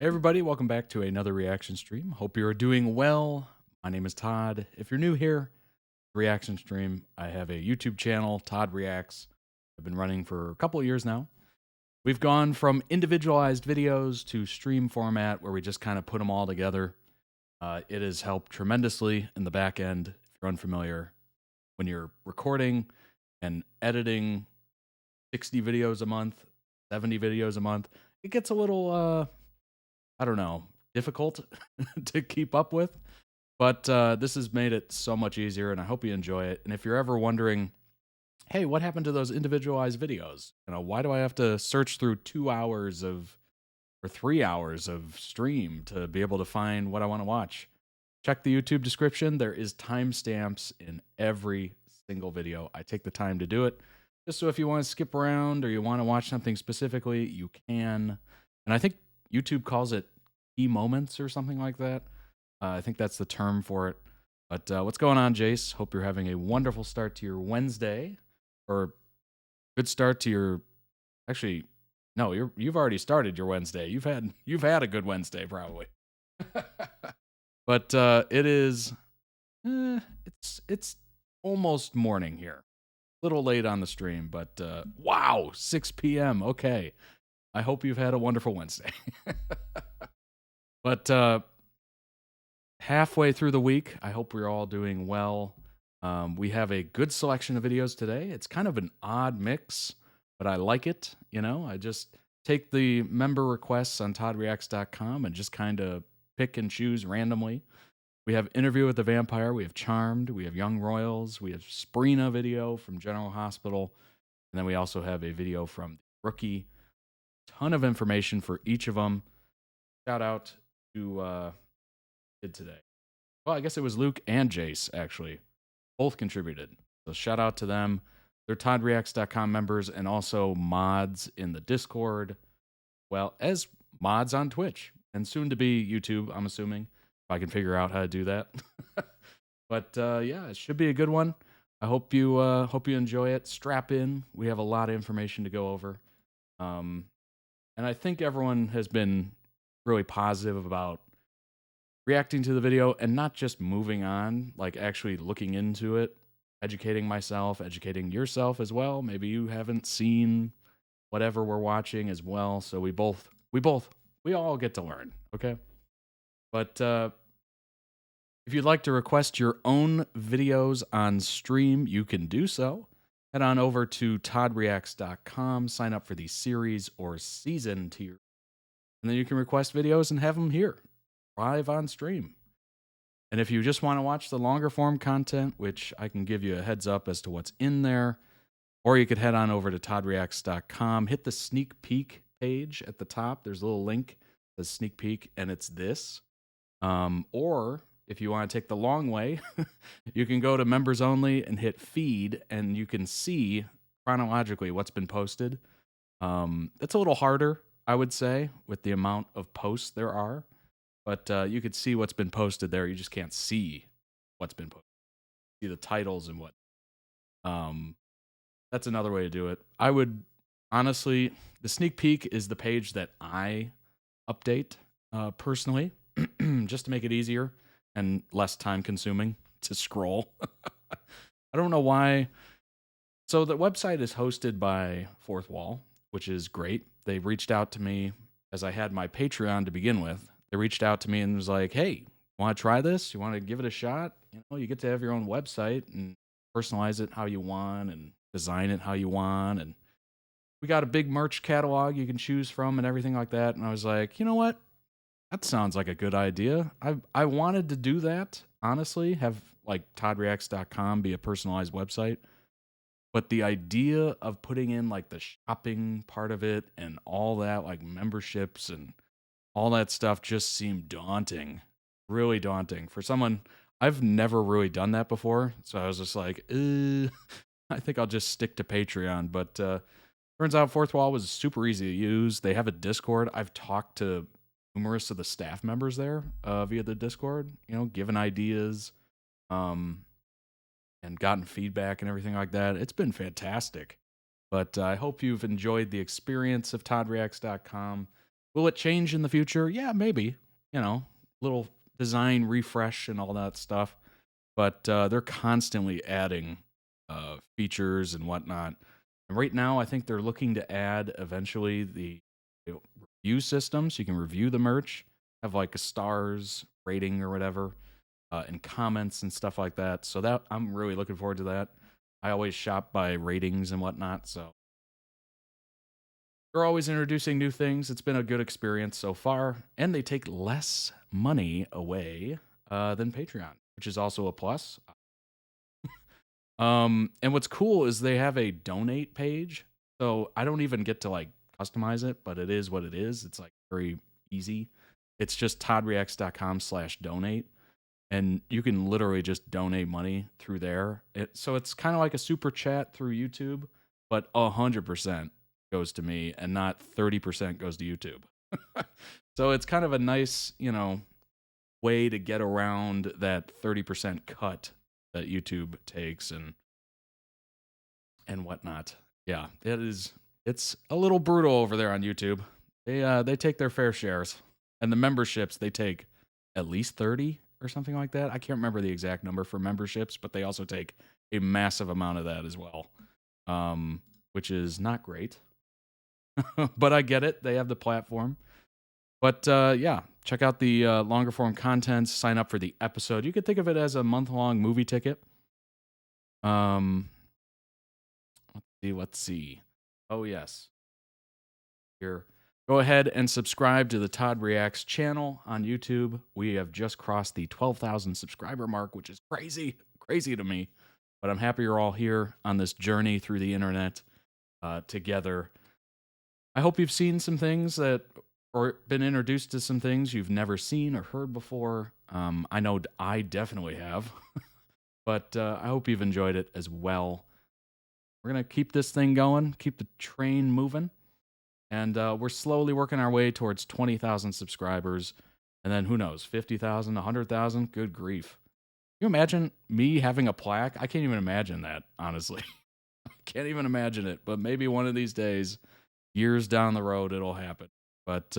Hey everybody, welcome back to another reaction stream. Hope you're doing well. My name is Todd. If you're new here, reaction stream, I have a YouTube channel, Todd Reacts. I've been running for a couple of years now. We've gone from individualized videos to stream format where we just kind of put them all together. It has helped tremendously in the back end. If you're unfamiliar, when you're recording and editing 60 videos a month, 70 videos a month, it gets a little I don't know, difficult to keep up with, but this has made it so much easier, and I hope you enjoy it. And if you're ever wondering, hey, what happened to those individualized videos? Why do I have to search through 2 hours or 3 hours of stream to be able to find what I want to watch? Check the YouTube description. There is timestamps in every single video. I take the time to do it, just so if you want to skip around or you want to watch something specifically, you can. And I think YouTube calls it key moments or something like that. I think that's the term for it. But what's going on, Jace? Hope you're having a wonderful start to your Wednesday, or good start to your. Actually, no, you've already started your Wednesday. You've had a good Wednesday probably. But it is. It's almost morning here. A little late on the stream, but wow, 6 p.m. Okay. I hope you've had a wonderful Wednesday. But halfway through the week, I hope we're all doing well. We have a good selection of videos today. It's kind of an odd mix, but I like it. I just take the member requests on toddreacts.com and just kind of pick and choose randomly. We have Interview with the Vampire, we have Charmed, we have Young Royals, we have Sprina video from General Hospital, and then we also have a video from Rickia. Ton of information for each of them. Shout out to did today. Well, I guess it was Luke and Jace, actually. Both contributed. So shout out to them. They're toddreacts.com members and also mods in the Discord, well as mods on Twitch and soon to be YouTube, I'm assuming, if I can figure out how to do that. But yeah, it should be a good one. I hope you enjoy it. Strap in. We have a lot of information to go over. And I think everyone has been really positive about reacting to the video and not just moving on, like actually looking into it, educating myself, educating yourself as well. Maybe you haven't seen whatever we're watching as well. So we all get to learn, okay? But if you'd like to request your own videos on stream, you can do so. Head on over to toddreacts.com, sign up for the series or season tier, and then you can request videos and have them here, live on stream. And if you just want to watch the longer form content, which I can give you a heads up as to what's in there, or you could head on over to toddreacts.com, hit the sneak peek page at the top. There's a little link that says sneak peek, and it's this. Or if you want to take the long way, you can go to members only and hit feed, and you can see chronologically what's been posted. It's a little harder, I would say, with the amount of posts there are, but you could see what's been posted there. You just can't see what's been posted. See the titles and what. That's another way to do it. I would honestly, the sneak peek is the page that I update personally, just to make it easier and less time consuming to scroll. I don't know why. So the website is hosted by Fourth Wall, which is great. They reached out to me as I had my Patreon to begin with. They reached out to me and was like, hey, want to try this? You want to give it a shot? You get to have your own website and personalize it how you want and design it how you want. And we got a big merch catalog you can choose from and everything like that. And I was like, you know what? That sounds like a good idea. I wanted to do that, honestly, have like toddreacts.com be a personalized website. But the idea of putting in like the shopping part of it and all that, like memberships and all that stuff just seemed daunting, really daunting. For someone, I've never really done that before. So I was just like, I think I'll just stick to Patreon. But turns out Fourth Wall was super easy to use. They have a Discord. I've talked to numerous of the staff members there via the Discord, given ideas and gotten feedback and everything like that. It's been fantastic. But I hope you've enjoyed the experience of toddreacts.com. Will it change in the future? Yeah, maybe. You know, little design refresh and all that stuff. But they're constantly adding features and whatnot. And right now, I think they're looking to add eventually the review system, so you can review the merch, have like a stars rating or whatever, and comments and stuff like that. So that I'm really looking forward to that. I always shop by ratings and whatnot, so they're always introducing new things. It's been a good experience so far, and they take less money away than Patreon, which is also a plus. And what's cool is they have a donate page, so I don't even get to like customize it, but it is what it is. It's like very easy. It's just toddreacts.com/donate, and you can literally just donate money through there. So it's kind of like a super chat through YouTube, but 100% goes to me, and not 30% goes to YouTube. So it's kind of a nice, way to get around that 30% cut that YouTube takes and whatnot. Yeah, it's a little brutal over there on YouTube. They take their fair shares, and the memberships they take at least 30 or something like that. I can't remember the exact number for memberships, but they also take a massive amount of that as well, which is not great. But I get it. They have the platform. But yeah, check out the longer form content. Sign up for the episode. You could think of it as a month-long movie ticket. Let's see. Oh, yes. Here. Go ahead and subscribe to the Todd Reacts channel on YouTube. We have just crossed the 12,000 subscriber mark, which is crazy to me. But I'm happy you're all here on this journey through the internet together. I hope you've seen some things or been introduced to some things you've never seen or heard before. I know I definitely have. But I hope you've enjoyed it as well. We're going to keep this thing going, keep the train moving. And we're slowly working our way towards 20,000 subscribers. And then who knows, 50,000, 100,000? Good grief. Can you imagine me having a plaque? I can't even imagine that, honestly. I can't even imagine it. But maybe one of these days, years down the road, it'll happen. But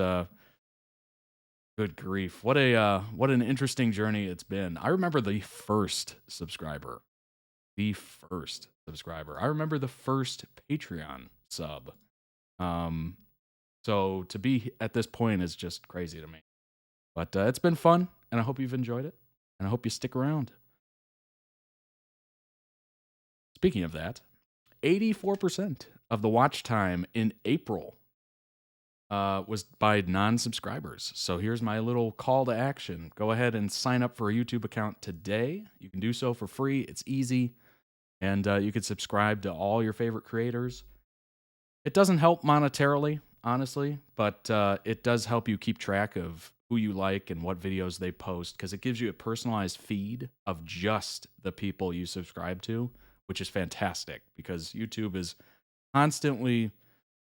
good grief. What an interesting journey it's been. I remember the first subscriber. I remember the first Patreon sub. So to be at this point is just crazy to me. But it's been fun, and I hope you've enjoyed it, and I hope you stick around. Speaking of that, 84% of the watch time in April was by non-subscribers. So here's my little call to action. Go ahead and sign up for a YouTube account today. You can do so for free. It's easy. And you can subscribe to all your favorite creators. It doesn't help monetarily, honestly, but it does help you keep track of who you like and what videos they post, because it gives you a personalized feed of just the people you subscribe to, which is fantastic, because YouTube is constantly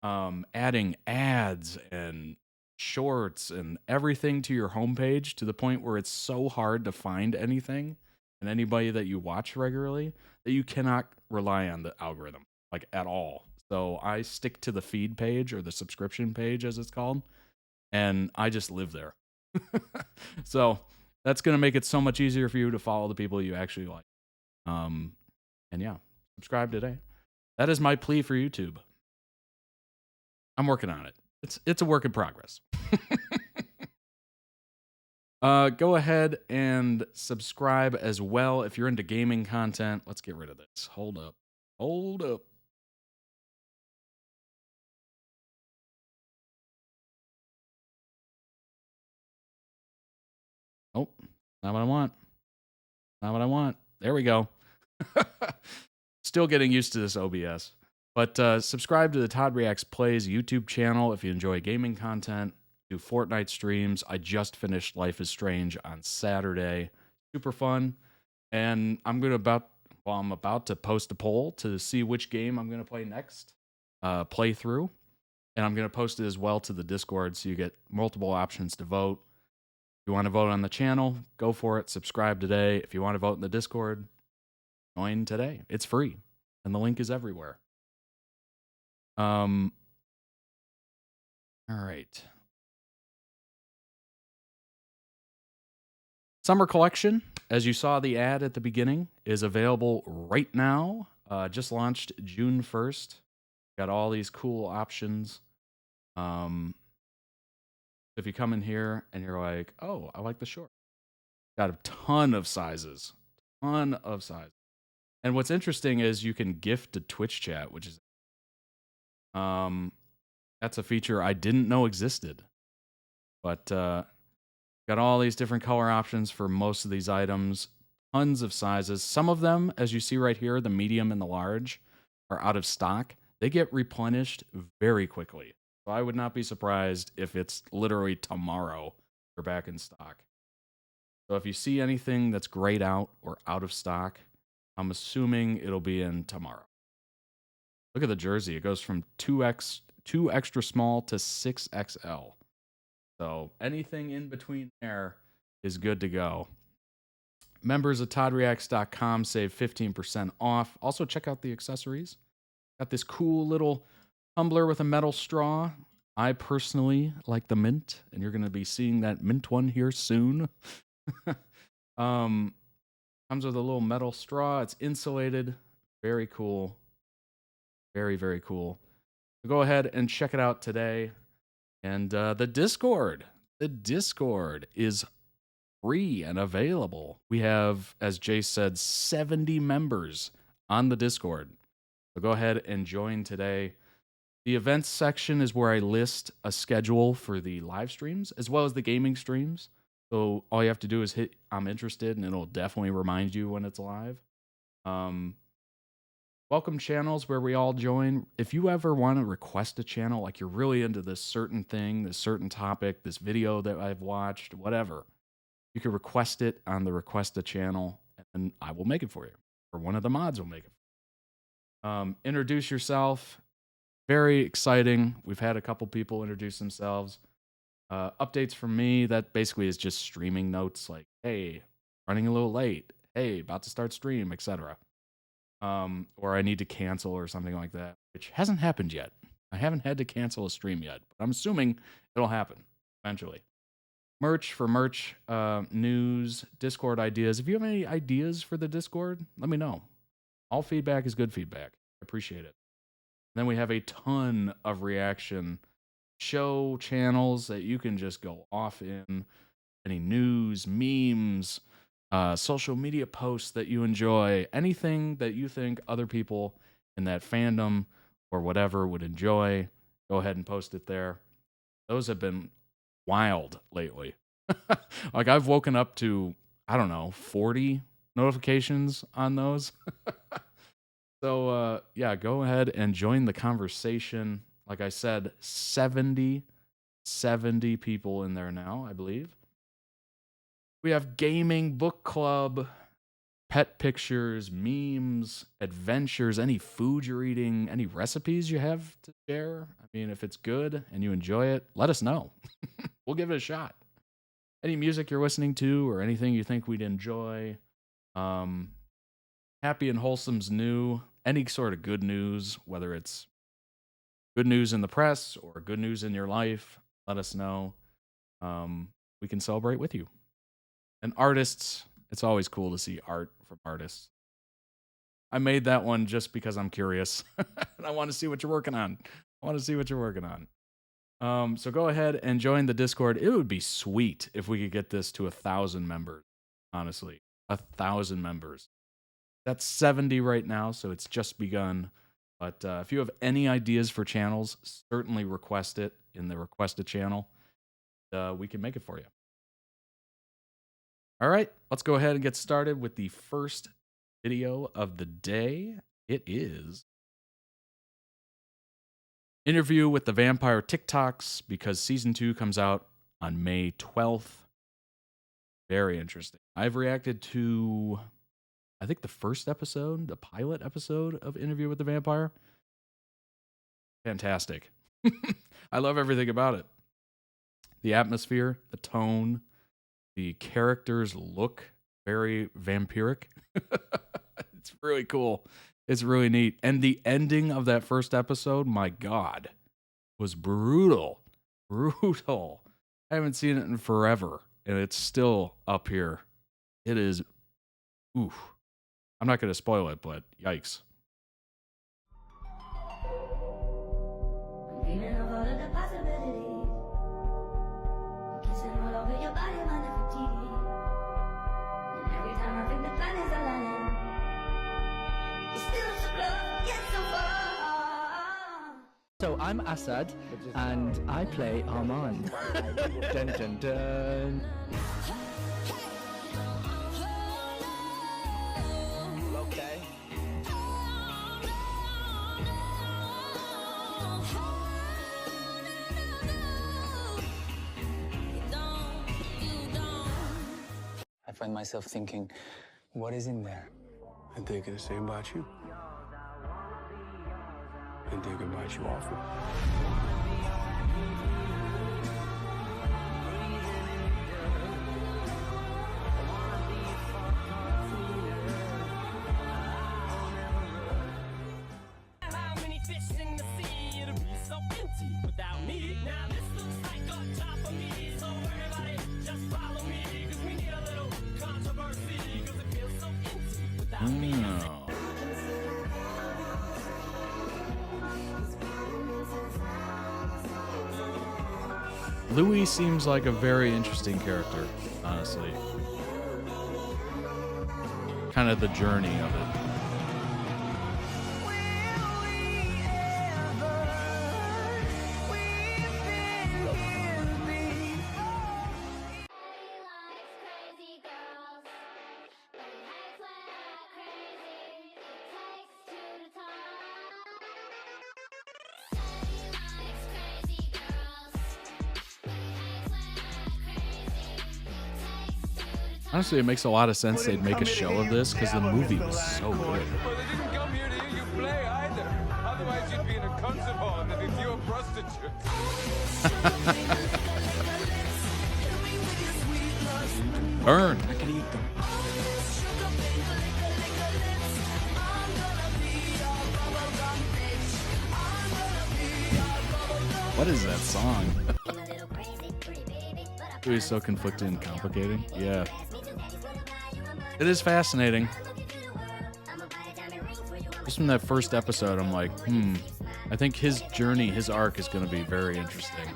adding ads and shorts and everything to your homepage, to the point where it's so hard to find anything and anybody that you watch regularly that you cannot rely on the algorithm, like, at all. So I stick to the feed page, or the subscription page as it's called, and I just live there. So that's going to make it so much easier for you to follow the people you actually like. And yeah, subscribe today. That is my plea for YouTube. I'm working on it. It's a work in progress. Go ahead and subscribe as well if you're into gaming content. Let's get rid of this. Hold up. Oh, not what I want. There we go. Still getting used to this OBS. But subscribe to the Todd Reacts Plays YouTube channel if you enjoy gaming content. Do Fortnite streams. I just finished Life is Strange on Saturday. Super fun. And I'm about to post a poll to see which game I'm going to play next. Play through. And I'm going to post it as well to the Discord, so you get multiple options to vote. If you want to vote on the channel, go for it. Subscribe today. If you want to vote in the Discord, join today. It's free, and the link is everywhere. All right. Summer collection, as you saw the ad at the beginning, is available right now. Just launched June 1st. Got all these cool options. If you come in here and you're like, oh, I like the short. Got a ton of sizes. And what's interesting is you can gift to Twitch chat, which is that's a feature I didn't know existed. But got all these different color options for most of these items. Tons of sizes. Some of them, as you see right here, the medium and the large, are out of stock. They get replenished very quickly. So I would not be surprised if it's literally tomorrow they're back in stock. So if you see anything that's grayed out or out of stock, I'm assuming it'll be in tomorrow. Look at the jersey. It goes from 2 extra small to 6XL. So anything in between there is good to go. Members of ToddReacts.com save 15% off. Also check out the accessories. Got this cool little tumbler with a metal straw. I personally like the mint, and you're going to be seeing that mint one here soon. Comes with a little metal straw. It's insulated. Very cool. Very, very cool. So go ahead and check it out today. And the Discord. The Discord is free and available. We have, as Jace said, 70 members on the Discord. So go ahead and join today. The events section is where I list a schedule for the live streams as well as the gaming streams. So all you have to do is hit I'm interested, and it'll definitely remind you when it's live. Welcome channels where we all join. If you ever want to request a channel, like you're really into this certain thing, this certain topic, this video that I've watched, whatever, you can request it on the request a channel, and I will make it for you. Or one of the mods will make it. Introduce yourself. Very exciting. We've had a couple people introduce themselves. Updates from me, that basically is just streaming notes like, hey, running a little late. Hey, about to start stream, etc. Or I need to cancel or something like that, which hasn't happened yet. I haven't had to cancel a stream yet, but I'm assuming it'll happen eventually. Merch for merch, news, Discord ideas. If you have any ideas for the Discord, let me know. All feedback is good feedback. I appreciate it. And then we have a ton of reaction show channels that you can just go off in. Any news, memes, social media posts that you enjoy, anything that you think other people in that fandom or whatever would enjoy, go ahead and post it there. Those have been wild lately. Like I've woken up to, I don't know, 40 notifications on those. So yeah, go ahead and join the conversation. Like I said, 70 people in there now, I believe. We have gaming, book club, pet pictures, memes, adventures, any food you're eating, any recipes you have to share. I mean, if it's good and you enjoy it, let us know. We'll give it a shot. Any music you're listening to or anything you think we'd enjoy. Happy and Wholesome's new. Any sort of good news, whether it's good news in the press or good news in your life, let us know. We can celebrate with you. And artists, it's always cool to see art from artists. I made that one just because I'm curious. And I want to see what you're working on. So go ahead and join the Discord. It would be sweet if we could get this to 1,000 members. Honestly, 1,000 members. That's 70 right now, so it's just begun. But if you have any ideas for channels, certainly request it in the request a channel. We can make it for you. All right, let's go ahead and get started with the first video of the day. It is interview with the vampire TikToks, because season 2 comes out on May 12th. Very interesting. I've reacted to, I think, the first episode, the pilot episode of Interview with the Vampire. Fantastic. I love everything about it. The atmosphere, the tone, the characters look very vampiric. It's really cool. It's really neat. And the ending of that first episode, my God, was brutal. Brutal. I haven't seen it in forever, and it's still up here It is, oof. I'm not going to spoil it, but yikes. So I'm Assad, and I play Armand. Dun dun dun. Okay. I find myself thinking, what is in there? I'm thinking the same about you. And thinking about you often. How many fish in the sea? It'll be so empty without me. Now this looks like a job for me. So everybody just follow me. Cause we need a little controversy. Cause it feels so empty without me. Louis seems like a very interesting character, honestly. Kind of the journey of it. Honestly, it makes a lot of sense they'd make a show of this because the movie was so good. Well, they didn't come here to hear you play either. Otherwise, you'd be in a concert hall and there'd be fewer prostitutes. Burn. I can eat them. What is that song? It was so conflicted and complicated. Yeah. It is fascinating. Just from that first episode, I'm like, I think his journey, his arc is going to be very interesting.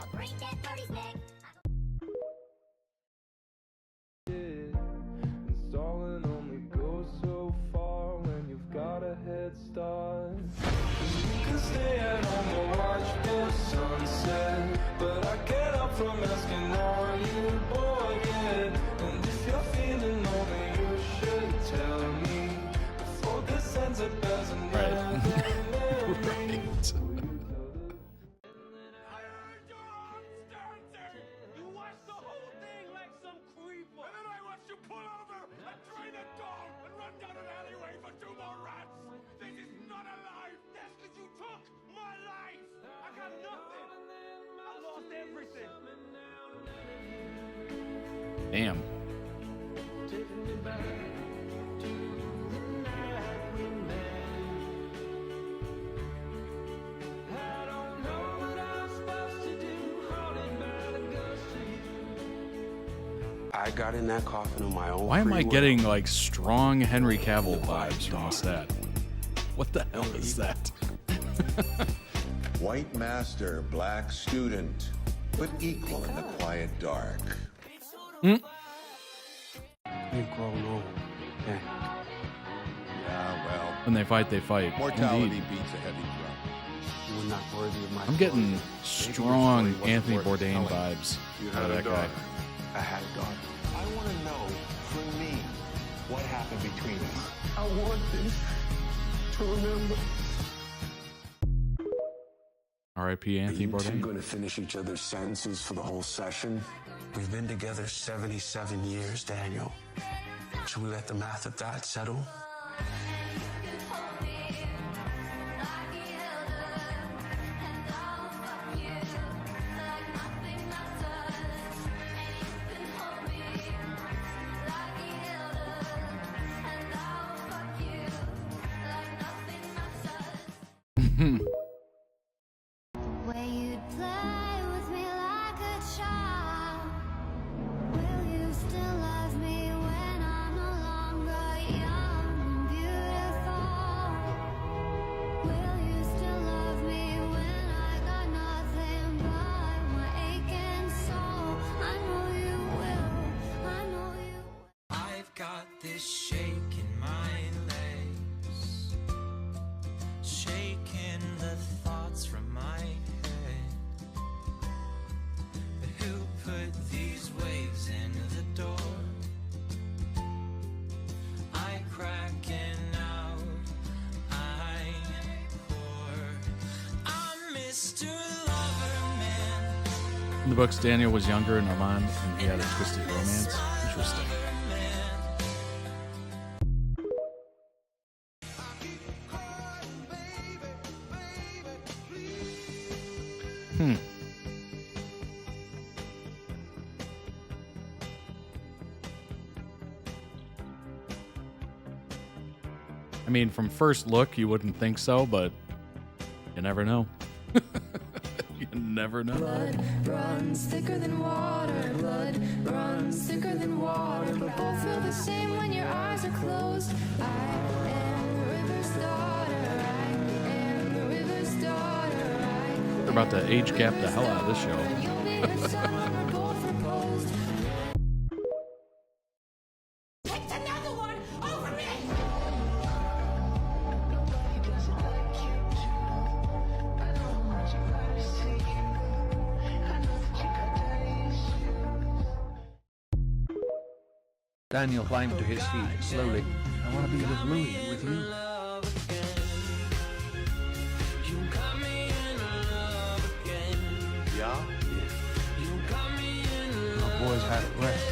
Stalling only goes so far when you've got a head start. You can stay at home or watch the sunset, but I get up from asking, are you bored yet? And if you're feeling lonely, you should tell me before this ends up as an Right. You watched the whole thing like some creeper. And then I watched you pull over and train a dog and run down an alleyway for 2 more rats. This is not a life. That's because you took my life. I got nothing. I lost everything. Damn. I got in that coffin on my own. Why am free I will. getting like strong Henry Cavill vibes from this stat? What the hell is that? White master, black student, but equal in the quiet dark. You've grown old. Yeah. Yeah, well, When they fight, they fight. mortality Indeed. beats a heavy drum. You were not worthy of my I'm getting authority. strong Maybe your story Anthony wasn't worth Bourdain telling. vibes You out had of a that guy. daughter. I had a daughter. I want to know, for me, what happened between us. I want this to remember. R.I.P. Anthony Are you two Bourdain. going to finish each other's sentences for the whole session? We've been together 77 years, Daniel. Should we let the math of that settle? Where you'd play with me like a child. Will you still love me when I'm not In the books, Daniel was younger and Armand, and he had a twisted romance. Interesting. I mean, from first look, you wouldn't think so, but you never know. You never know. Blood runs thicker than water. Blood runs thicker than water. But both feel the same when your eyes are closed. I am the river's daughter. I am the river's daughter. They're about to age gap the hell out of this show. You'll be her son when we're both proposed. Take another one over me. Daniel climbed to his feet slowly. I want to be with Louis, with you. Yeah? Our boys had rest.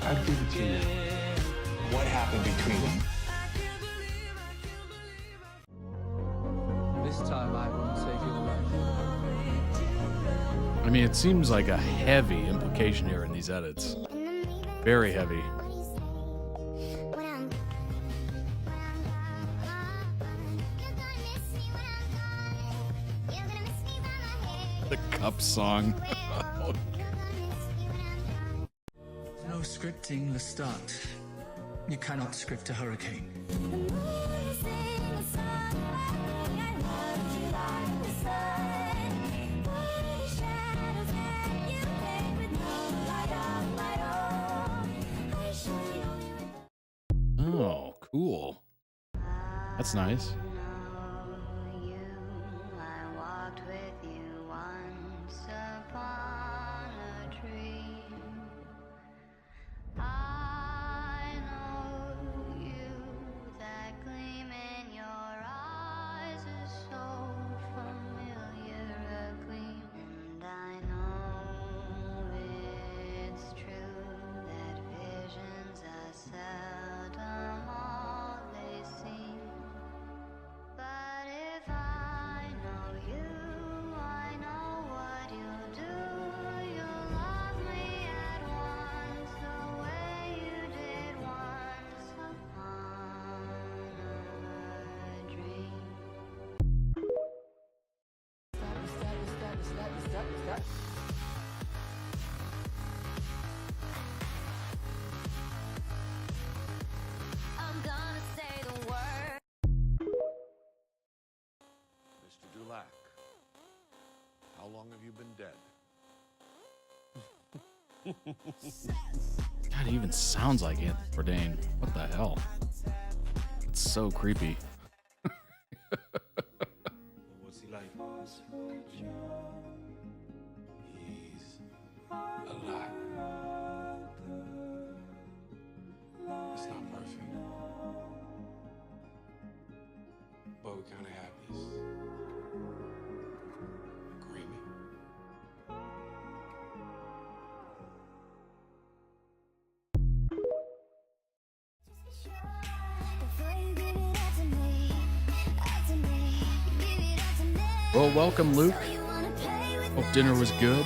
I'd give it to you. What happened between them? This time I won't save your life. I mean, it seems like a heavy implication here in these edits. Very heavy. The cup song. No scripting Lestat. You cannot script a hurricane. Oh, cool. That's nice. I walked with you once upon a dream. I know you, that gleam in your eyes is so familiar a gleam. And I know it's true that visions are seldom all they seem. But if I know you, I know what you'll do. You'll love me at once, the way you did once upon a dream. I'm gonna say the word. Mr. Dulac, how long have you been dead? God, he even sounds like Anthony Bourdain. What the hell? It's so creepy. What's he like? He's alive. It's not perfect, but we kind of have this agreement. Well, welcome, Luke. Hope dinner was good.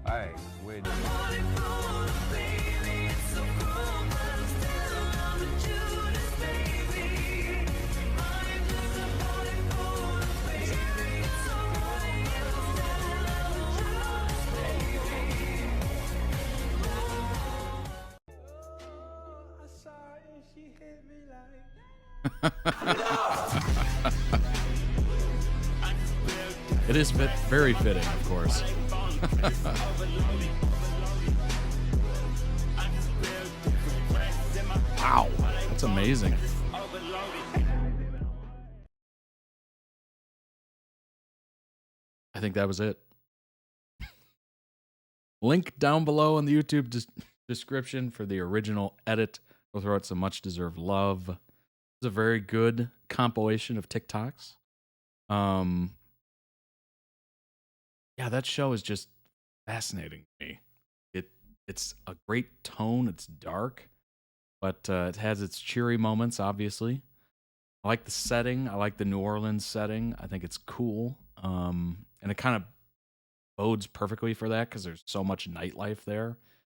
Aye, wait. It is very fitting, of course. Wow, that's amazing. I think that was it. Link down below in the YouTube description for the original edit. We'll throw out some much-deserved love. It's a very good compilation of TikToks. Yeah, that show is just fascinating to me. It's a great tone. It's dark, but it has its cheery moments, obviously. I like the setting. I like the New Orleans setting. I think it's cool. And it kind of bodes perfectly for that because there's so much nightlife there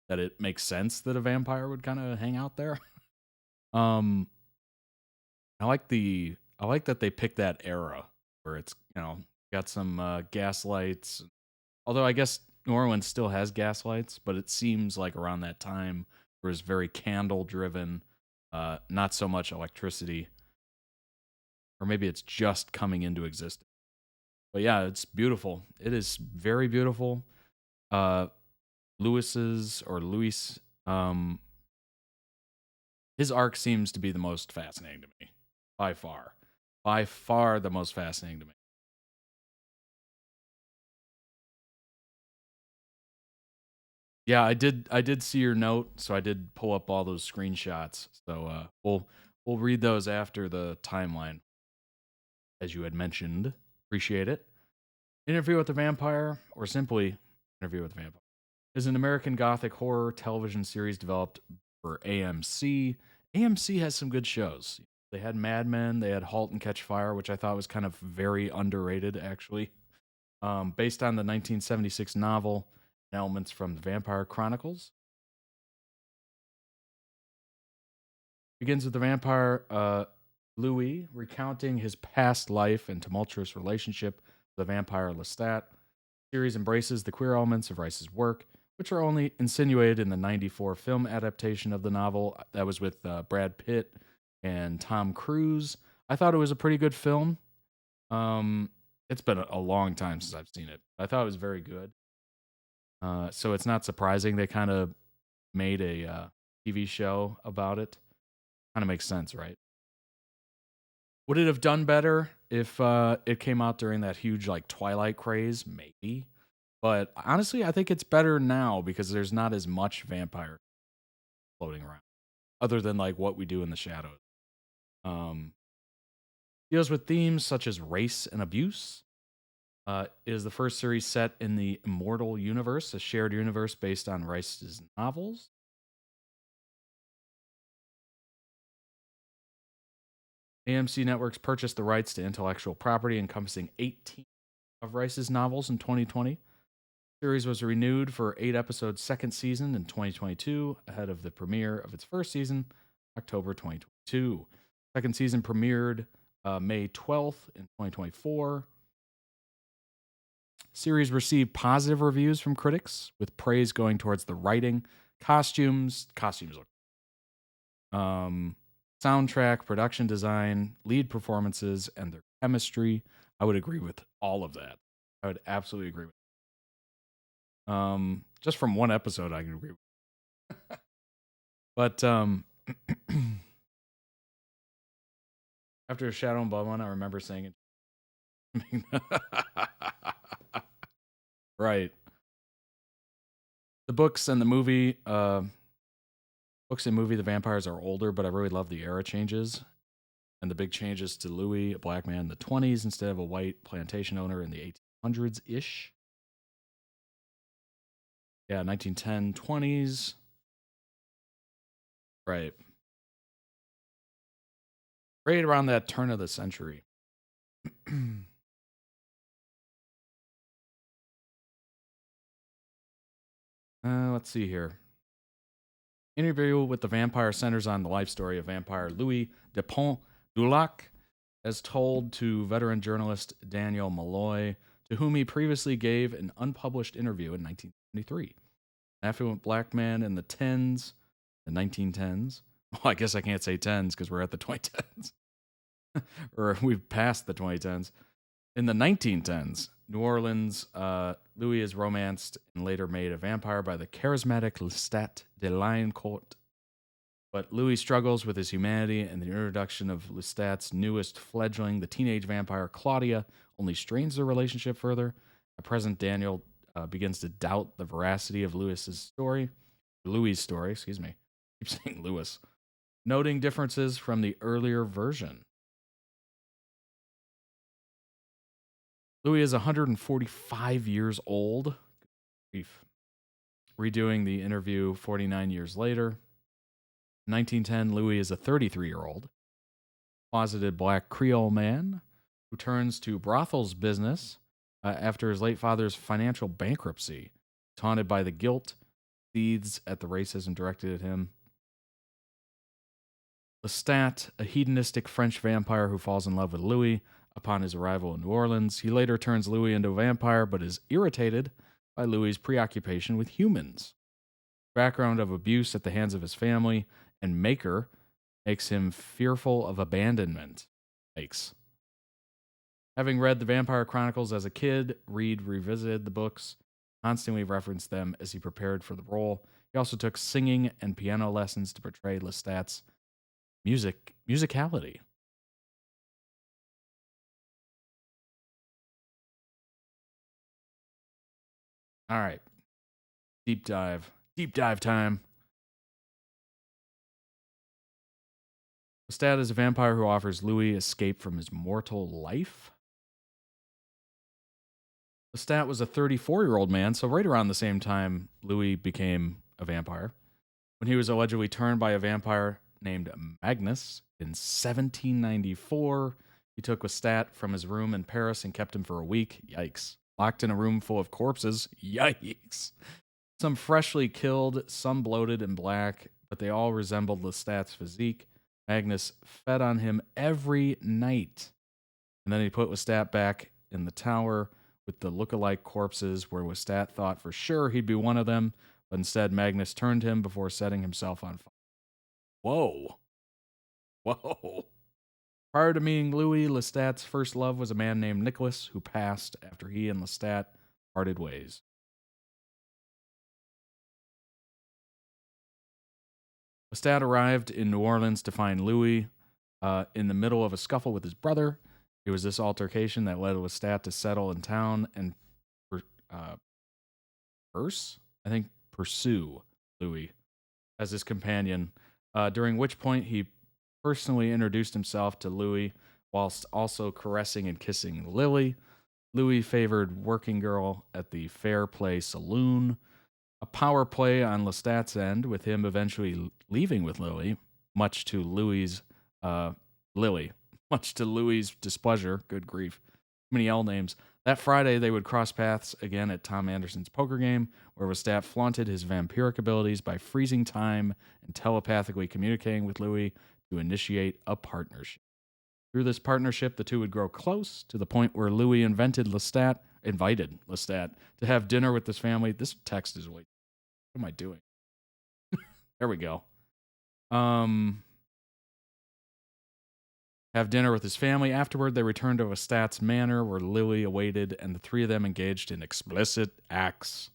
that it makes sense that a vampire would kind of hang out there. I like that they picked that era where it's, got some gas lights. Although I guess New Orleans still has gas lights, but it seems like around that time it was very candle driven, not so much electricity. Or maybe it's just coming into existence. But yeah, it's beautiful. It is very beautiful. Luis, his arc seems to be the most fascinating to me. By far. By far the most fascinating to me. Yeah, I did see your note, so I did pull up all those screenshots. So we'll read those after the timeline, as you had mentioned. Appreciate it. Interview with the Vampire, or simply Interview with the Vampire, is an American Gothic horror television series developed for AMC. AMC has some good shows. They had Mad Men, they had Halt and Catch Fire, which I thought was kind of very underrated, actually. Based on the 1976 novel, elements from the Vampire Chronicles. Begins with the vampire Louis recounting his past life and tumultuous relationship with the vampire Lestat. The series embraces the queer elements of Rice's work, which are only insinuated in the 94 film adaptation of the novel that was with Brad Pitt and Tom Cruise. I thought it was a pretty good film. It's been a long time since I've seen it. I thought it was very good. So it's not surprising they kind of made a TV show about it. Kind of makes sense, right? Would it have done better if it came out during that huge Twilight craze? Maybe. But honestly, I think it's better now because there's not as much vampire floating around, other than What We Do in the Shadows. Deals with themes such as race and abuse. Is the first series set in the Immortal Universe, a shared universe based on Rice's novels. AMC Networks purchased the rights to intellectual property encompassing 18 of Rice's novels in 2020. The series was renewed for 8-episode second season in 2022, ahead of the premiere of its first season, October 2022. Second season premiered May 12th in 2024. Series received positive reviews from critics, with praise going towards the writing, costumes look, soundtrack, production design, lead performances, and their chemistry. I would agree with all of that. I would absolutely agree with. Just from one episode, I can agree with. But after Shadow and Blood one, I remember saying it. Right. The books and movie, The vampires are older, but I really love the era changes. And the big changes to Louis, a black man in the 20s instead of a white plantation owner in the 1800s-ish. Yeah, 1910, 20s. Right. Right around that turn of the century. Let's see here. Interview with the Vampire centers on the life story of vampire Louis de Pont-du-Lac, as told to veteran journalist Daniel Malloy, to whom he previously gave an unpublished interview in 1973. An affluent black man in the 1910s. Well, I guess I can't say 10s because we're at the 2010s. Or we've passed the 2010s. In the 1910s, New Orleans, Louis is romanced and later made a vampire by the charismatic Lestat de Lioncourt. But Louis struggles with his humanity, and the introduction of Lestat's newest fledgling, the teenage vampire Claudia, only strains their relationship further. At present, Daniel begins to doubt the veracity of Louis' story, excuse me. I keep saying Louis. Noting differences from the earlier version. Louis is 145 years old. Grief. Redoing the interview 49 years later. In 1910, Louis is a 33-year-old, closeted black Creole man who turns to brothels business after his late father's financial bankruptcy, taunted by the guilt, seethes at the racism directed at him. Lestat, a hedonistic French vampire who falls in love with Louis upon his arrival in New Orleans. He later turns Louis into a vampire, but is irritated by Louis' preoccupation with humans. Background of abuse at the hands of his family and maker makes him fearful of abandonment. Having read the Vampire Chronicles as a kid, Reed revisited the books, constantly referenced them as he prepared for the role. He also took singing and piano lessons to portray Lestat's musicality. All right. Deep dive time. Lestat is a vampire who offers Louis escape from his mortal life. Lestat was a 34-year-old man, so right around the same time Louis became a vampire, when he was allegedly turned by a vampire named Magnus in 1794. He took Lestat from his room in Paris and kept him for a week. Yikes. Locked in a room full of corpses. Yikes. Some freshly killed, some bloated and black, but they all resembled Lestat's physique. Magnus fed on him every night. And then he put Lestat back in the tower with the look-alike corpses where Lestat thought for sure he'd be one of them, but instead Magnus turned him before setting himself on fire. Whoa. Prior to meeting Louis, Lestat's first love was a man named Nicholas, who passed after he and Lestat parted ways. Lestat arrived in New Orleans to find Louis in the middle of a scuffle with his brother. It was this altercation that led Lestat to settle in town and pursue Louis as his companion, during which point he personally introduced himself to Louis whilst also caressing and kissing Lily. Louis favored working girl at the Fair Play Saloon. A power play on Lestat's end, with him eventually leaving with Lily, much to Louis' displeasure. Good grief. Many L names. That Friday, they would cross paths again at Tom Anderson's poker game, where Lestat flaunted his vampiric abilities by freezing time and telepathically communicating with Louis to initiate a partnership. Through this partnership, the two would grow close to the point where Louis invited Lestat to have dinner with his family. This text is what am I doing? There we go. Have dinner with his family. Afterward, they returned to Lestat's manor where Lily awaited, and the three of them engaged in explicit acts.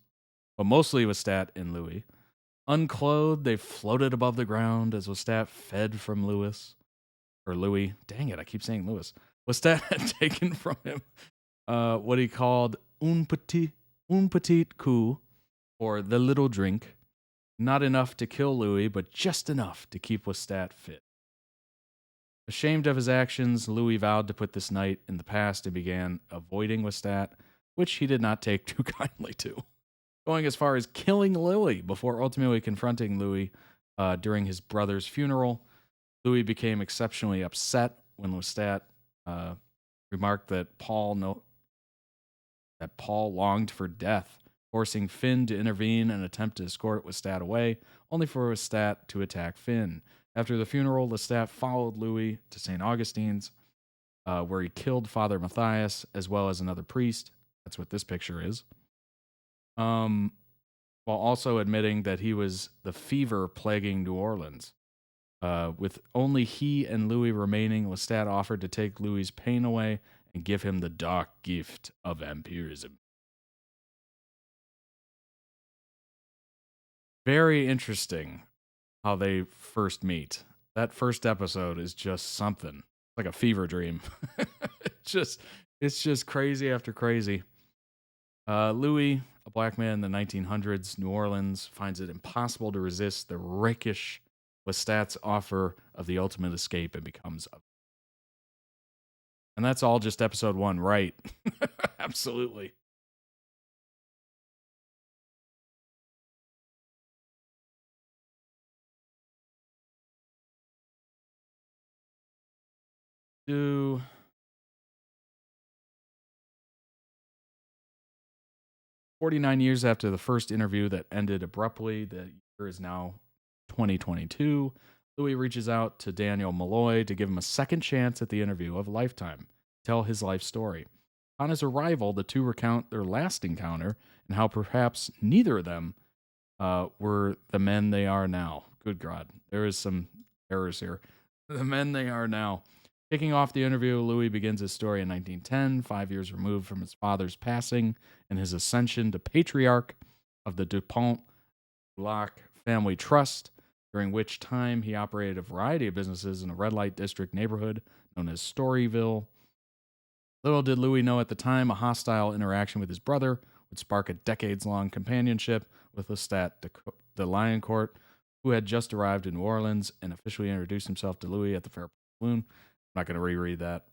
But mostly Lestat and Louis. Unclothed, they floated above the ground as Lestat fed from Louis. Dang it, I keep saying Louis. Lestat had taken from him what he called un petit coup, or the little drink. Not enough to kill Louis, but just enough to keep Lestat fit. Ashamed of his actions, Louis vowed to put this night in the past and began avoiding Lestat, which he did not take too kindly to, going as far as killing Lily before ultimately confronting Louis during his brother's funeral. Louis became exceptionally upset when Lestat remarked that Paul longed for death, forcing Finn to intervene and attempt to escort Lestat away, only for Lestat to attack Finn. After the funeral, Lestat followed Louis to St. Augustine's, where he killed Father Matthias, as well as another priest. That's what this picture is. While also admitting that he was the fever plaguing New Orleans. With only he and Louis remaining, Lestat offered to take Louis' pain away and give him the dark gift of vampirism. Very interesting. how they first meet. That first episode is just something like a fever dream. It's just crazy after crazy. Louis, a black man in the 1900s, New Orleans, finds it impossible to resist the rakish Lestat's offer of the ultimate escape and becomes a... And that's all just episode 1, right? Absolutely. Do 49 years after the first interview that ended abruptly, the year is now 2022. Louis reaches out to Daniel Malloy to give him a second chance at the interview of a lifetime, tell his life story. On his arrival, the two recount their last encounter and how perhaps neither of them were the men they are now. Good God, there is some errors here. The men they are now. Kicking off the interview, Louis begins his story in 1910, 5 years removed from his father's passing and his ascension to patriarch of the DuPont Block Family Trust, during which time he operated a variety of businesses in a red light district neighborhood known as Storyville. Little did Louis know at the time a hostile interaction with his brother would spark a decades-long companionship with Lestat de Lioncourt, who had just arrived in New Orleans and officially introduced himself to Louis at the Fair Saloon. I'm not going to reread that.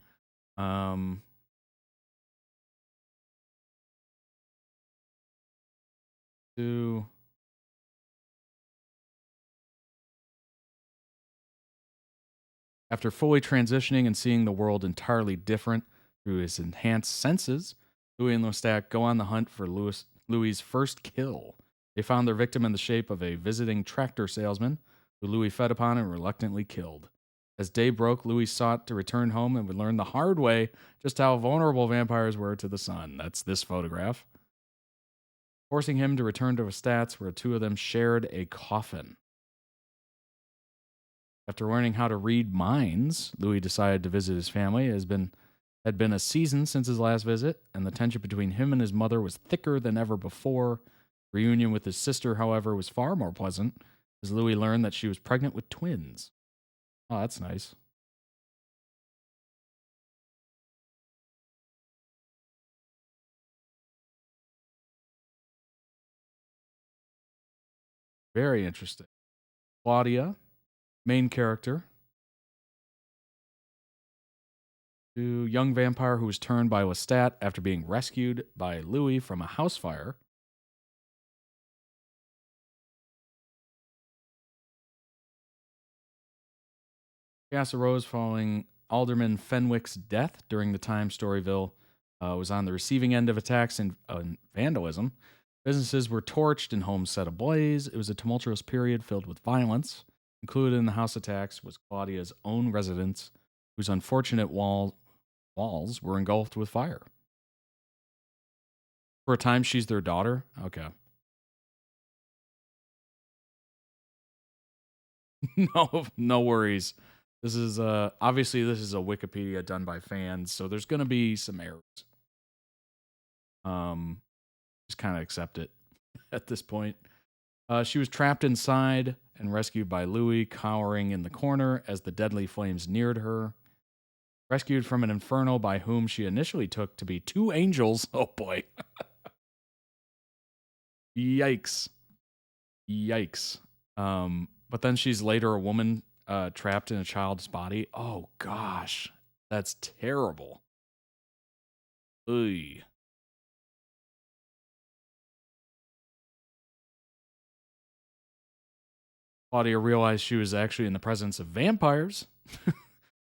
After fully transitioning and seeing the world entirely different through his enhanced senses, Louis and Lestat go on the hunt for Louis's first kill. They found their victim in the shape of a visiting tractor salesman, who Louis fed upon and reluctantly killed. As day broke, Louis sought to return home and would learn the hard way just how vulnerable vampires were to the sun. That's this photograph. Forcing him to return to Lestat's, where two of them shared a coffin. After learning how to read minds, Louis decided to visit his family. It had been a season since his last visit, and the tension between him and his mother was thicker than ever before. Reunion with his sister, however, was far more pleasant, as Louis learned that she was pregnant with twins. Oh, that's nice. Very interesting. Claudia, main character. Young vampire who was turned by Lestat after being rescued by Louis from a house fire. Chaos arose following Alderman Fenwick's death during the time Storyville was on the receiving end of attacks and vandalism. Businesses were torched and homes set ablaze. It was a tumultuous period filled with violence. Included in the house attacks was Claudia's own residence, whose unfortunate walls were engulfed with fire. For a time, she's their daughter? Okay. No worries. This is obviously this is a Wikipedia done by fans, so there's going to be some errors. Just kind of accept it at this point. She was trapped inside and rescued by Louis, cowering in the corner as the deadly flames neared her. Rescued from an inferno by whom she initially took to be two angels. Oh boy. Yikes. But then she's later a woman trapped in a child's body. Oh gosh, that's terrible. Oy. Claudia realized she was actually in the presence of vampires.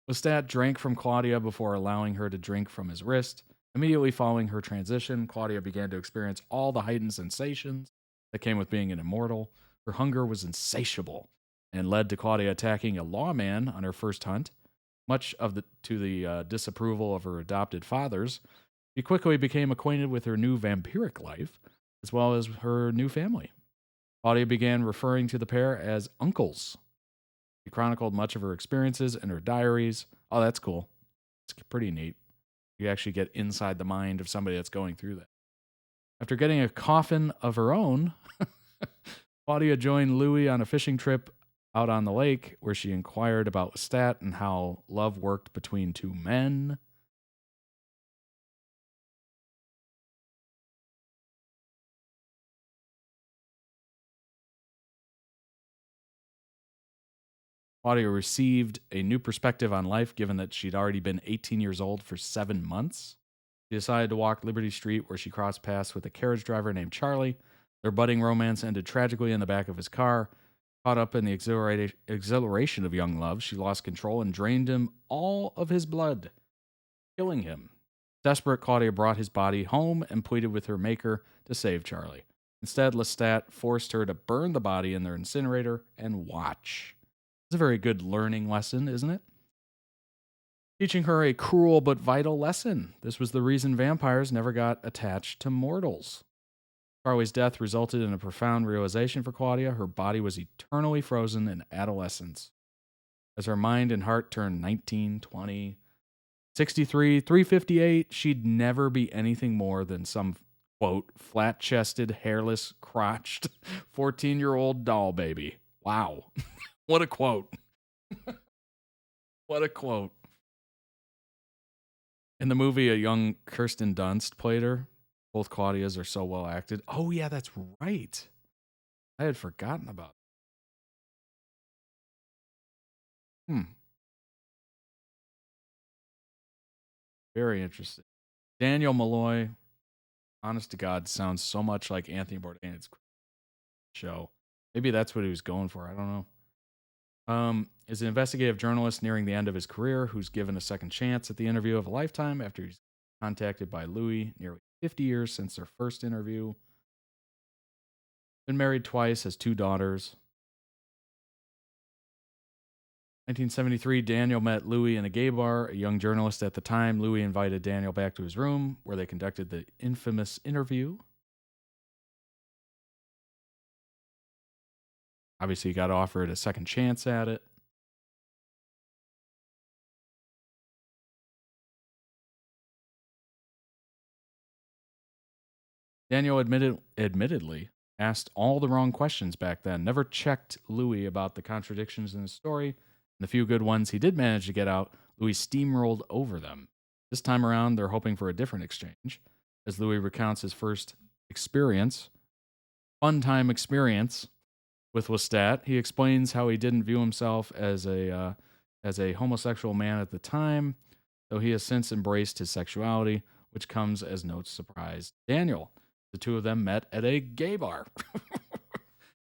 Lestat drank from Claudia before allowing her to drink from his wrist. Immediately following her transition, Claudia began to experience all the heightened sensations that came with being an immortal. Her hunger was insatiable and led to Claudia attacking a lawman on her first hunt. Much to the disapproval of her adopted fathers, she quickly became acquainted with her new vampiric life, as well as her new family. Claudia began referring to the pair as uncles. She chronicled much of her experiences in her diaries. Oh, that's cool. It's pretty neat. You actually get inside the mind of somebody that's going through that. After getting a coffin of her own, Claudia joined Louis on a fishing trip out on the lake, where she inquired about Lestat and how love worked between two men. Claudia received a new perspective on life, given that she'd already been 18 years old for 7 months. She decided to walk Liberty Street, where she crossed paths with a carriage driver named Charlie. Their budding romance ended tragically in the back of his car. Caught up in the exhilaration of young love, she lost control and drained him all of his blood, killing him. Desperate, Claudia brought his body home and pleaded with her maker to save Charlie. Instead, Lestat forced her to burn the body in their incinerator and watch. It's a very good learning lesson, isn't it? Teaching her a cruel but vital lesson. This was the reason vampires never got attached to mortals. Charlie's death resulted in a profound realization for Claudia. Her body was eternally frozen in adolescence. As her mind and heart turned 19, 20, 63, 358, she'd never be anything more than some, quote, flat-chested, hairless, crotched 14-year-old doll baby. Wow. What a quote. What a quote. In the movie, a young Kirsten Dunst played her. Both Claudias are so well acted. Oh, yeah, that's right. I had forgotten about it. Very interesting. Daniel Malloy, honest to God, sounds so much like Anthony Bourdain. It's show. Maybe that's what he was going for. I don't know. Is an investigative journalist nearing the end of his career who's given a second chance at the interview of a lifetime after he's contacted by Louis nearly 50 years since their first interview. Been married twice, has 2 daughters. 1973, Daniel met Louis in a gay bar. A young journalist at the time, Louis invited Daniel back to his room where they conducted the infamous interview. Obviously, he got offered a second chance at it. Daniel admittedly asked all the wrong questions back then, never checked Louis about the contradictions in the story, and the few good ones he did manage to get out, Louis steamrolled over them. This time around, they're hoping for a different exchange. As Louis recounts his first fun time experience with Lestat, he explains how he didn't view himself as a homosexual man at the time, though he has since embraced his sexuality, which comes as no surprise to Daniel. The two of them met at a gay bar,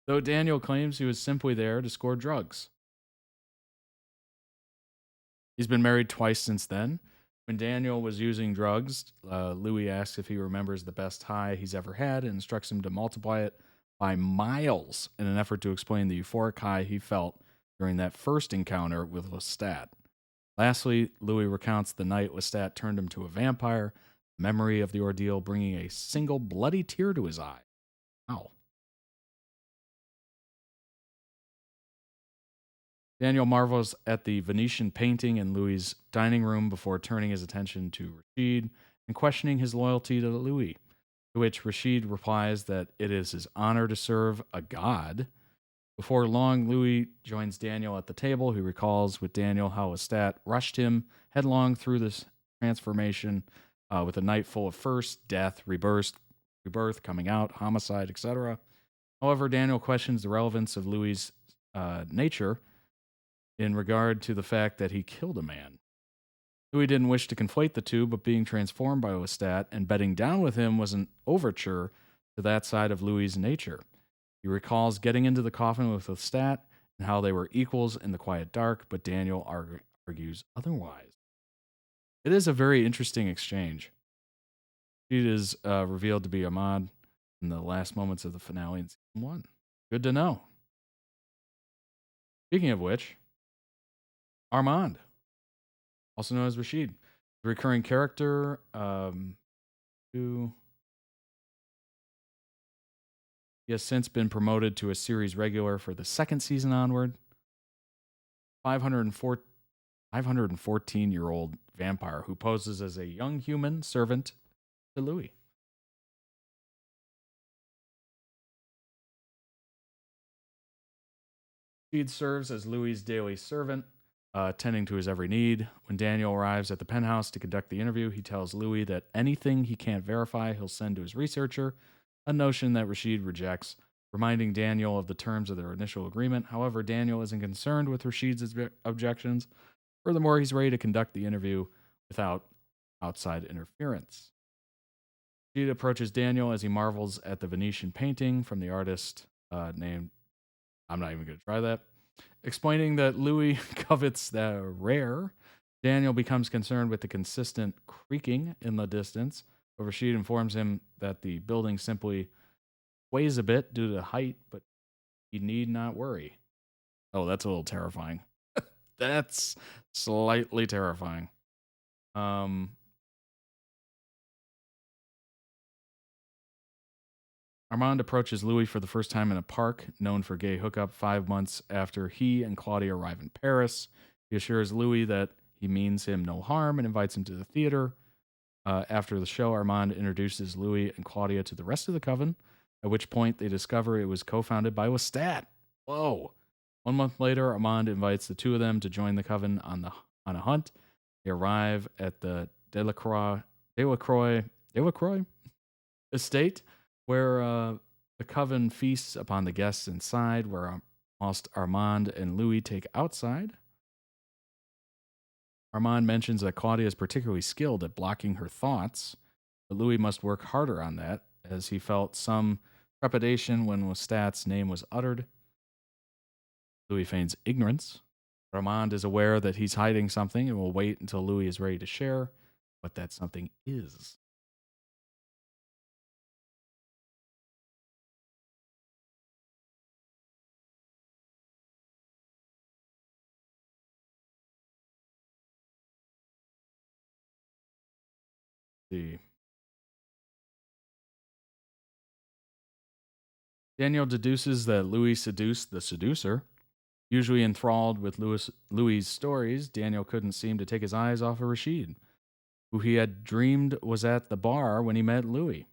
though Daniel claims he was simply there to score drugs. He's been married twice since then. When Daniel was using drugs, Louis asks if he remembers the best high he's ever had and instructs him to multiply it by miles in an effort to explain the euphoric high he felt during that first encounter with Lestat. Lastly, Louis recounts the night Lestat turned him to a vampire, memory of the ordeal bringing a single bloody tear to his eye. Wow. Daniel marvels at the Venetian painting in Louis' dining room before turning his attention to Rashid and questioning his loyalty to Louis, to which Rashid replies that it is his honor to serve a god. Before long, Louis joins Daniel at the table. He recalls with Daniel how Lestat rushed him headlong through this transformation with a night full of first, death, rebirth, coming out, homicide, etc. However, Daniel questions the relevance of Louis' nature in regard to the fact that he killed a man. Louis didn't wish to conflate the two, but being transformed by Lestat and bedding down with him was an overture to that side of Louis' nature. He recalls getting into the coffin with Lestat and how they were equals in the quiet dark, but Daniel argues otherwise. It is a very interesting exchange. She is revealed to be Ahmad in the last moments of the finale in season 1. Good to know. Speaking of which, Armand, also known as Rashid, the recurring character who he has since been promoted to a series regular for the second season onward. 514-year-old vampire who poses as a young human servant to Louis. Rashid serves as Louis's daily servant, tending to his every need. When Daniel arrives at the penthouse to conduct the interview, he tells Louis that anything he can't verify, he'll send to his researcher, a notion that Rashid rejects, reminding Daniel of the terms of their initial agreement. However, Daniel isn't concerned with Rashid's objections. Furthermore, he's ready to conduct the interview without outside interference. Rashid approaches Daniel as he marvels at the Venetian painting from the artist named... I'm not even going to try that. Explaining that Louis covets the rare, Daniel becomes concerned with the consistent creaking in the distance, but Rashid informs him that the building simply sways a bit due to height, but he need not worry. Oh, that's a little terrifying. That's slightly terrifying. Armand approaches Louis for the first time in a park known for gay hookup 5 months after he and Claudia arrive in Paris. He assures Louis that he means him no harm and invites him to the theater. After the show, Armand introduces Louis and Claudia to the rest of the coven, at which point they discover it was co-founded by Lestat. Whoa. 1 month later, Armand invites the two of them to join the coven on a hunt. They arrive at the Delacroix estate, where the coven feasts upon the guests inside, whilst Armand and Louis take outside. Armand mentions that Claudia is particularly skilled at blocking her thoughts, but Louis must work harder on that, as he felt some trepidation when Lestat's name was uttered. Louis feigns ignorance. Armand is aware that he's hiding something and will wait until Louis is ready to share what that something is. See. Daniel deduces that Louis seduced the seducer. Usually enthralled with Louis's stories, Daniel couldn't seem to take his eyes off of Rashid, who he had dreamed was at the bar when he met Louis.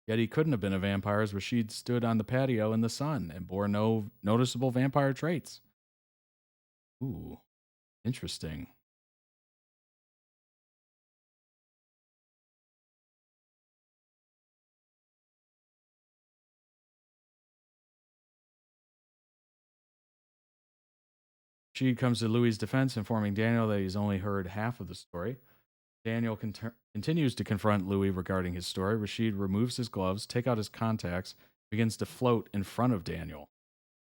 Yet he couldn't have been a vampire, as Rashid stood on the patio in the sun and bore no noticeable vampire traits. Ooh, interesting. Rashid comes to Louis' defense, informing Daniel that he's only heard half of the story. Daniel continues to confront Louis regarding his story. Rashid removes his gloves, takes out his contacts, begins to float in front of Daniel,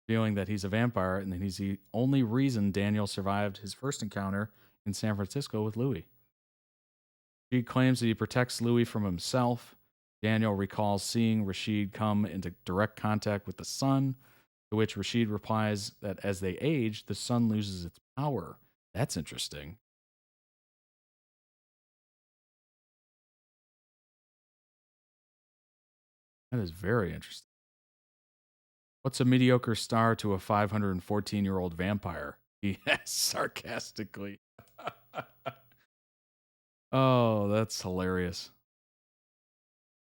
feeling that he's a vampire and that he's the only reason Daniel survived his first encounter in San Francisco with Louis. Rashid claims that he protects Louis from himself. Daniel recalls seeing Rashid come into direct contact with the sun, to which Rashid replies that as they age, the sun loses its power. That's interesting. That is very interesting. What's a mediocre star to a 514-year-old vampire? He asks sarcastically. Oh, that's hilarious.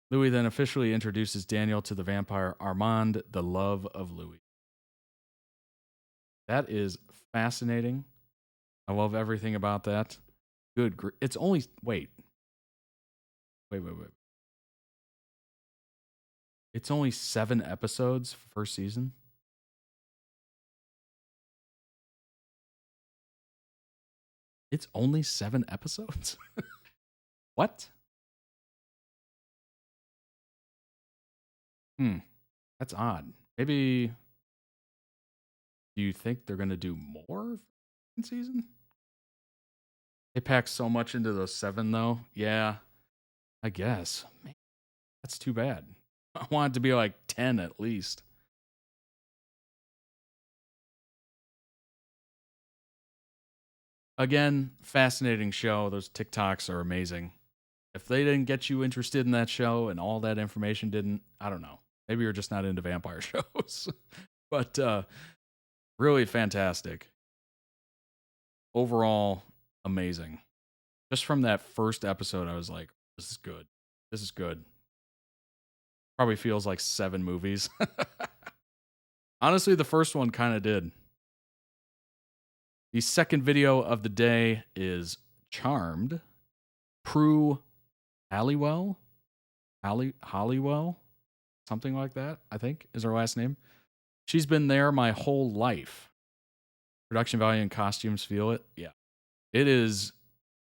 Louis then officially introduces Daniel to the vampire Armand, the love of Louis. That is fascinating. I love everything about that. Good. It's only... Wait. It's only 7 episodes first season. It's only 7 episodes? What? That's odd. Maybe... Do you think they're going to do more in season? They packed so much into those 7, though. Yeah, I guess. Man, that's too bad. I want it to be like 10 at least. Again, fascinating show. Those TikToks are amazing. If they didn't get you interested in that show and all that information didn't, I don't know. Maybe you're just not into vampire shows. But really fantastic. Overall, amazing. Just from that first episode, I was like, this is good. This is good. Probably feels like 7 movies. Honestly, the first one kind of did. The second video of the day is Charmed. Prue Halliwell? Halliwell? Something like that, I think, is her last name. She's been there my whole life. Production value and costumes feel it. Yeah. It is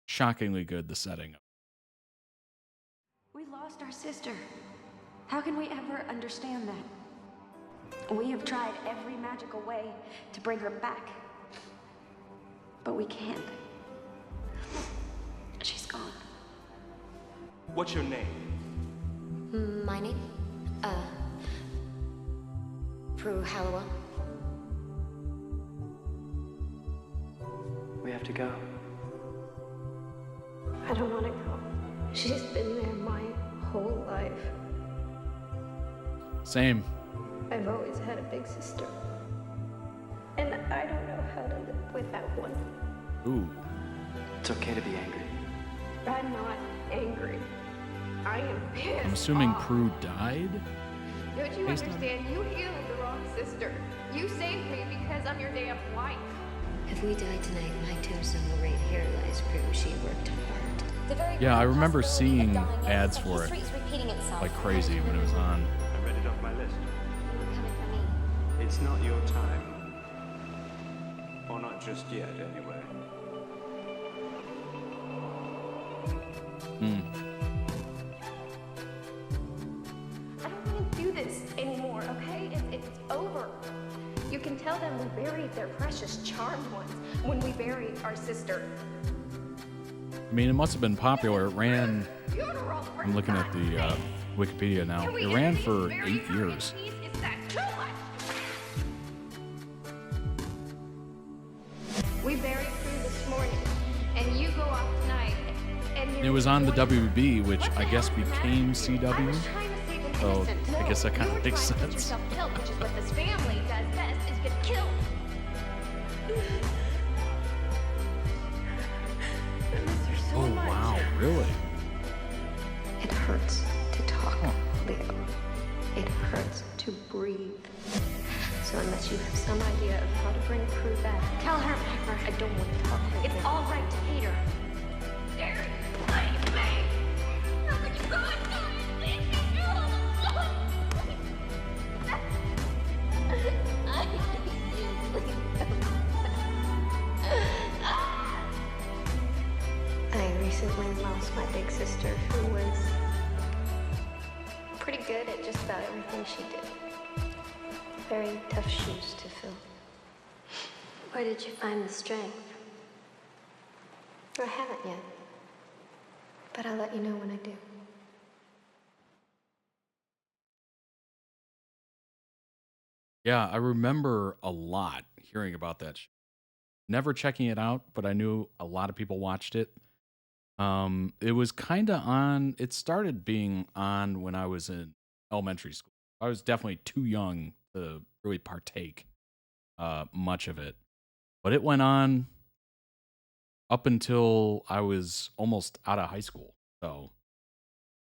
shockingly good, the setting. We lost our sister. How can we ever understand that? We have tried every magical way to bring her back. But we can't. She's gone. What's your name? My name? Prue Halliwell. We have to go. I don't want to go. She's been there my whole life. Same. I've always had a big sister. And I don't know how to live without one. Ooh. It's okay to be angry. I'm not angry. I am pissed. I'm assuming off. Prue died? Don't you Based on- understand? You healed the wrong sister. You saved me because I'm your damn wife. If we die tonight, my tombstone will read, "Here lies Prue, she worked hard." Yeah, I remember seeing ads for it like crazy when it was on. I read it off my list. It's not your time. Or not just yet, anyway. I don't want to do this anymore, okay? It's over. You can tell them we buried their precious charmed ones when we buried our sister. I mean, it must have been popular. It ran, Funeral for I'm looking at the Wikipedia now. Can we It ran end for these 8 very years. hard days? Is that too much? We buried Prue this morning, and you go off tonight. And It was on the WB, which I guess became CW. So I guess that kind of makes sense. Yourself killed, which is what this family does best, is get killed. I miss her so Oh, much. wow, really? It hurts to talk, Leo. It hurts to breathe. So unless you have some idea of how to bring Prue back, tell her, Piper, I don't want to talk. It's all right to hate her. Derek, leave me. How could you go and leave me alone? I recently lost my big sister, who was pretty good at just about everything she did. Very tough shoes to fill. Where did you find the strength? I haven't yet, but I'll let you know when I do. Yeah, I remember a lot hearing about that show. Never checking it out, but I knew a lot of people watched it. It was kind of on, it started being on when I was in elementary school. I was definitely too young to really partake much of it. But it went on up until I was almost out of high school. So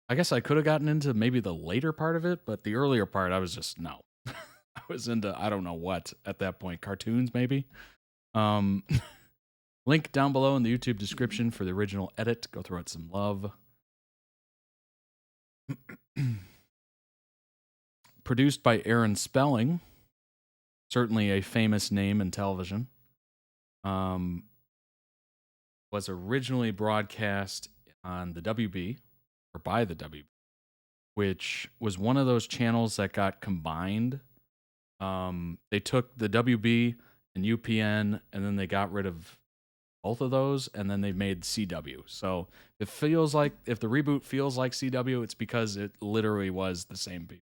I guess I could have gotten into maybe the later part of it, but the earlier part, I was just, no. I was into, I don't know what at that point, cartoons maybe. Link down below in the YouTube description for the original edit. Go throw it some love. Produced by Aaron Spelling. Certainly a famous name in television. Was originally broadcast on the WB, or by the WB, which was one of those channels that got combined. They took the WB and UPN, and then they got rid of both of those, and then they made CW. So it feels like, if the reboot feels like CW, it's because it literally was the same people.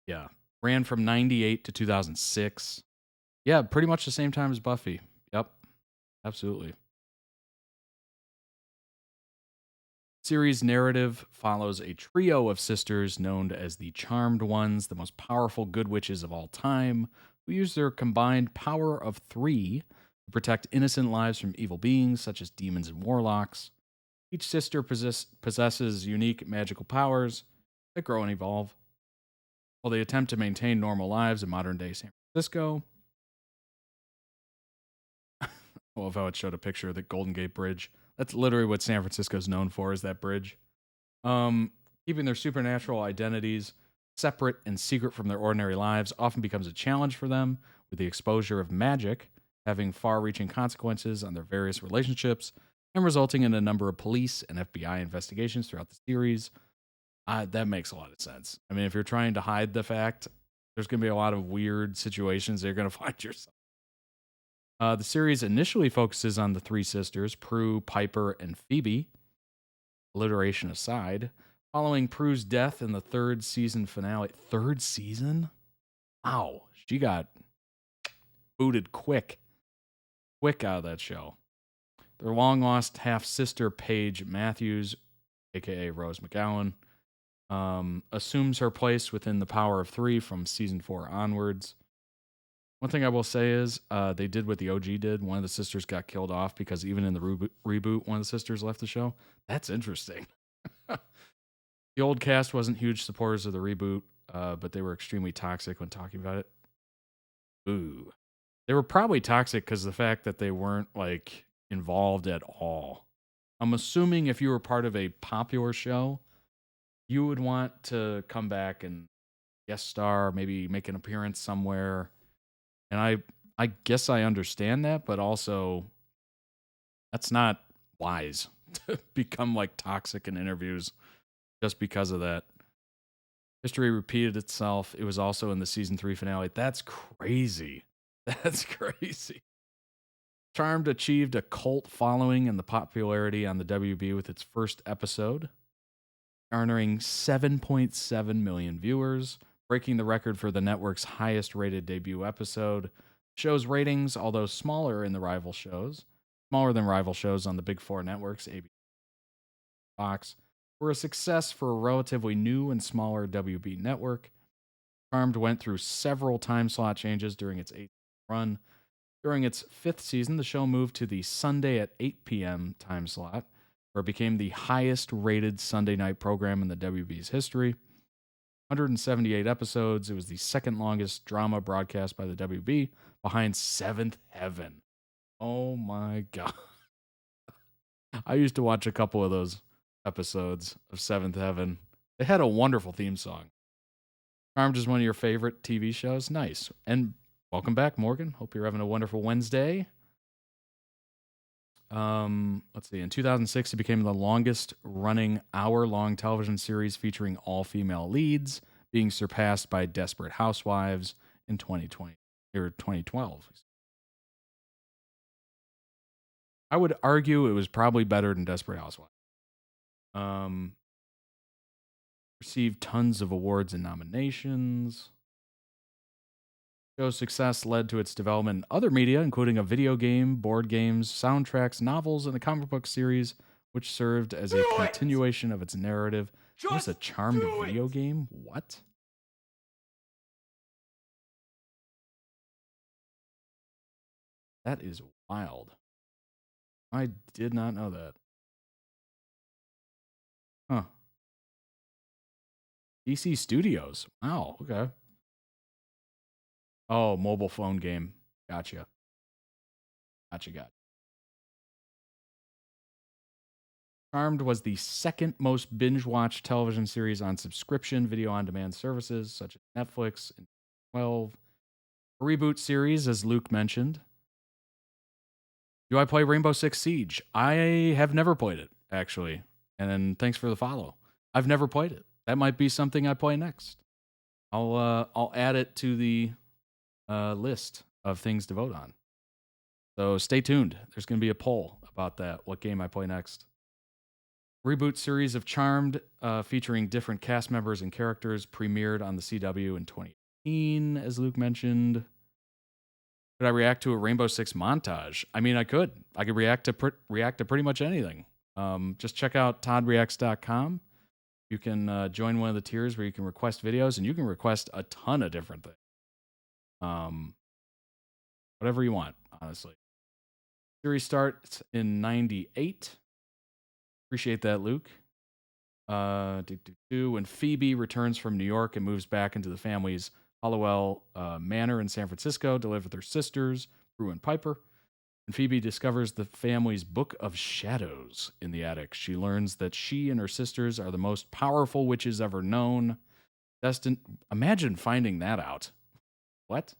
Yeah, ran from 98 to 2006. Yeah, pretty much the same time as Buffy. Yep, absolutely. Series narrative follows a trio of sisters known as the Charmed Ones, the most powerful good witches of all time, who use their combined power of 3 to protect innocent lives from evil beings such as demons and warlocks. Each sister possesses unique magical powers that grow and evolve. while they attempt to maintain normal lives in modern-day San Francisco. I love how it showed a picture of the Golden Gate Bridge. That's literally what San Francisco is known for, is that bridge. Keeping their supernatural identities separate and secret from their ordinary lives often becomes a challenge for them, with the exposure of magic having far-reaching consequences on their various relationships and resulting in a number of police and FBI investigations throughout the series. That makes a lot of sense. I mean, if you're trying to hide the fact, there's going to be a lot of weird situations that you're going to find yourself. The series initially focuses on the three sisters, Prue, Piper, and Phoebe. Alliteration aside, following Prue's death in the third season finale. Third season? Wow, she got booted quick out of that show. Their long-lost half-sister, Paige Matthews, a.k.a. Rose McGowan, assumes her place within the Power of Three from season 4 onwards. One thing I will say is they did what the OG did. One of the sisters got killed off because even in the reboot, one of the sisters left the show. That's interesting. The old cast wasn't huge supporters of the reboot, but they were extremely toxic when talking about it. Ooh. They were probably toxic because of the fact that they weren't, like, involved at all. I'm assuming if you were part of a popular show, you would want to come back and guest star, maybe make an appearance somewhere. And I guess I understand that, but also that's not wise to become, like, toxic in interviews just because of that. History repeated itself. It was also in the season 3 finale. That's crazy. That's crazy. Charmed achieved a cult following and the popularity on the WB with its first episode, garnering 7.7 million viewers, breaking the record for the network's highest-rated debut episode. Show's ratings, although smaller than rival shows on the Big Four networks, ABC, Fox, were a success for a relatively new and smaller WB network. Charmed went through several time slot changes during its 8th run. During its 5th season, the show moved to the Sunday at 8 p.m. time slot, where it became the highest-rated Sunday night program in the WB's history. 178 episodes. It was the second longest drama broadcast by the WB, behind Seventh Heaven. Oh my God. I used to watch a couple of those episodes of Seventh Heaven. They had a wonderful theme song. Charmed is one of your favorite TV shows? Nice. And welcome back, Morgan. Hope you're having a wonderful Wednesday. Let's see. In 2006, it became the longest-running hour-long television series featuring all-female leads, being surpassed by Desperate Housewives in 2012. I would argue it was probably better than Desperate Housewives. Received tons of awards and nominations. Show's success led to its development in other media, including a video game, board games, soundtracks, novels, and a comic book series, which served as a continuation of its narrative. It was a Charmed video game? What? That is wild. I did not know that. Huh. DC Studios. Wow, okay. Oh, mobile phone game. Gotcha. Charmed was the second most binge-watched television series on subscription video-on-demand services, such as Netflix in 2012. A reboot series, as Luke mentioned. Do I play Rainbow Six Siege? I have never played it, actually. And thanks for the follow. I've never played it. That might be something I play next. I'll add it to the list of things to vote on. So stay tuned. There's going to be a poll about that, what game I play next. Reboot series of Charmed, featuring different cast members and characters, premiered on the CW in 2018, as Luke mentioned. Could I react to a Rainbow Six montage? I mean, I could. I could react to pretty much anything. Just check out toddreacts.com. You can join one of the tiers where you can request videos, and you can request a ton of different things. Whatever you want, honestly. Series starts in 98. Appreciate that, Luke. When Phoebe returns from New York and moves back into the family's Hollowell Manor in San Francisco to live with her sisters, Prue and Piper. And Phoebe discovers the family's Book of Shadows in the attic. She learns that she and her sisters are the most powerful witches ever known. Imagine finding that out. What?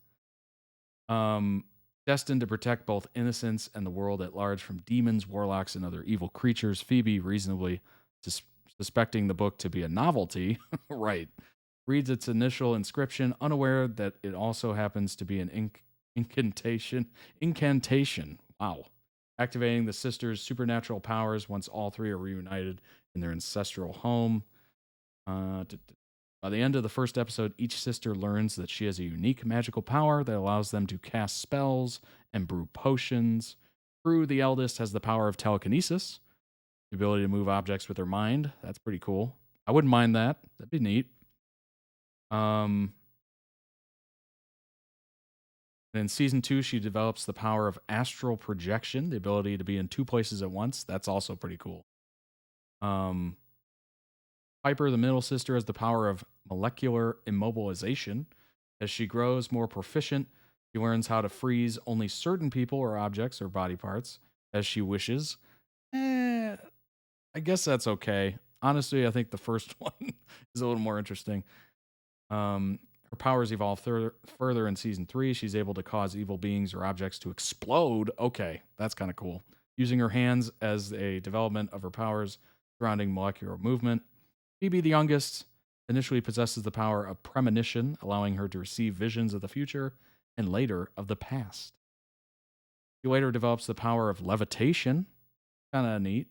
Destined to protect both innocents and the world at large from demons, warlocks, and other evil creatures. Phoebe, reasonably suspecting the book to be a novelty, right, reads its initial inscription, unaware that it also happens to be an incantation. Wow. Activating the sisters' supernatural powers once all three are reunited in their ancestral home. By the end of the first episode, each sister learns that she has a unique magical power that allows them to cast spells and brew potions. Prue, the eldest, has the power of telekinesis, the ability to move objects with her mind. That's pretty cool. I wouldn't mind that. That'd be neat. And in season 2, she develops the power of astral projection, the ability to be in 2 places at once. That's also pretty cool. Piper, the middle sister, has the power of molecular immobilization. As she grows more proficient, she learns how to freeze only certain people or objects or body parts as she wishes. I guess that's okay. Honestly, I think the first one is a little more interesting. Her powers evolve further in season 3. She's able to cause evil beings or objects to explode. Okay, that's kind of cool. Using her hands as a development of her powers surrounding molecular movement. Phoebe, the youngest, initially possesses the power of premonition, allowing her to receive visions of the future and later of the past. She later develops the power of levitation. Kind of neat.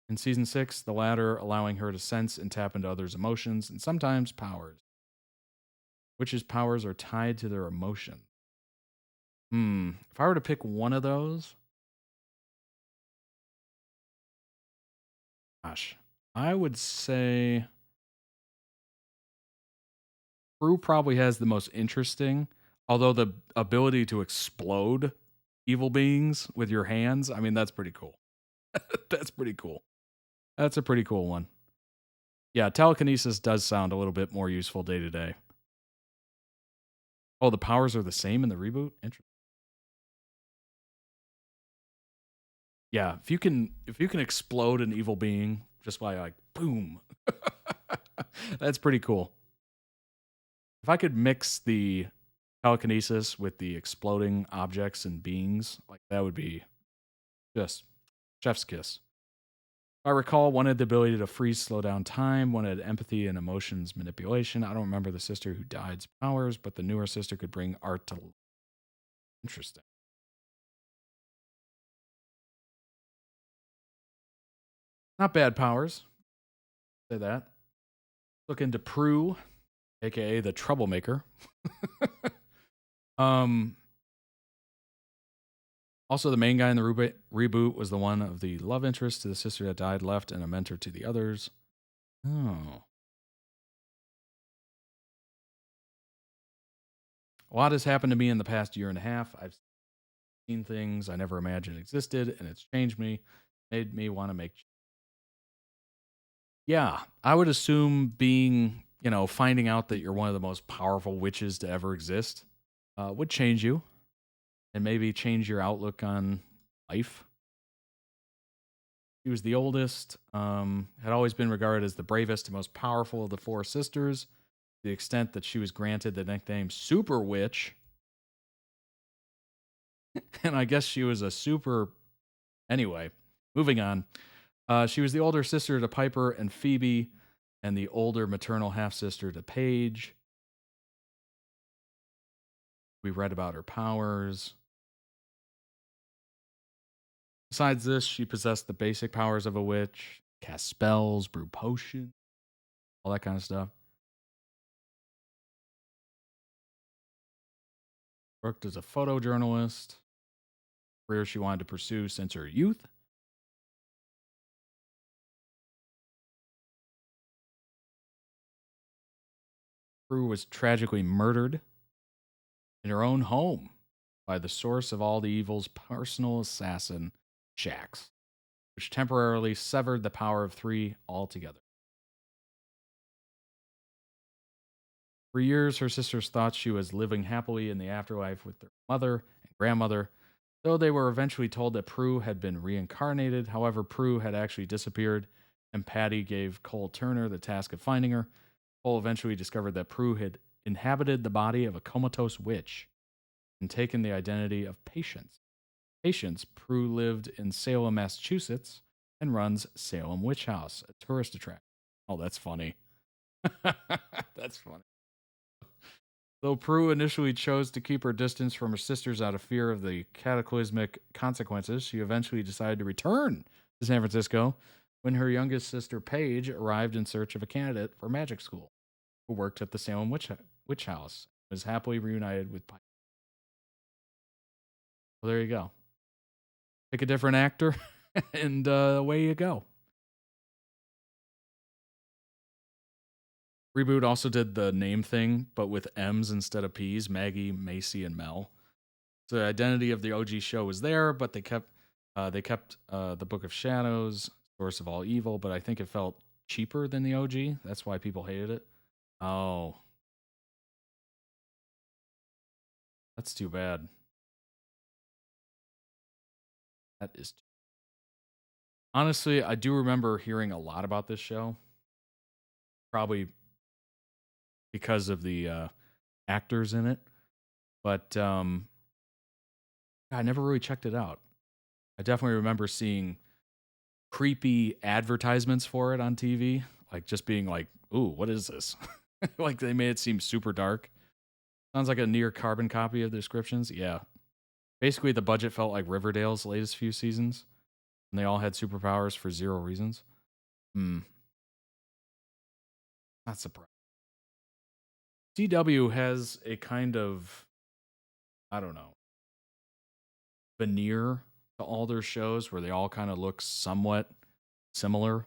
In season 6, the latter allowing her to sense and tap into others' emotions and sometimes powers. Witches' powers are tied to their emotion. If I were to pick one of those, gosh, I would say Prue probably has the most interesting, although the ability to explode evil beings with your hands, I mean, that's pretty cool. That's pretty cool. That's a pretty cool one. Yeah, telekinesis does sound a little bit more useful day to day. Oh, the powers are the same in the reboot? Interesting. Yeah, if you can explode an evil being just by like boom. That's pretty cool. If I could mix the telekinesis with the exploding objects and beings, like that would be just chef's kiss. If I recall, one had the ability to freeze, slow down time. One had empathy and emotions manipulation. I don't remember the sister who died's powers, but the newer sister could bring art to life. Interesting. Not bad powers. Say that. Look into Prue, aka the troublemaker. Also, the main guy in the reboot was the one of the love interest to the sister that died, left, and a mentor to the others. Oh. A lot has happened to me in the past year and a half. I've seen things I never imagined existed, and it's changed me, made me want to make change. Yeah, I would assume finding out that you're one of the most powerful witches to ever exist would change you and maybe change your outlook on life. She was the oldest, had always been regarded as the bravest and most powerful of the 4 sisters, to the extent that she was granted the nickname Super Witch. And I guess she was a super... Anyway, moving on. She was the older sister to Piper and Phoebe, and the older maternal half-sister to Paige. We read about her powers. Besides this, she possessed the basic powers of a witch, cast spells, brew potions, all that kind of stuff. Worked as a photojournalist, career she wanted to pursue since her youth. Prue was tragically murdered in her own home by the source of all the evil's personal assassin, Shax, which temporarily severed the power of 3 altogether. For years, her sisters thought she was living happily in the afterlife with their mother and grandmother, though they were eventually told that Prue had been reincarnated. However, Prue had actually disappeared, and Patty gave Cole Turner the task of finding her. Cole eventually discovered that Prue had inhabited the body of a comatose witch and taken the identity of Patience. Patience, Prue lived in Salem, Massachusetts, and runs Salem Witch House, a tourist attraction. Oh, that's funny. That's funny. Though Prue initially chose to keep her distance from her sisters out of fear of the cataclysmic consequences, she eventually decided to return to San Francisco when her youngest sister, Paige, arrived in search of a candidate for magic school who worked at the Salem Witch House and was happily reunited with Pike. Well, there you go. Pick a different actor, and away you go. Reboot also did the name thing, but with M's instead of P's, Maggie, Macy, and Mel. So the identity of the OG show was there, but they kept the Book of Shadows, Source of All Evil, but I think it felt cheaper than the OG. That's why people hated it. Oh. That's too bad. That is. Honestly, I do remember hearing a lot about this show. Probably because of the actors in it. But I never really checked it out. I definitely remember seeing creepy advertisements for it on TV. Like just being like, ooh, what is this? Like they made it seem super dark. Sounds like a near carbon copy of the descriptions. Yeah. Basically, the budget felt like Riverdale's latest few seasons. And they all had superpowers for 0 reasons. Not surprised. CW has a kind of, I don't know, veneer to all their shows where they all kind of look somewhat similar.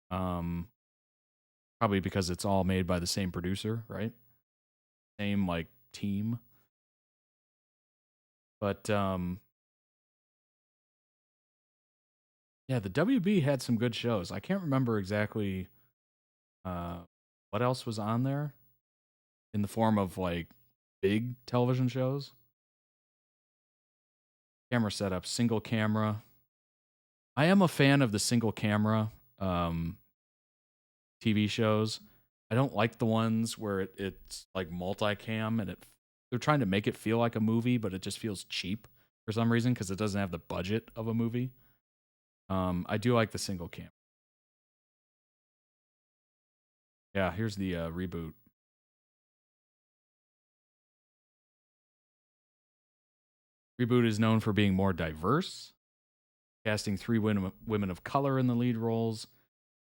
Probably because it's all made by the same producer, right? Same like team. But yeah, the WB had some good shows. I can't remember exactly what else was on there in the form of like big television shows. Camera setup, single camera. I am a fan of the single camera TV shows. I don't like the ones where it's like multicam and they're trying to make it feel like a movie, but it just feels cheap for some reason because it doesn't have the budget of a movie. I do like the single cam. Yeah, here's the reboot. Reboot is known for being more diverse, casting 3 women of color in the lead roles,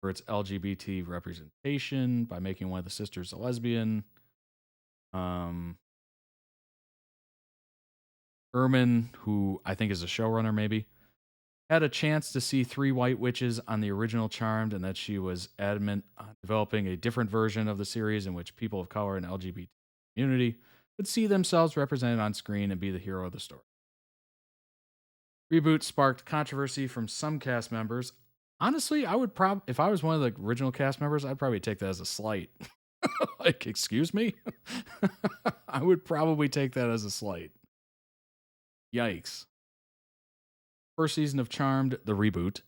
for its LGBT representation by making one of the sisters a lesbian. Ehrman, who I think is a showrunner maybe, had a chance to see 3 white witches on the original Charmed, and that she was adamant on developing a different version of the series in which people of color and LGBT community would see themselves represented on screen and be the hero of the story. Reboot sparked controversy from some cast members. Honestly, I would if I was one of the original cast members, I'd probably take that as a slight. Like, excuse me? I would probably take that as a slight. Yikes. First season of Charmed, the reboot,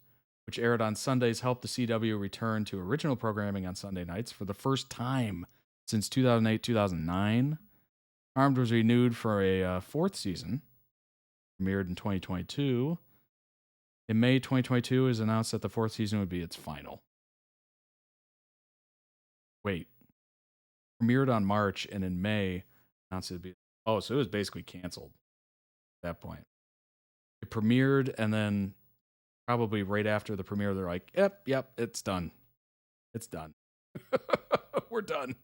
which aired on Sundays, helped the CW return to original programming on Sunday nights for the first time since 2008-2009. Charmed was renewed for a 4th season, premiered in 2022. In May 2022, it was announced that the 4th season would be its final. Wait. Premiered on March, and in May, announced it would be... Oh, so it was basically canceled at that point. It premiered, and then probably right after the premiere, they're like, yep, it's done. It's done. We're done.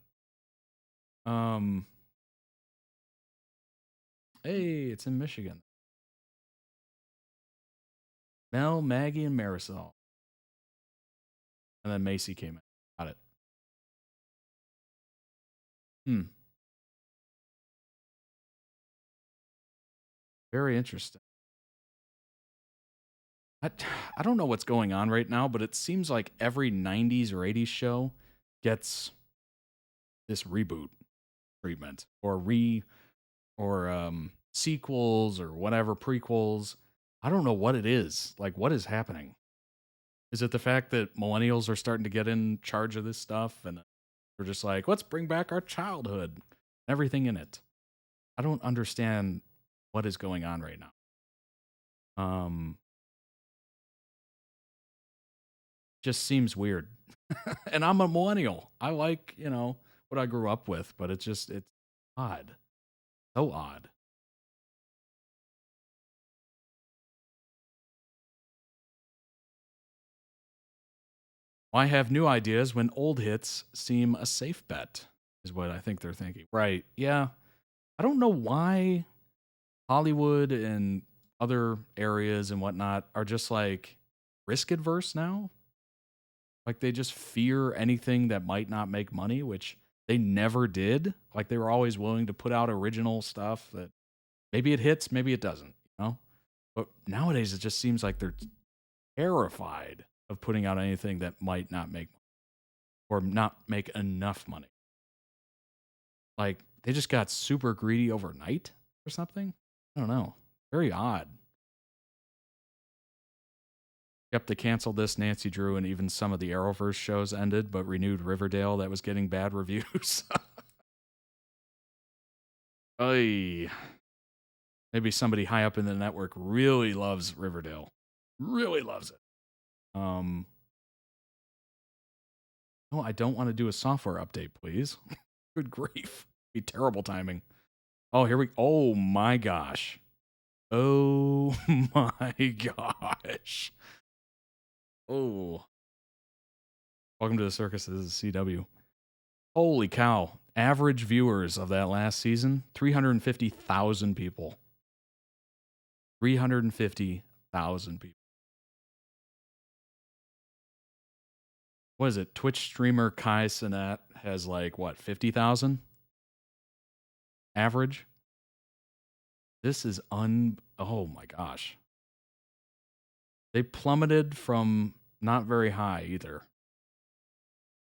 Hey, it's in Michigan. Mel, Maggie, and Marisol. And then Macy came in. Got it. Very interesting. I don't know what's going on right now, but it seems like every 90s or 80s show gets this reboot treatment or sequels or whatever, prequels. I don't know what it is. Like, what is happening? Is it the fact that millennials are starting to get in charge of this stuff and we're just like, let's bring back our childhood, everything in it? I don't understand what is going on right now. Just seems weird. And I'm a millennial. I like, what I grew up with, but it's odd. So odd. Why have new ideas when old hits seem a safe bet, is what I think they're thinking. Right. Yeah. I don't know why Hollywood and other areas and whatnot are just like risk adverse now. Like they just fear anything that might not make money, which they never did. Like they were always willing to put out original stuff that maybe it hits, maybe it doesn't, But nowadays it just seems like they're terrified of putting out anything that might not make money or not make enough money. Like they just got super greedy overnight or something. I don't know. Very odd. Yep, they canceled this. Nancy Drew and even some of the Arrowverse shows ended, but renewed Riverdale that was getting bad reviews. Oy. Maybe somebody high up in the network really loves Riverdale. Really loves it. No, I don't want to do a software update, please. Good grief. Be terrible timing. Oh, oh my gosh. Oh my gosh. Oh. Welcome to the circus. This is CW. Holy cow. Average viewers of that last season, 350,000 people. 350,000 people. What is it? Twitch streamer Kai Cenat has like, what, 50,000? Average? This is oh my gosh. They plummeted from not very high either.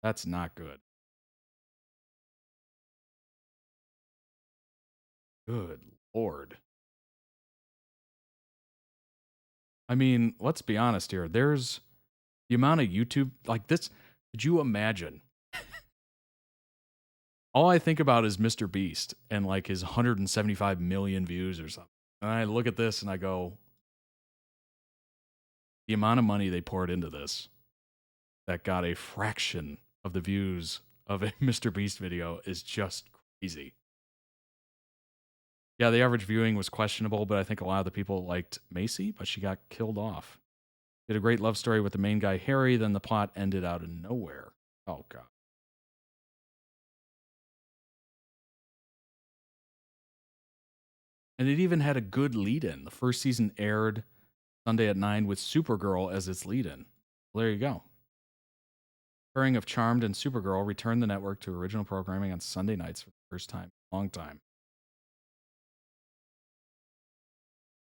That's not good. Good Lord. I mean, let's be honest here. There's the amount of YouTube, like this. Could you imagine? All I think about is Mr. Beast and like his 175 million views or something. And I look at this and I go, the amount of money they poured into this that got a fraction of the views of a Mr. Beast video is just crazy. Yeah, the average viewing was questionable, but I think a lot of the people liked Macy, but she got killed off. Did a great love story with the main guy, Harry, then the plot ended out of nowhere. Oh, God. And it even had a good lead-in. The first season aired Sunday at 9 with Supergirl as its lead-in. Well, there you go. Pairing of Charmed and Supergirl returned the network to original programming on Sunday nights for the first time in a long time.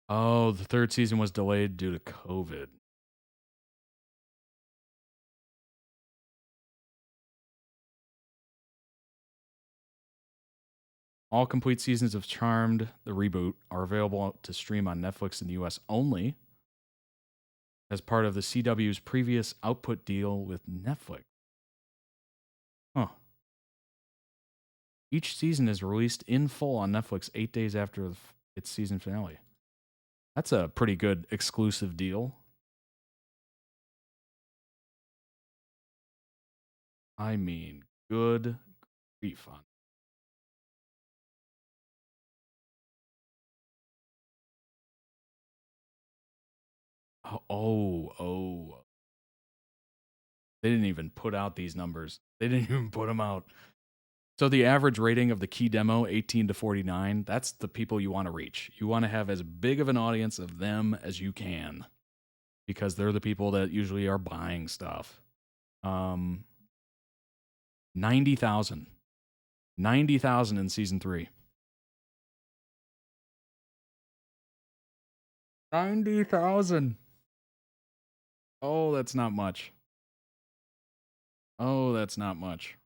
Oh, the third season was delayed due to COVID. All complete seasons of Charmed, the reboot, are available to stream on Netflix in the US only as part of the CW's previous output deal with Netflix. Huh. Each season is released in full on Netflix 8 days after its season finale. That's a pretty good exclusive deal. I mean, good grief on. Oh. They didn't even put out these numbers. They didn't even put them out. So the average rating of the key demo, 18 to 49, that's the people you want to reach. You want to have as big of an audience of them as you can because they're the people that usually are buying stuff. 90,000. 90,000 in season 3. 90,000. Oh, that's not much. Oh, that's not much.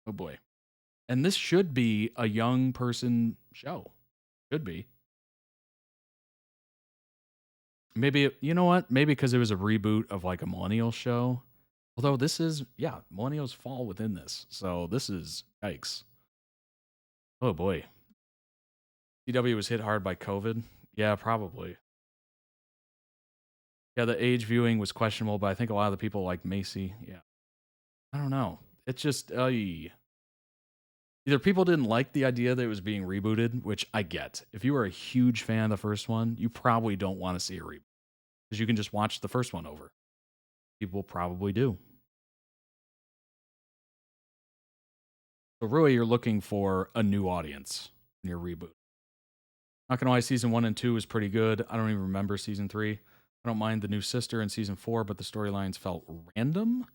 Oh boy. And this should be a young person show. Should be. Maybe, you know what? Maybe because it was a reboot of like a millennial show. Although this is, yeah, millennials fall within this. So this is, yikes. Oh boy. CW was hit hard by COVID. Yeah, probably. Yeah, the age viewing was questionable, but I think a lot of the people like Macy. Yeah. I don't know. It's just, either people didn't like the idea that it was being rebooted, which I get. If you were a huge fan of the first one, you probably don't want to see a reboot. Because you can just watch the first one over. People probably do. So really, you're looking for a new audience in your reboot. Not gonna lie, season 1 and 2 was pretty good. I don't even remember season 3. I don't mind the new sister in season 4, but the storylines felt random.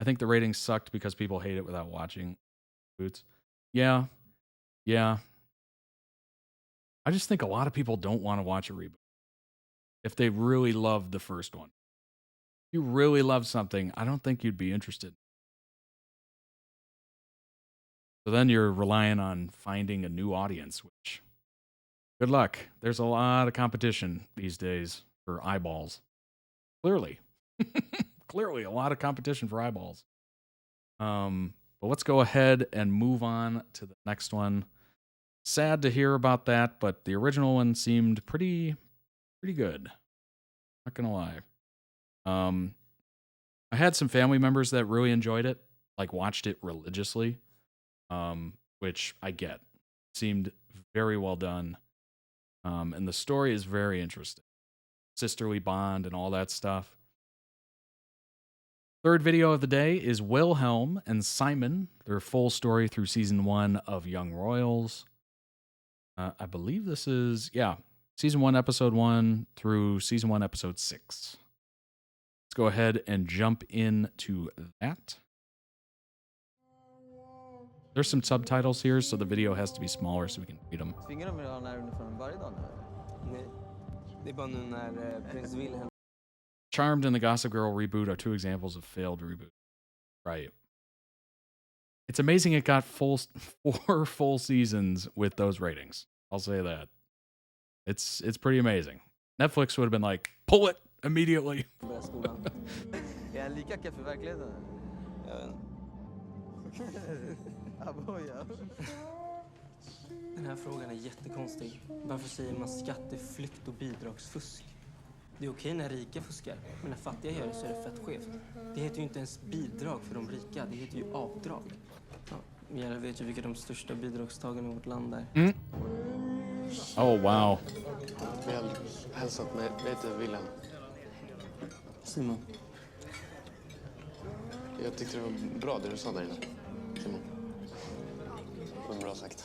I think the ratings sucked because people hate it without watching reboots. Yeah. I just think a lot of people don't want to watch a reboot if they really loved the first one. If you really love something, I don't think you'd be interested. So then you're relying on finding a new audience, which, good luck. There's a lot of competition these days for eyeballs. Clearly. Clearly, a lot of competition for eyeballs. But let's go ahead and move on to the next one. Sad to hear about that, but the original one seemed pretty good. Not gonna lie. I had some family members that really enjoyed it, like watched it religiously, which I get. Seemed very well done. And the story is very interesting. Sisterly bond and all that stuff. Third video of the day is Wilhelm and Simon, their full story through season 1 of Young Royals. I believe this is, season 1, episode 1 through season 1, episode 6. Let's go ahead and jump into that. There's some subtitles here, so the video has to be smaller so we can read them. Charmed and the Gossip Girl reboot are two examples of failed reboot. Right. It's amazing it got 4 full seasons with those ratings. I'll say that. It's pretty amazing. Netflix would have been like, pull it immediately. Den här frågan är jättekonstig. Varför säger man skatteflykt och bidragsfusk? Det är okej när rika fuskar, men när fattiga gör det så är det fett skevt. Det heter ju inte ens bidrag för de rika, det heter ju avdrag. Ja, jag vet ju vilka de största bidragstagarna i vårt land är. Oh, wow. Väl hälsat med, vet du, Wilhelm? Simon. Jag tyckte det var bra det du sa där inne, Simon. Det var bra sagt.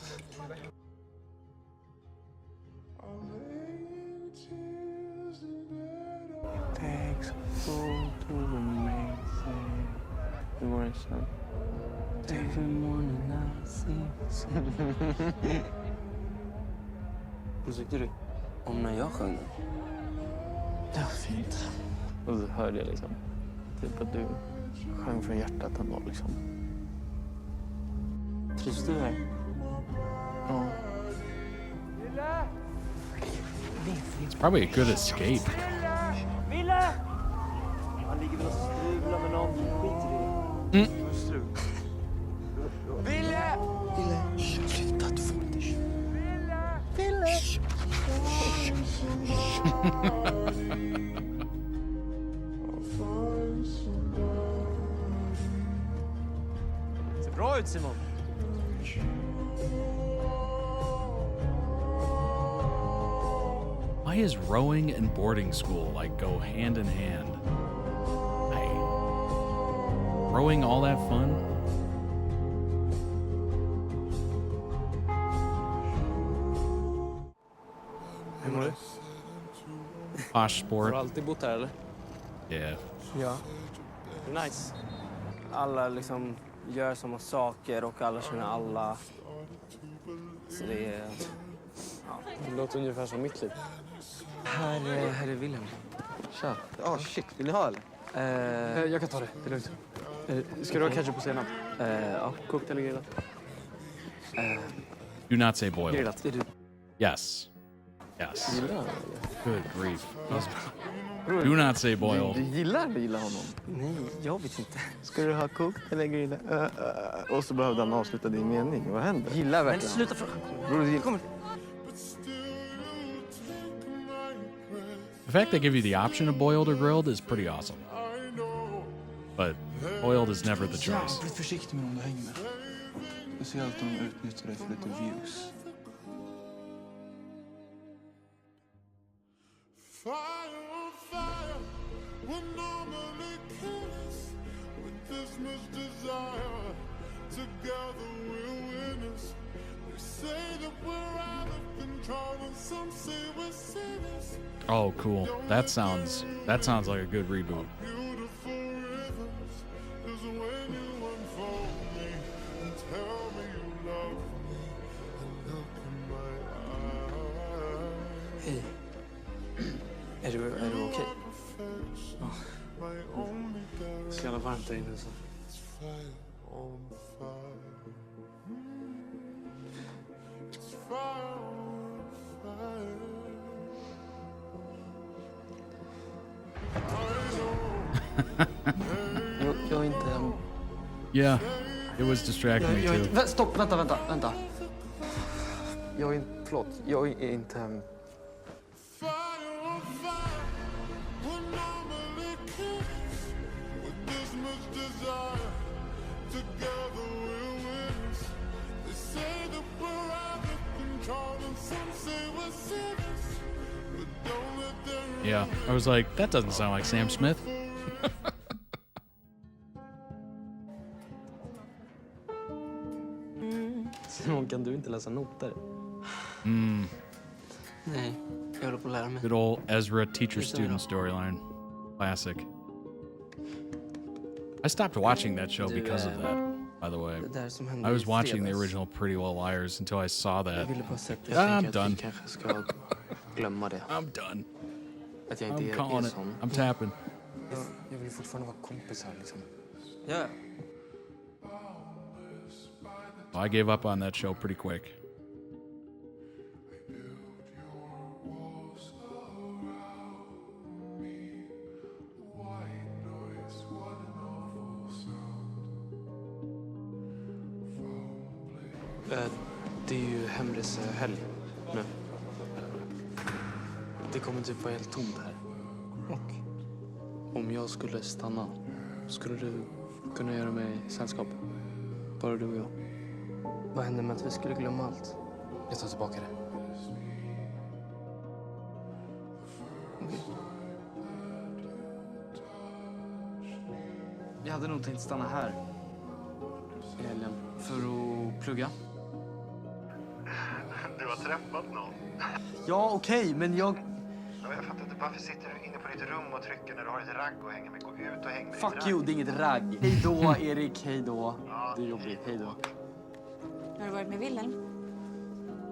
Takes a fool to amazing. Hur var det så? Takes a morning I see. Vad tyckte du? Om när jag sjöng den? Det var fint. Och så hörde jag liksom, typ att du sjöng från hjärtat ändå liksom. Trivs du här? Ja. It's probably a good escape. Ville! Han ligger väl och strular med någon. Skit i det. Vad strul? Ville! Ville! Sluta, du får inte köra. Ville! Ser bra ut, Simon. Why is rowing and boarding school like go hand in hand? Hey. Rowing all that fun? Hur mår du? Posh sport. Har du alltid bott här eller? Yeah. Ja. Nice. Alla liksom gör samma saker och alla känner alla. Så det är... Ja. Det låter ungefär som mitt liv. Här är Wilhelm. Tja. Ja, shit. Vill ni ha eller? Jag kan ta det. Det är lugnt. Ska du ha ketchup på senap? Ja, kokt eller grillat? Do not say boiled. Grillat. Yes. Yes. Gillar Good grief. Do not say boiled. Du gillar honom? Nej, jag vet inte. Ska du ha kokt eller grillat? Och så behövde han avsluta din mening. Vad händer? Gillar verkligen. Men sluta fråga. Kommer. The fact they give you the option of boiled or grilled is pretty awesome. But boiled is never the choice. Bli försiktig med dem du hänger med. Speciellt om de utnyttjar dig för lite views. Oh, cool. That sounds like a good reboot. Hej. Är du okej? Ja. Så jävla varmt där inne så. Jag är inte... Yeah, it was distracting me too. Stopp, vänta. Jag är inte... Yeah, I was like, that doesn't sound like Sam Smith. Simon, kan du inte läsa noter? Nej, jag håller på att lära mig. Good old Ezra teacher-student storyline. Classic. I stopped watching that show because of that, by the way. I was watching the original Pretty Little Liars until I saw that. I'm done. I'm done. I'm calling it. I'm tapping. Jag vill fortfarande vara kompisar liksom. Ja. I gave up on that show pretty quick. Det är ju hemresehelg nu. Det kommer typ vara helt tomt här. Och om jag skulle stanna, skulle du kunna göra mig sällskap? Bara du och jag. Vad händer med att vi skulle glömma allt? Jag tar tillbaka det. Okay. Jag hade nog tänkt stanna här i helgen för att plugga. Du har träffat någon? Ja, okej, men jag fattar inte. Varför sitter du inne på ditt rum och trycker när du har ett ragg och hänger med? Gå ut och häng med Fuck you, det är inget ragg. Hej då, Erik. Hej då. Det är jobbigt. Hej då. Har du varit med Wilhelm?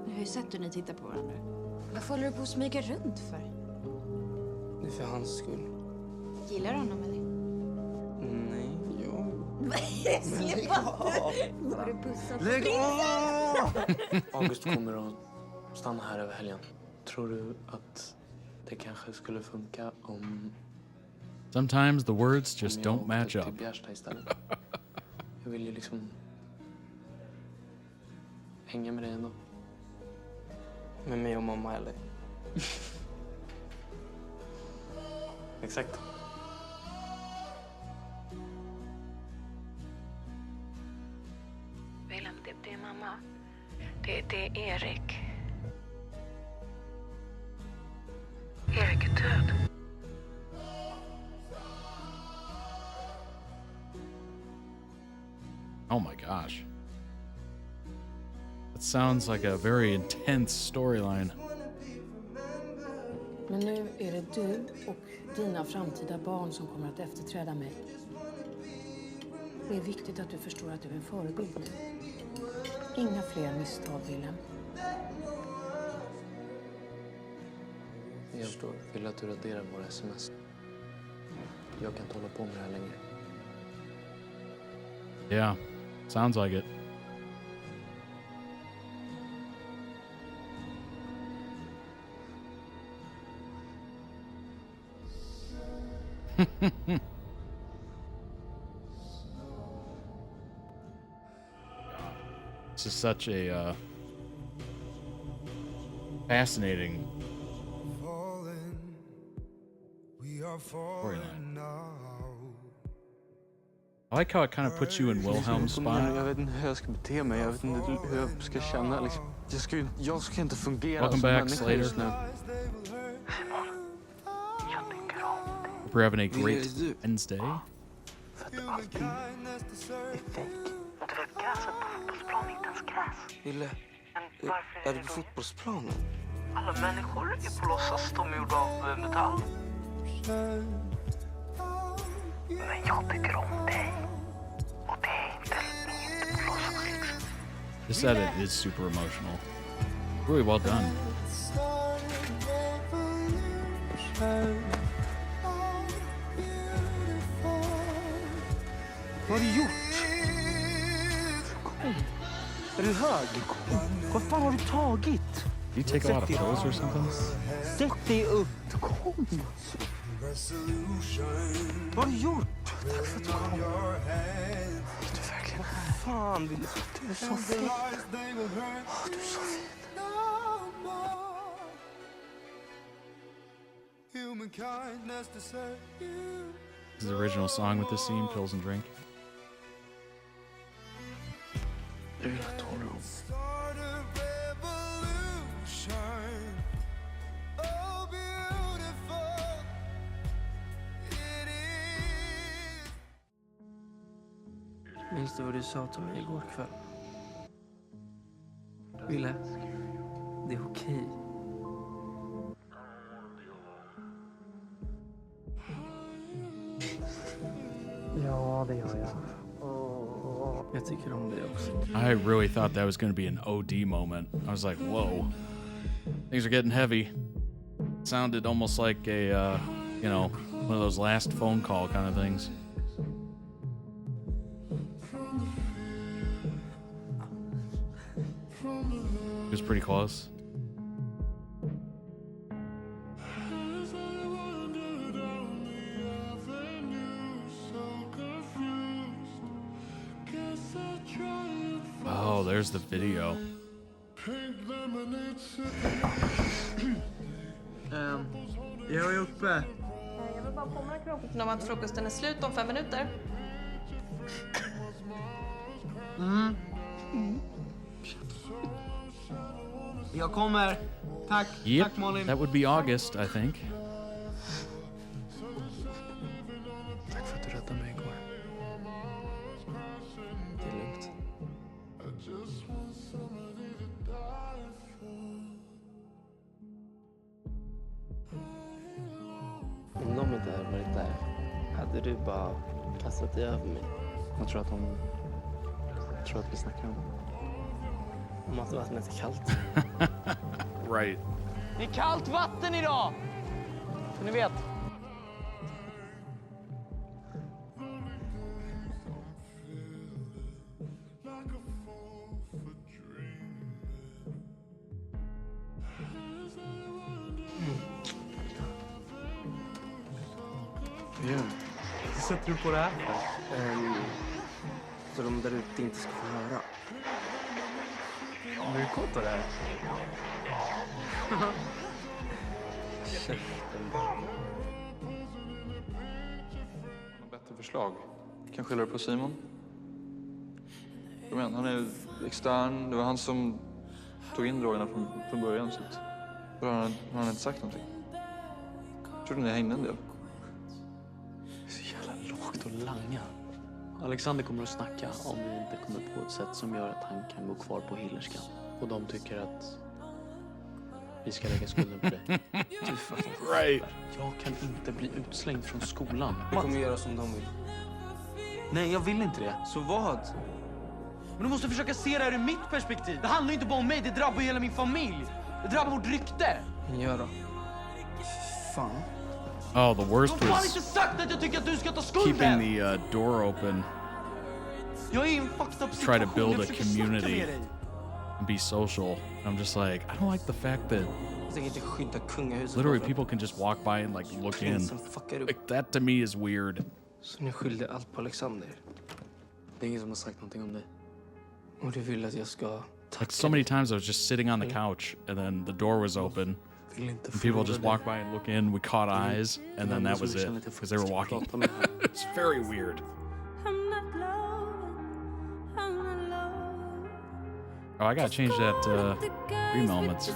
Jag har ju sett hur ni tittar på varandra. Varför håller du på att smyga runt för? Det är för hans skull. Gillar du honom eller? Nej. Jo. Släpp av! Har du pussat? Lägg av! August kommer att stanna här över helgen. Tror du att det kanske skulle funka om... Sometimes the words just don't match up. Jag vill ju liksom... hänga med dig ändå. Med mig och mamma, eller? Exakt. Wilhelm, det är mamma. Det är Erik. Erik är död. Oh my gosh. That sounds like a very intense storyline. Men nu är det du och dina framtida barn som kommer att efterträda mig. Det är viktigt att du förstår att du är en förebild nu. Inga fler misstag, Wilhelm. Jag vill att du raderar våra sms. Jag kan inte hålla på med det här längre. Yeah, sounds like it. This is such a fascinating storyline. I like how it kind of puts you in Wilhelm's spot. Jag vet inte hur jag ska bete mig. Jag vet inte hur jag ska känna. Liksom. Jag ska inte fungera Welcome som back, människa just nu. Hope you're having a great Wednesday. Ville, är du på fotbollsplanen? Alla människor är på låtsas, de är gjorda av metall. Men jag tycker om dig. Och det är inte på låtsas liksom. This edit is super emotional. Really well done. Vad har du gjort? Är du hög? Vad fan har du tagit? You take a lot of pills or something? Sätt dig upp. Kom. Vad har du gjort? Tack för att du kom. Du är verkligen här. Fan, Ville. Du är så fin. Du är så fin. This is the original song with this scene, Pills and Drink. Minns du vad du sa till mig igår kväll? Ville, det är okej. Ja, det gör jag. Jag tycker om dig också. I really thought that was going to be an OD moment. I was like, whoa, things are getting heavy. It sounded almost like a, one of those last phone call kind of things. It was pretty close. Oh, there's the video. Jag är uppe. Jag vill bara påminna kroppen om att frukosten är slut om 5 minuter. Jag kommer. Tack. Yep, Tack, Malin. that would be August, I think. Tack för att du räddade mig igår. Det är lugnt. Om de inte hade varit där, hade du bara kastat dig över mig? Jag tror att vi snackar Om att vattnet är kallt. Right. Det är kallt vatten idag! Så ni vet. Vad sätter du på det här? Så de där ute inte ska få höra. Har du koll på det här? Bättre förslag. Du kan skylla det på Simon. Men han är extern. Det var han som tog in drogerna från början. Så har han inte sagt någonting. Jag trodde ni hängde en del. Det är så jävla lågt att langa. Alexander kommer att snacka om vi inte kommer på ett sätt som gör att han kan gå kvar på Hillerskan. Och de tycker att vi ska lägga skulden på dig. Right. Jag kan inte bli utslängd från skolan. Vi kommer göra som de vill. Nej, jag vill inte det. Så vad? Men du måste försöka se det här ur mitt perspektiv. Det handlar inte bara om mig, det drabbar hela min familj. Det drabbar vårt rykte. Men gör då. Fan. Oh, the worst Jag har fan was inte sagt att jag tycker att du ska ta keeping skulden! the door open. Jag är i en fucked up Try to situation, build jag a försöker snacka community med dig. and be social. And I'm just like, I don't like the fact that Jag tänker inte skydda kungahuset. literally bara för people can just walk by and like look in. prinsen fuckar upp. Like, that to me is weird. Så ni skyllde allt på Alexander? Det är ingen som har sagt någonting om dig. Och du vill att jag ska... Like so many times I was just sitting on the couch and then the door was open and people just walk by and look in. We caught eyes and then that was it because they were walking. It's very weird. Oh, I gotta change that dream elements.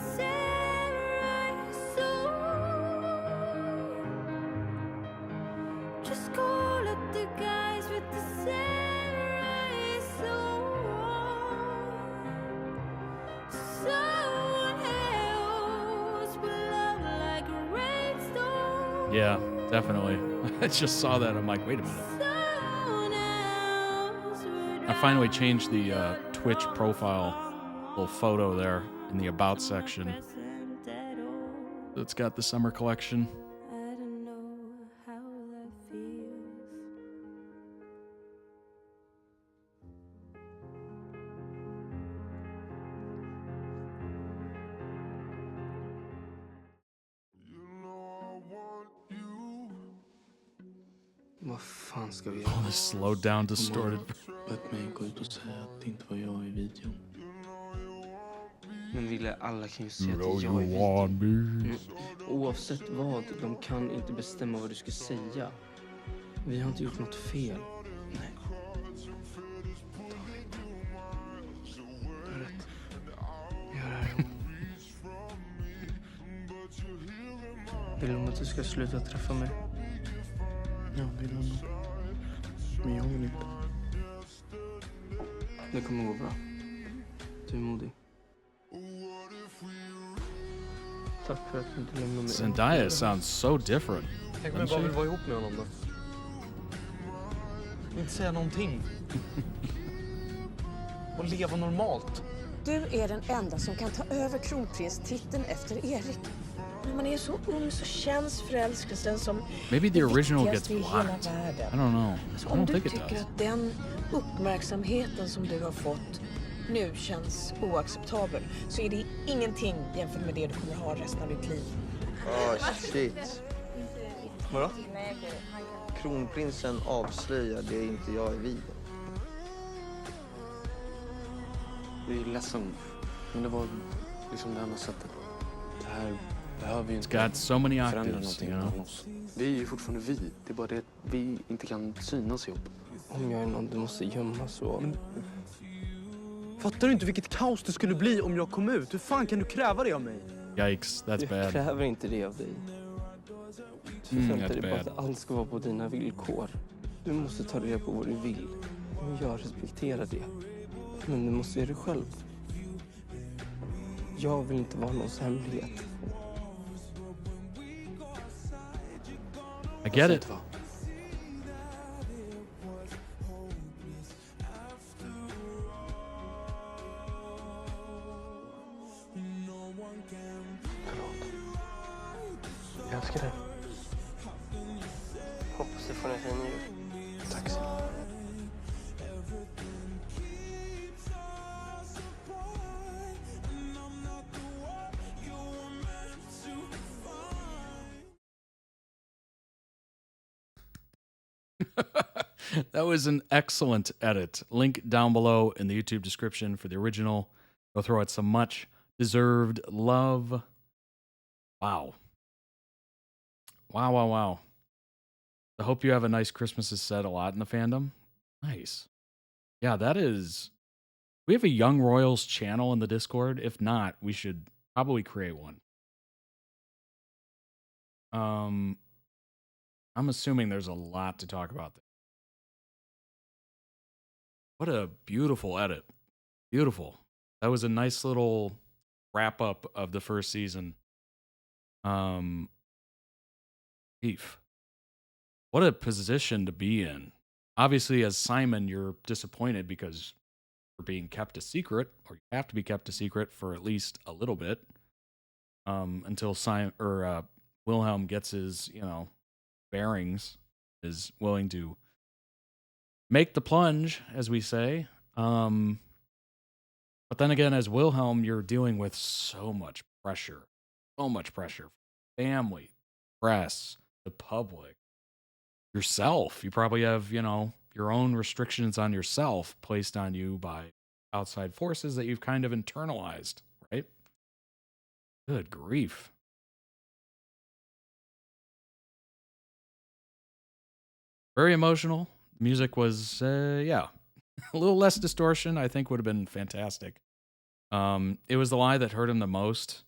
Yeah, definitely. I just saw that. I'm like, wait a minute. I finally changed the Twitch profile little photo there in the About section. It's got the summer collection. Vad fan ska vi göra? Oh, this slowed down, distorted. Låt mig gå ut och säga att det inte var jag i videon. Men ville alla kan ju se att det No, är jag i you want videon. me. Oavsett vad, de kan inte bestämma vad du ska säga. Vi har inte gjort något fel. Nej. Du har rätt. Gör det här. Vill de att du ska sluta träffa mig? Ja, det vill jag nog. Men jag vill inte. Det kommer gå bra. Du är modig. Tack för att du inte lämnar mig. Zendaya sounds so different. Tänk om jag bara vill vara ihop med honom då. Inte säga någonting. Och leva normalt. Du är den enda som kan ta över kronprinstiteln efter Erik. När man är så ung så känns förälskelsen som Maybe the original gets viktigaste i hela blocked. världen. I don't know. Alltså, I om don't du think it tycker does. att den uppmärksamheten som du har fått nu känns oacceptabel så är det ingenting jämfört med det du kommer ha resten av ditt liv. Shit. Vadå? Kronprinsen avslöjar det är inte jag i videon. Jag är ledsen. Men det var liksom det enda sättet. Det här behöver ju inte got so many förändra octaves, någonting you know? mellan oss. Vi är ju fortfarande vi. Det är bara det att vi inte kan synas ihop. Om jag är någon du måste gömma så... Men... Fattar du inte vilket kaos det skulle bli om jag kom ut? Hur fan kan du kräva det av mig? Yikes, that's Jag bad. kräver inte det av dig. Du förväntar that's dig bara bad. att allt ska vara på dina villkor. Du måste ta reda på vad du vill. Och jag respekterar det. Men du måste göra det själv. Jag vill inte vara någons hemlighet. I get it. Jag älskar dig. Hoppas du får en fin jul. Tack så mycket. That was an excellent edit. Link down below in the YouTube description for the original. Go throw it some much deserved love. Wow. Wow, wow, wow. I hope you have a nice Christmas is said a lot in the fandom. Nice. Yeah, that is... We have a Young Royals channel in the Discord. If not, we should probably create one. I'm assuming there's a lot to talk about there. What a beautiful edit. Beautiful. That was a nice little wrap up of the first season. Beef. What a position to be in. Obviously, as Simon, you're disappointed because you're being kept a secret, or you have to be kept a secret for at least a little bit, until Simon or Wilhelm gets his, bearings, is willing to make the plunge, as we say. But then again, as Wilhelm, you're dealing with so much pressure. Family, press, the public, yourself. You probably have, your own restrictions on yourself placed on you by outside forces that you've kind of internalized, right? Good grief. Very emotional. Music was, a little less distortion, I think would have been fantastic. It was the lie that hurt him the most.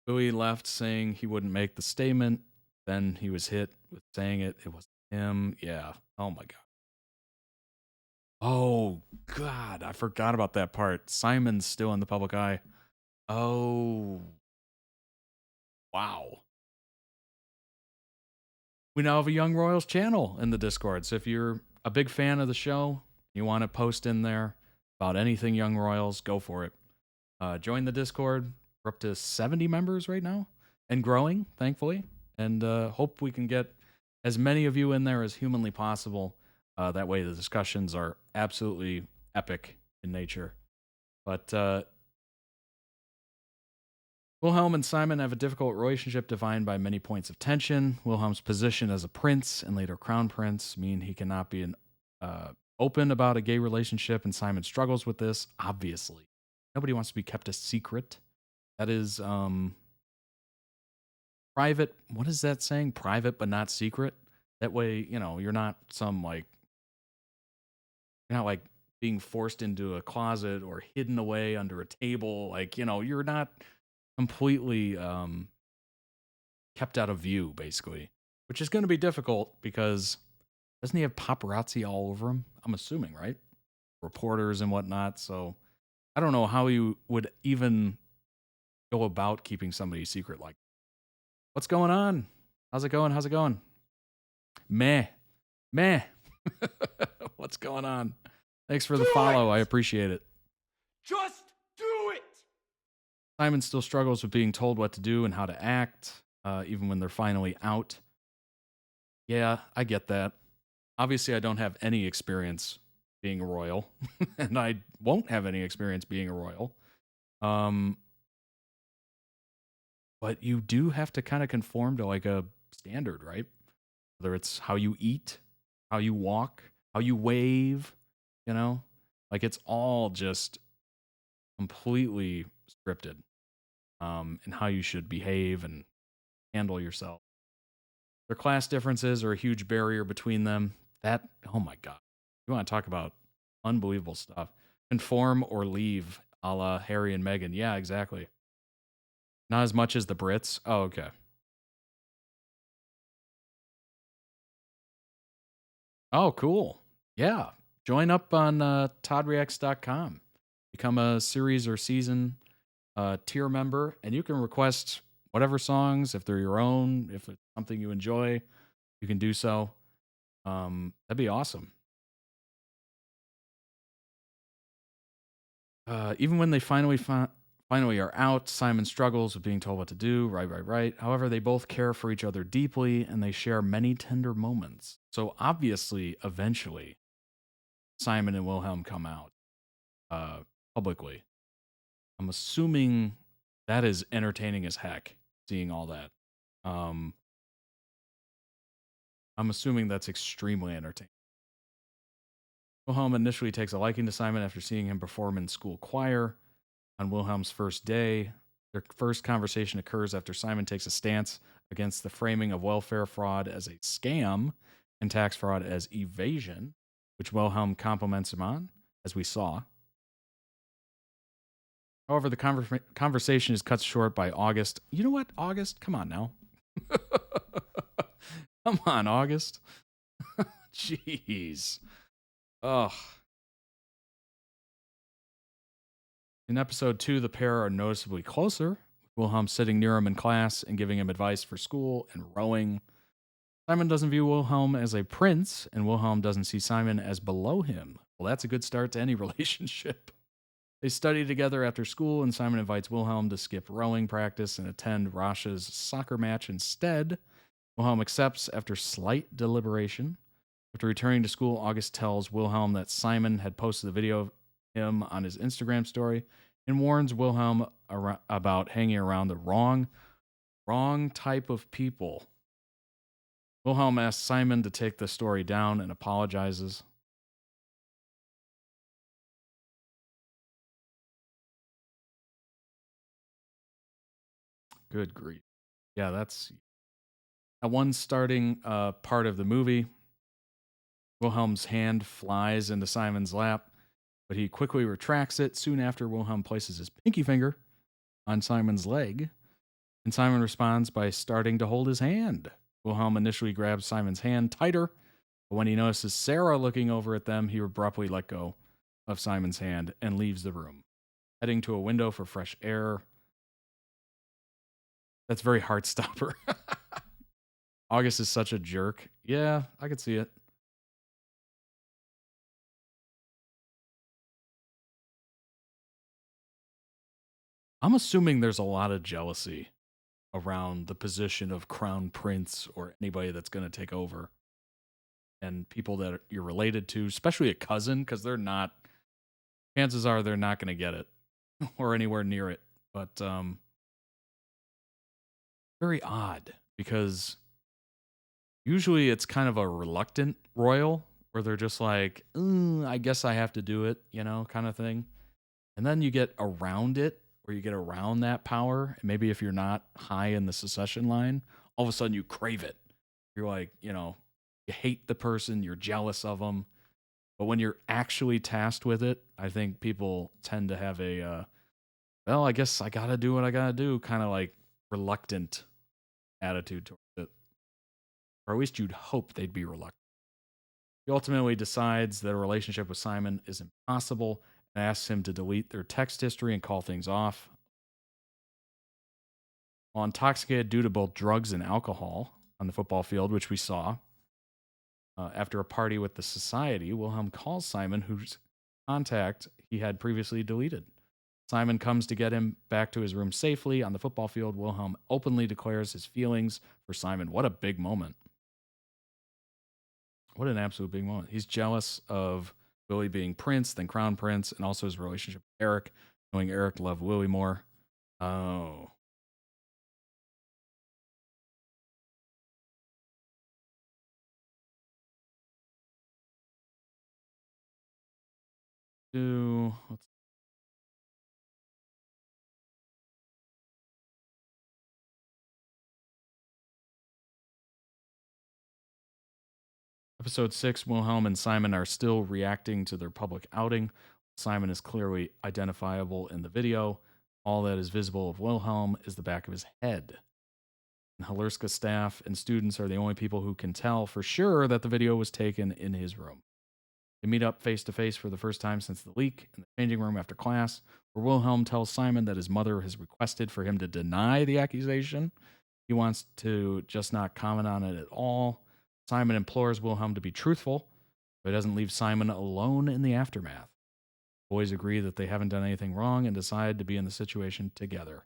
Louis left saying he wouldn't make the statement. Then he was hit with saying it. It was him. Yeah. Oh, my God. Oh, God. I forgot about that part. Simon's still in the public eye. Oh. Wow. We now have a Young Royals channel in the Discord. So if you're a big fan of the show, you want to post in there about anything Young Royals, go for it. Join the Discord. We're up to 70 members right now and growing, thankfully. And hope we can get as many of you in there as humanly possible. That way the discussions are absolutely epic in nature. But Wilhelm and Simon have a difficult relationship defined by many points of tension. Wilhelm's position as a prince and later crown prince mean he cannot be open about a gay relationship, and Simon struggles with this, obviously. Nobody wants to be kept a secret. That is private. What is that saying? Private but not secret. That way, you're not you're not being forced into a closet or hidden away under a table. You're not completely kept out of view, basically, which is going to be difficult because doesn't he have paparazzi all over him? I'm assuming, right? Reporters and whatnot. So I don't know how you would even go about keeping somebody secret like that. What's going on? How's it going? Meh. What's going on? Thanks for the follow. I appreciate it. Just do it! Simon still struggles with being told what to do and how to act, even when they're finally out. Yeah, I get that. Obviously, I don't have any experience being a royal, and I won't have any experience being a royal. But you do have to kind of conform to a standard, right? Whether it's how you eat, how you walk, how you wave, it's all just completely scripted, and how you should behave and handle yourself. Their class differences are a huge barrier between them. That, oh my God. You want to talk about unbelievable stuff. Conform or leave, a la Harry and Meghan. Yeah, exactly. Not as much as the Brits. Oh, okay. Oh, cool. Yeah. Join up on toddreacts.com. Become a series or season tier member, and you can request whatever songs, if they're your own, if it's something you enjoy, you can do so. That'd be awesome. Even when they finally are out, Simon struggles with being told what to do. Right. However, they both care for each other deeply, and they share many tender moments. So obviously, eventually, Simon and Wilhelm come out publicly. I'm assuming that is entertaining as heck, seeing all that. I'm assuming that's extremely entertaining. Wilhelm initially takes a liking to Simon after seeing him perform in school choir. On Wilhelm's first day, their first conversation occurs after Simon takes a stance against the framing of welfare fraud as a scam and tax fraud as evasion, which Wilhelm compliments him on, as we saw. However, the conversation is cut short by August. You know what, August? Come on now. Come on, August. Jeez. Ugh. In episode 2, the pair are noticeably closer, with Wilhelm sitting near him in class and giving him advice for school and rowing. Simon doesn't view Wilhelm as a prince, and Wilhelm doesn't see Simon as below him. Well, that's a good start to any relationship. They study together after school, and Simon invites Wilhelm to skip rowing practice and attend Rasha's soccer match instead. Wilhelm accepts after slight deliberation. After returning to school, August tells Wilhelm that Simon had posted a video of him on his Instagram story and warns Wilhelm about hanging around the wrong type of people. Wilhelm asks Simon to take the story down and apologizes. Good grief. Yeah, that's at one starting part of the movie. Wilhelm's hand flies into Simon's lap, but he quickly retracts it. Soon after, Wilhelm places his pinky finger on Simon's leg, and Simon responds by starting to hold his hand. Wilhelm initially grabs Simon's hand tighter, but when he notices Sarah looking over at them, he abruptly let go of Simon's hand and leaves the room, heading to a window for fresh air. That's very heartstopper. August is such a jerk. Yeah, I could see it. I'm assuming there's a lot of jealousy around the position of crown prince or anybody that's going to take over. And people that you're related to, especially a cousin, because chances are they're not going to get it or anywhere near it. But very odd, because usually it's kind of a reluctant royal where they're just like, I guess I have to do it, kind of thing. And then you get around it, where you get around that power. And maybe if you're not high in the succession line, all of a sudden you crave it. You're like, you hate the person, you're jealous of them. But when you're actually tasked with it, I think people tend to have well, I guess I got to do what I got to do, kind of like reluctant attitude towards it. Or at least you'd hope they'd be reluctant. He ultimately decides that a relationship with Simon is impossible and asks him to delete their text history and call things off. While intoxicated due to both drugs and alcohol on the football field, which we saw, after a party with the society, Wilhelm calls Simon, whose contact he had previously deleted. Simon comes to get him back to his room safely. On the football field, Wilhelm openly declares his feelings for Simon. What a big moment. What an absolute big moment. He's jealous of Willie being prince, then crown prince, and also his relationship with Eric, knowing Eric loved Willie more. Oh. Episode 6, Wilhelm and Simon are still reacting to their public outing. Simon is clearly identifiable in the video. All that is visible of Wilhelm is the back of his head. And Halerska staff and students are the only people who can tell for sure that the video was taken in his room. They meet up face-to-face for the first time since the leak in the changing room after class, where Wilhelm tells Simon that his mother has requested for him to deny the accusation. He wants to just not comment on it at all. Simon implores Wilhelm to be truthful, but doesn't leave Simon alone in the aftermath. Boys agree that they haven't done anything wrong and decide to be in the situation together.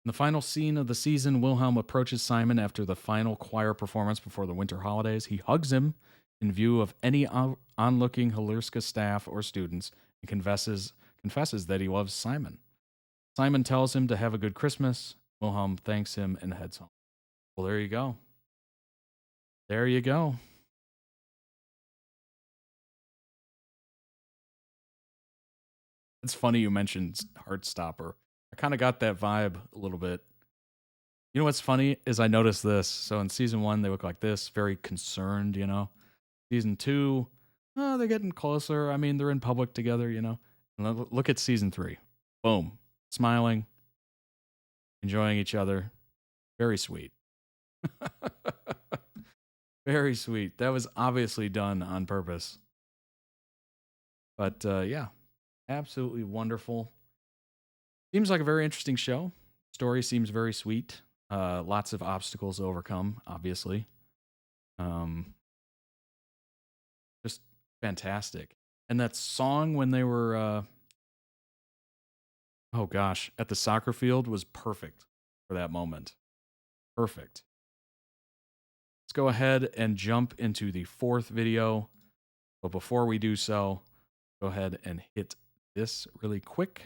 In the final scene of the season, Wilhelm approaches Simon after the final choir performance before the winter holidays. He hugs him in view of any onlooking Halerska staff or students and confesses that he loves Simon. Simon tells him to have a good Christmas. Wilhelm thanks him and heads home. Well, there you go. There you go. It's funny you mentioned Heartstopper. I kind of got that vibe a little bit. You know what's funny is I noticed this. So in season 1, they look like this, very concerned, Season 2, they're getting closer. I mean, they're in public together, And look at season 3. Boom. Smiling, enjoying each other. Very sweet. Very sweet. That was obviously done on purpose. But yeah, absolutely wonderful. Seems like a very interesting show. Story seems very sweet. Lots of obstacles to overcome, obviously. Just fantastic. And that song when they were Oh gosh, at the soccer field was perfect for that moment. Perfect. Let's go ahead and jump into the fourth video. But before we do so, go ahead and hit this really quick.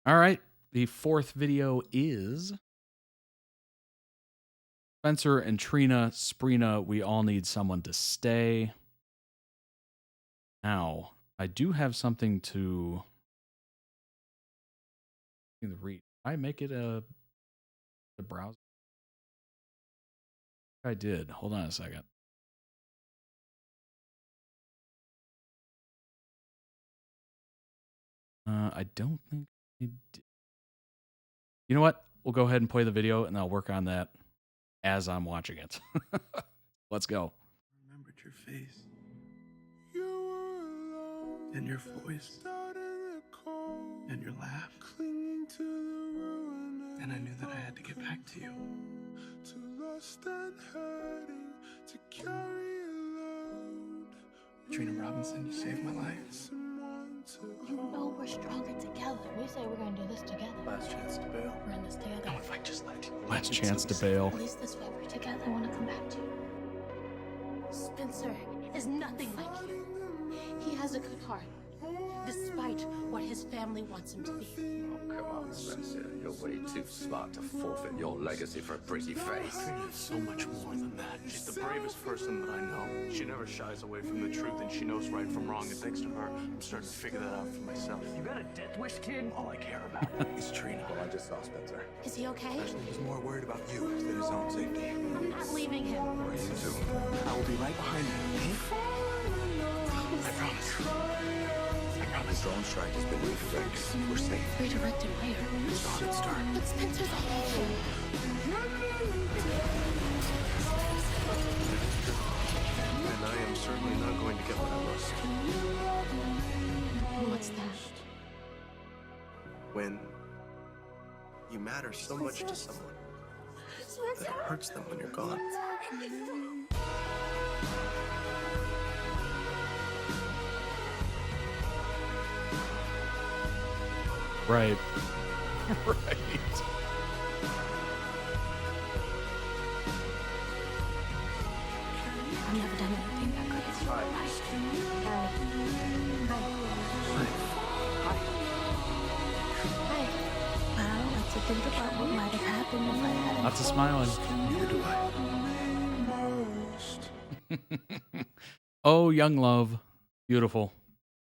All right, the fourth video is Spencer and Trina, Sprina, we all need someone to stay. Now, I do have something to read. I make it the browser. I did. Hold on a second. I don't think I did. You know what? We'll go ahead and play the video, and I'll work on that as I'm watching it. Let's go. Remembered your face and your voice and your laugh, and I knew that I had to get back to you. Trina Robinson, you saved my life. You know we're stronger together. We say we're gonna do this together. Last chance to bail. We're in this together. No, if I just left you. Last chance to bail. At least this way we're together. I wanna come back to you. Spencer is nothing like you. He has a good heart, despite what his family wants him to be. Oh, come on, Spencer. You're way too smart to forfeit your legacy for a pretty face. Trina is so much more than that. She's the bravest person that I know. She never shies away from the truth, and she knows right from wrong. And thanks to her, I'm starting to figure that out for myself. You got a death wish, kid? All I care about is Trina. Well, I just saw Spencer. Is he okay? Actually, he's more worried about you than his own safety. I'm not leaving him. Where are you to? I will be right behind you. I promise. I promise. The drone strike has been refixed. We're safe. Redirected where? It's on its start. But Spencer's alive. And I am certainly not going to get what I must. What's that? When you matter so much to someone that it hurts them when you're gone. Right. Right. I've never done anything that crazy. Hi. Well, let's think about what might have happened if I hadn't. Lots of smiling. Neither do I. Oh, young love. Beautiful.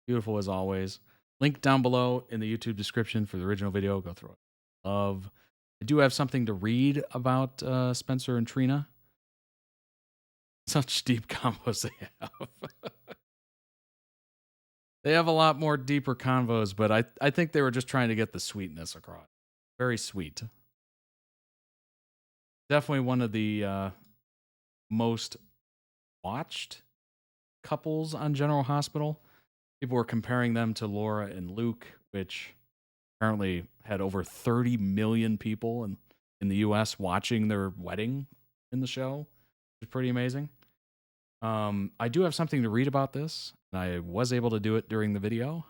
Beautiful as always. Link down below in the YouTube description for the original video. Go through it. Love. I do have something to read about Spencer and Trina. Such deep combos they have. They have a lot more deeper convos, but I think they were just trying to get the sweetness across. Very sweet. Definitely one of the most watched couples on General Hospital. People were comparing them to Laura and Luke, which apparently had over 30 million people in the U.S. watching their wedding in the show, which is pretty amazing. I do have something to read about this, and I was able to do it during the video.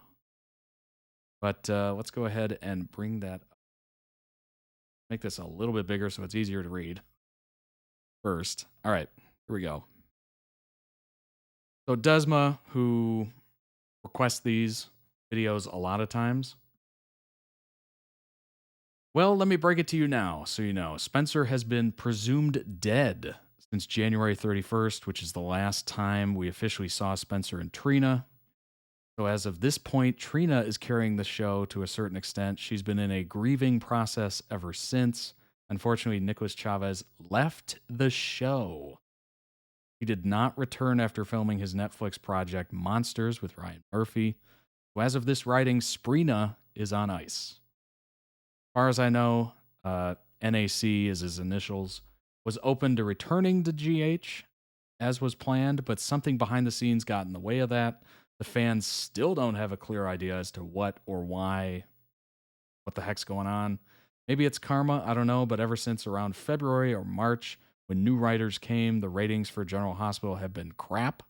But let's go ahead and bring that up. Make this a little bit bigger so it's easier to read first. All right, here we go. So Desma, who requests these videos a lot of times. Well, let me break it to you now so you know. Spencer has been presumed dead since January 31st, which is the last time we officially saw Spencer and Trina. So as of this point, Trina is carrying the show to a certain extent. She's been in a grieving process ever since. Unfortunately, Nicholas Chavez left the show. He did not return after filming his Netflix project Monsters with Ryan Murphy. So as of this writing, Sprina is on ice. As far as I know, NAC is his initials, was open to returning to GH as was planned, but something behind the scenes got in the way of that. The fans still don't have a clear idea as to what or why, what the heck's going on. Maybe it's karma, I don't know, but ever since around February or March, when new writers came, the ratings for General Hospital have been crap.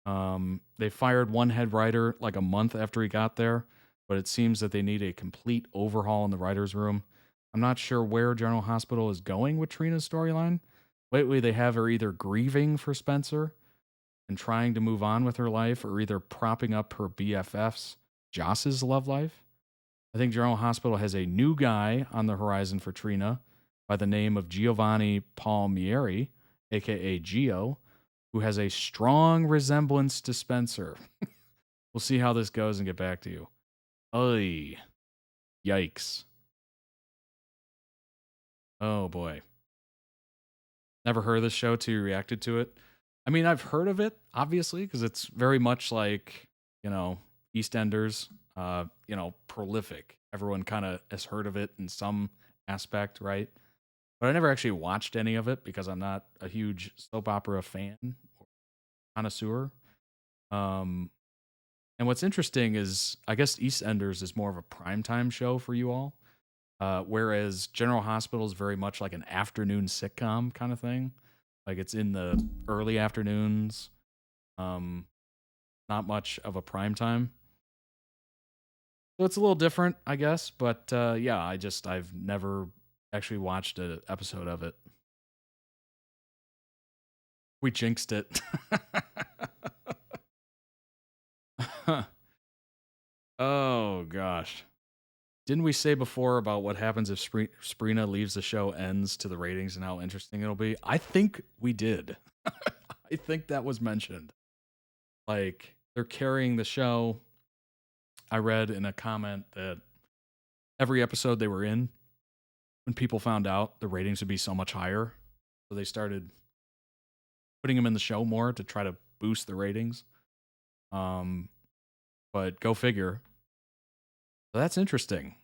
They fired one head writer like a month after he got there, but it seems that they need a complete overhaul in the writer's room. I'm not sure where General Hospital is going with Trina's storyline. Lately, they have her either grieving for Spencer and trying to move on with her life, or either propping up her BFF's, Joss's love life. I think General Hospital has a new guy on the horizon for Trina by the name of Giovanni Palmieri, a.k.a. Gio, who has a strong resemblance to Spencer. We'll see how this goes and get back to you. Oy. Yikes. Oh, boy. Never heard of this show till you reacted to it. I mean, I've heard of it, obviously, because it's very much like, EastEnders, prolific. Everyone kind of has heard of it in some aspect, right? But I never actually watched any of it because I'm not a huge soap opera fan or connoisseur. And what's interesting is, I guess EastEnders is more of a primetime show for you all, whereas General Hospital is very much like an afternoon sitcom kind of thing. Like it's in the early afternoons, not much of a primetime. So it's a little different, I guess. But yeah, I've never actually watched an episode of it. We jinxed it. Oh, gosh. Didn't we say before about what happens if Sprina leaves the show ends to the ratings and how interesting it'll be? I think we did. I think that was mentioned. Like, they're carrying the show. I read in a comment that every episode they were in, when people found out, the ratings would be so much higher. So they started putting them in the show more to try to boost the ratings. But go figure. So that's interesting.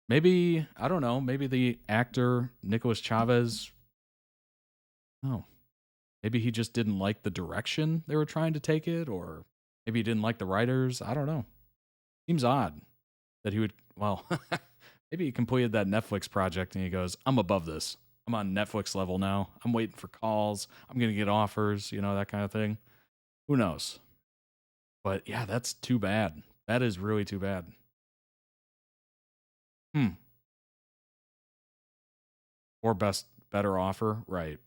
Maybe, I don't know, maybe the actor Nicolas Chavez, maybe he just didn't like the direction they were trying to take it, or maybe he didn't like the writers. I don't know. Seems odd that he would, maybe he completed that Netflix project and he goes, I'm above this. I'm on Netflix level now. I'm waiting for calls. I'm going to get offers, that kind of thing. Who knows? But yeah, that's too bad. That is really too bad. Or better offer, right?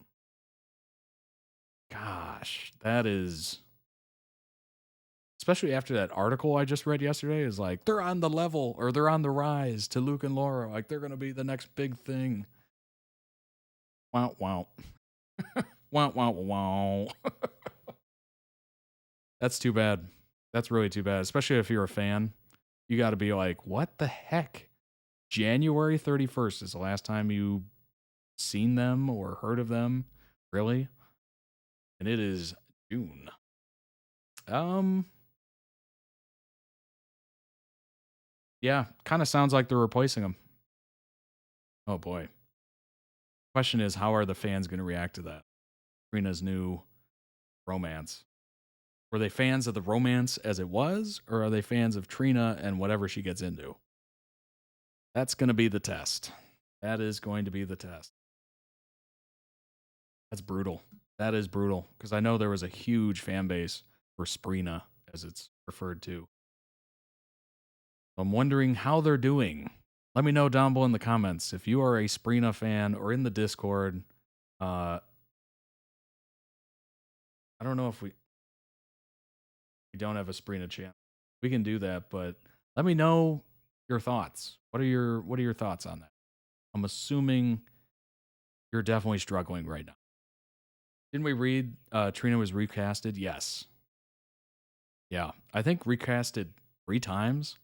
Gosh, that is, especially after that article I just read yesterday, is like they're on the level or they're on the rise to Luke and Laura, like they're gonna be the next big thing. Wow, wow, wow, wow, wow. That's too bad. That's really too bad, especially if you're a fan. You got to be like, what the heck? January 31st is the last time you seen them or heard of them, really? And it is June. Yeah, kind of sounds like they're replacing them. Oh boy. Question is, how are the fans going to react to that? Sprina's new romance. Were they fans of the romance as it was, or are they fans of Trina and whatever she gets into? That's going to be the test. That is going to be the test. That's brutal. That is brutal, because I know there was a huge fan base for Sprina, as it's referred to. I'm wondering how they're doing. Let me know down below in the comments if you are a Sprina fan or in the Discord. I don't know if we don't have a Sprina channel. We can do that, but let me know your thoughts. What are your thoughts on that? I'm assuming you're definitely struggling right now. Didn't we read Trina was recasted? Yes. Yeah, I think recasted 3 times.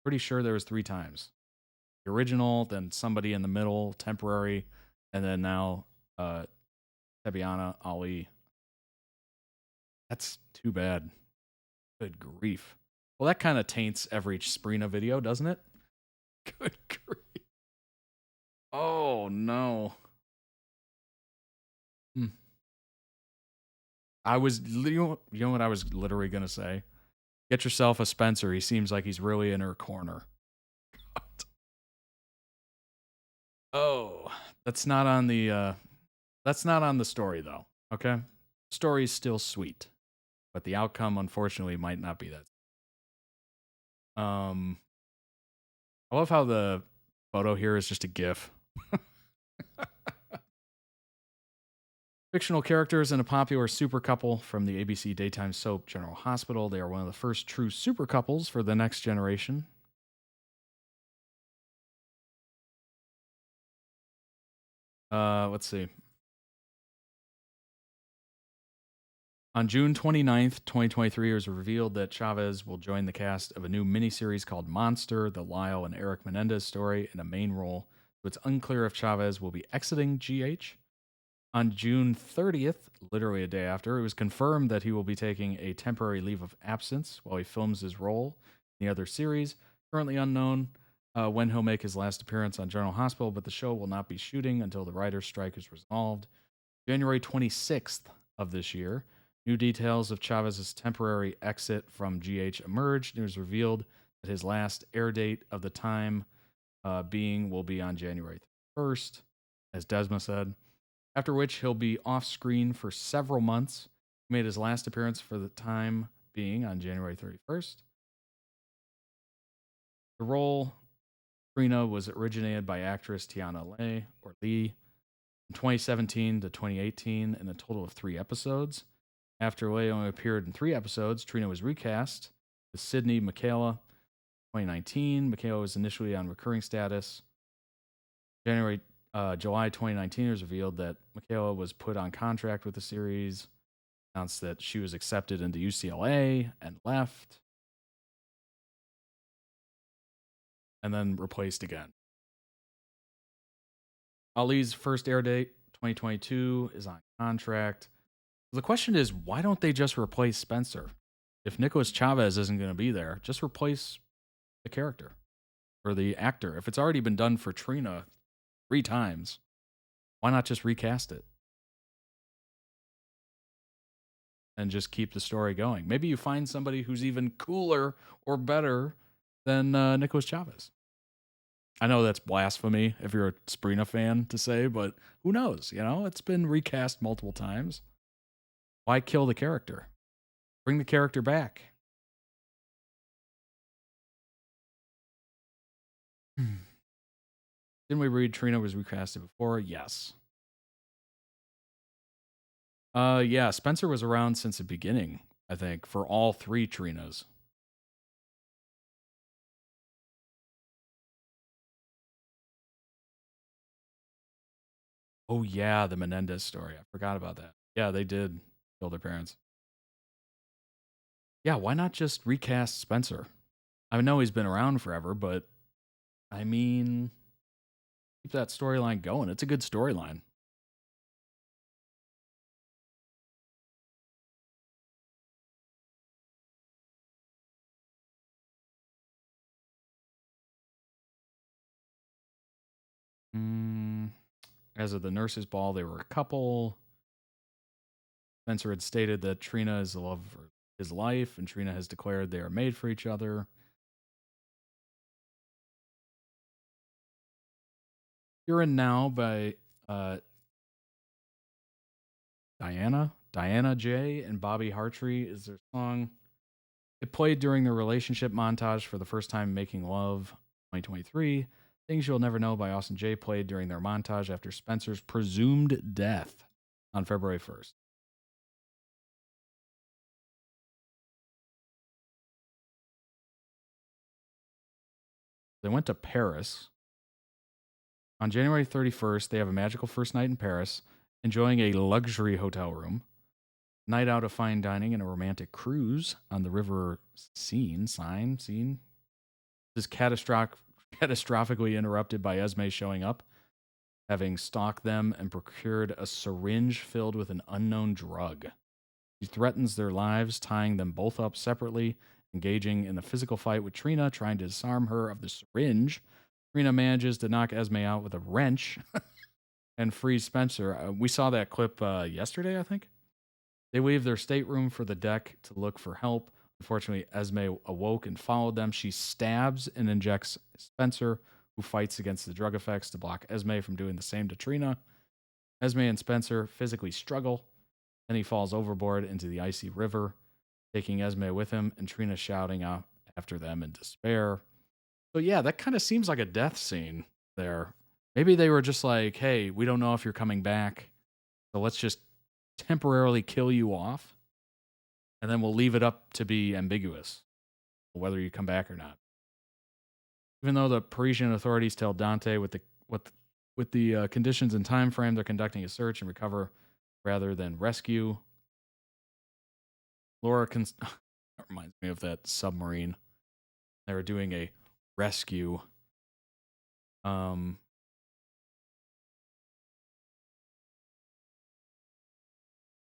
Pretty sure there was 3 times. The original, then somebody in the middle, temporary, and then now Tebiana Ali. That's too bad. Good grief. Well, that kind of taints every Sprina video, doesn't it? Good grief. Oh, no. You know what I was literally gonna say? Get yourself a Spencer. He seems like he's really in her corner. Oh, that's not on the story though. Okay, story's still sweet, but the outcome unfortunately might not be that. I love how the photo here is just a GIF. Fictional characters and a popular super couple from the ABC daytime soap General Hospital. They are one of the first true super couples for the next generation. Let's see. On June 29th, 2023, it was revealed that Chavez will join the cast of a new miniseries called Monster, the Lyle and Eric Menendez story, in a main role. So it's unclear if Chavez will be exiting GH. On June 30th, literally a day after, it was confirmed that he will be taking a temporary leave of absence while he films his role in the other series. Currently unknown when he'll make his last appearance on General Hospital, but the show will not be shooting until the writer's strike is resolved. January 26th of this year, new details of Chavez's temporary exit from GH emerged. It was revealed that his last air date of the time will be on January 1st, as Desma said, after which he'll be off screen for several months. He made his last appearance for the time being on January 31st. The role, Sprina, was originated by actress Tiana Lee from 2017 to 2018 in a total of 3 episodes. After Leigh only appeared in 3 episodes, Trina was recast with Sydney Michaela. 2019, Michaela was initially on recurring status. July 2019, it was revealed that Michaela was put on contract with the series, announced that she was accepted into UCLA and left, and then replaced again. Ali's first air date, 2022, is on contract. The question is, why don't they just replace Spencer? If Nicholas Chavez isn't going to be there, just replace the character or the actor. If it's already been done for Trina 3 times, why not just recast it and just keep the story going? Maybe you find somebody who's even cooler or better than Nicholas Chavez. I know that's blasphemy if you're a Sprina fan to say, but who knows? You know, it's been recast multiple times. Why kill the character? Bring the character back. Didn't we read Trina was recasted before? Yes. Yeah, Spencer was around since the beginning, I think, for all 3 Trinas. Oh yeah, the Menendez story. I forgot about that. Yeah, they did kill their parents. Yeah, why not just recast Spencer? I know he's been around forever, but I mean, keep that storyline going. It's a good storyline. As of the nurses' ball, they were a couple. Spencer had stated that Trina is the love of his life, and Trina has declared they are made for each other. Here and Now by Diana J. and Bobby Hartree is their song. It played during their relationship montage for the first time making love 2023. Things You'll Never Know by Austin J. played during their montage after Spencer's presumed death on February 1st. They went to Paris. On January 31st, they have a magical first night in Paris, enjoying a luxury hotel room, night out of fine dining, and a romantic cruise on the river Seine. This is catastrophically interrupted by Esmee showing up, having stalked them and procured a syringe filled with an unknown drug. She threatens their lives, tying them both up separately, engaging in a physical fight with Trina, trying to disarm her of the syringe. Trina manages to knock Esmee out with a wrench and frees Spencer. We saw that clip yesterday, I think. They leave their stateroom for the deck to look for help. Unfortunately, Esmee awoke and followed them. She stabs and injects Spencer, who fights against the drug effects to block Esmee from doing the same to Trina. Esmee and Spencer physically struggle. Then he falls overboard into the icy river, taking Esmee with him, and Trina shouting out after them in despair. So yeah, that kind of seems like a death scene there. Maybe they were just like, hey, we don't know if you're coming back, so let's just temporarily kill you off, and then we'll leave it up to be ambiguous whether you come back or not. Even though the Parisian authorities tell Dante with the conditions and time frame, they're conducting a search and recover rather than rescue. Laura that reminds me of that submarine. They were doing a rescue. I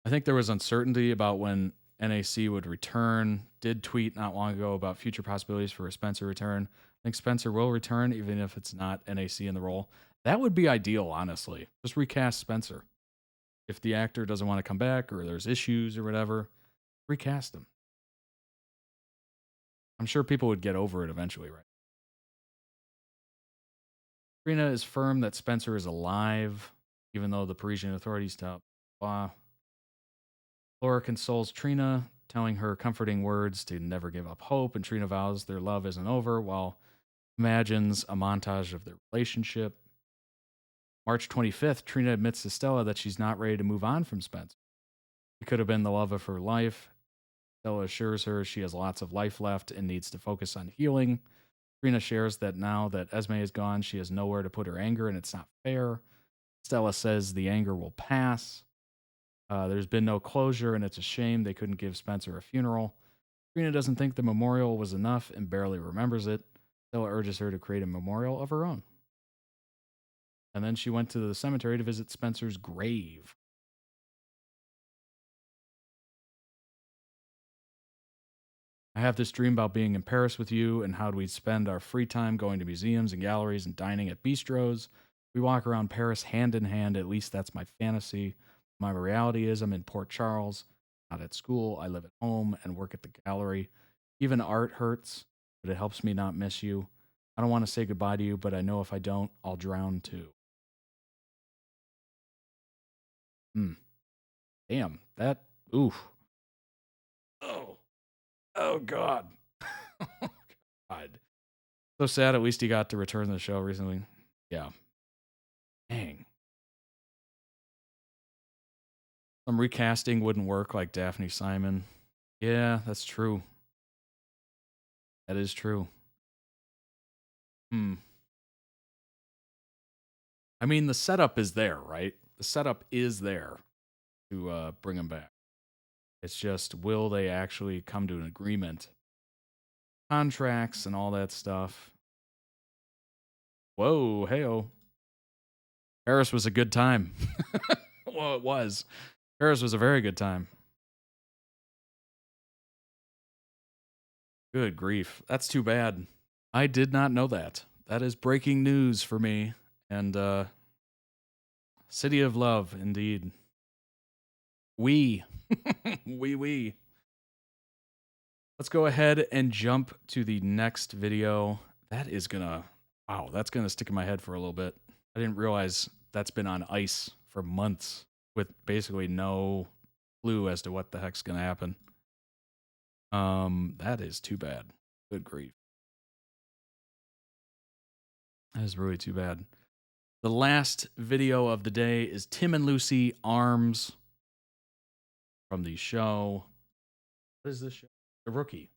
think there was uncertainty about when NAC would return. Did tweet not long ago about future possibilities for a Spencer return. I think Spencer will return, even if it's not NAC in the role. That would be ideal, honestly. Just recast Spencer. If the actor doesn't want to come back or there's issues or whatever, recast him. I'm sure people would get over it eventually, right? Sprina is firm that Spencer is alive, even though the Parisian authorities tell blah. Laura consoles Trina, telling her comforting words to never give up hope, and Trina vows their love isn't over, while imagines a montage of their relationship. March 25th, Trina admits to Stella that she's not ready to move on from Spencer. He could have been the love of her life. Stella assures her she has lots of life left and needs to focus on healing. Trina shares that now that Esmee is gone, she has nowhere to put her anger, and it's not fair. Stella says the anger will pass. There's been no closure, and it's a shame they couldn't give Spencer a funeral. Trina doesn't think the memorial was enough and barely remembers it. Stella urges her to create a memorial of her own. And then she went to the cemetery to visit Spencer's grave. I have this dream about being in Paris with you and how we'd spend our free time going to museums and galleries and dining at bistros. We walk around Paris hand in hand. At least that's my fantasy. My reality is I'm in Port Charles, not at school. I live at home and work at the gallery. Even art hurts, but it helps me not miss you. I don't want to say goodbye to you, but I know if I don't, I'll drown too. Damn, that, oof. Oh, God. God. So sad, at least he got to return to the show recently. Yeah. Dang. Some recasting wouldn't work like Daphne Simon. Yeah, that's true. That is true. I mean, the setup is there, right? The setup is there to bring him back. It's just, will they actually come to an agreement? Contracts and all that stuff. Whoa, hey-oh. Paris was a good time. Well, it was. Paris was a very good time. Good grief. That's too bad. I did not know that. That is breaking news for me. And City of Love, indeed. We. Let's go ahead and jump to the next video. That is gonna, wow, that's gonna stick in my head for a little bit. I didn't realize that's been on ice for months with basically no clue as to what the heck's gonna happen. That is too bad. Good grief. That is really too bad. The last video of the day is Tim and Lucy Arms from the show. What is this show? The Rookie.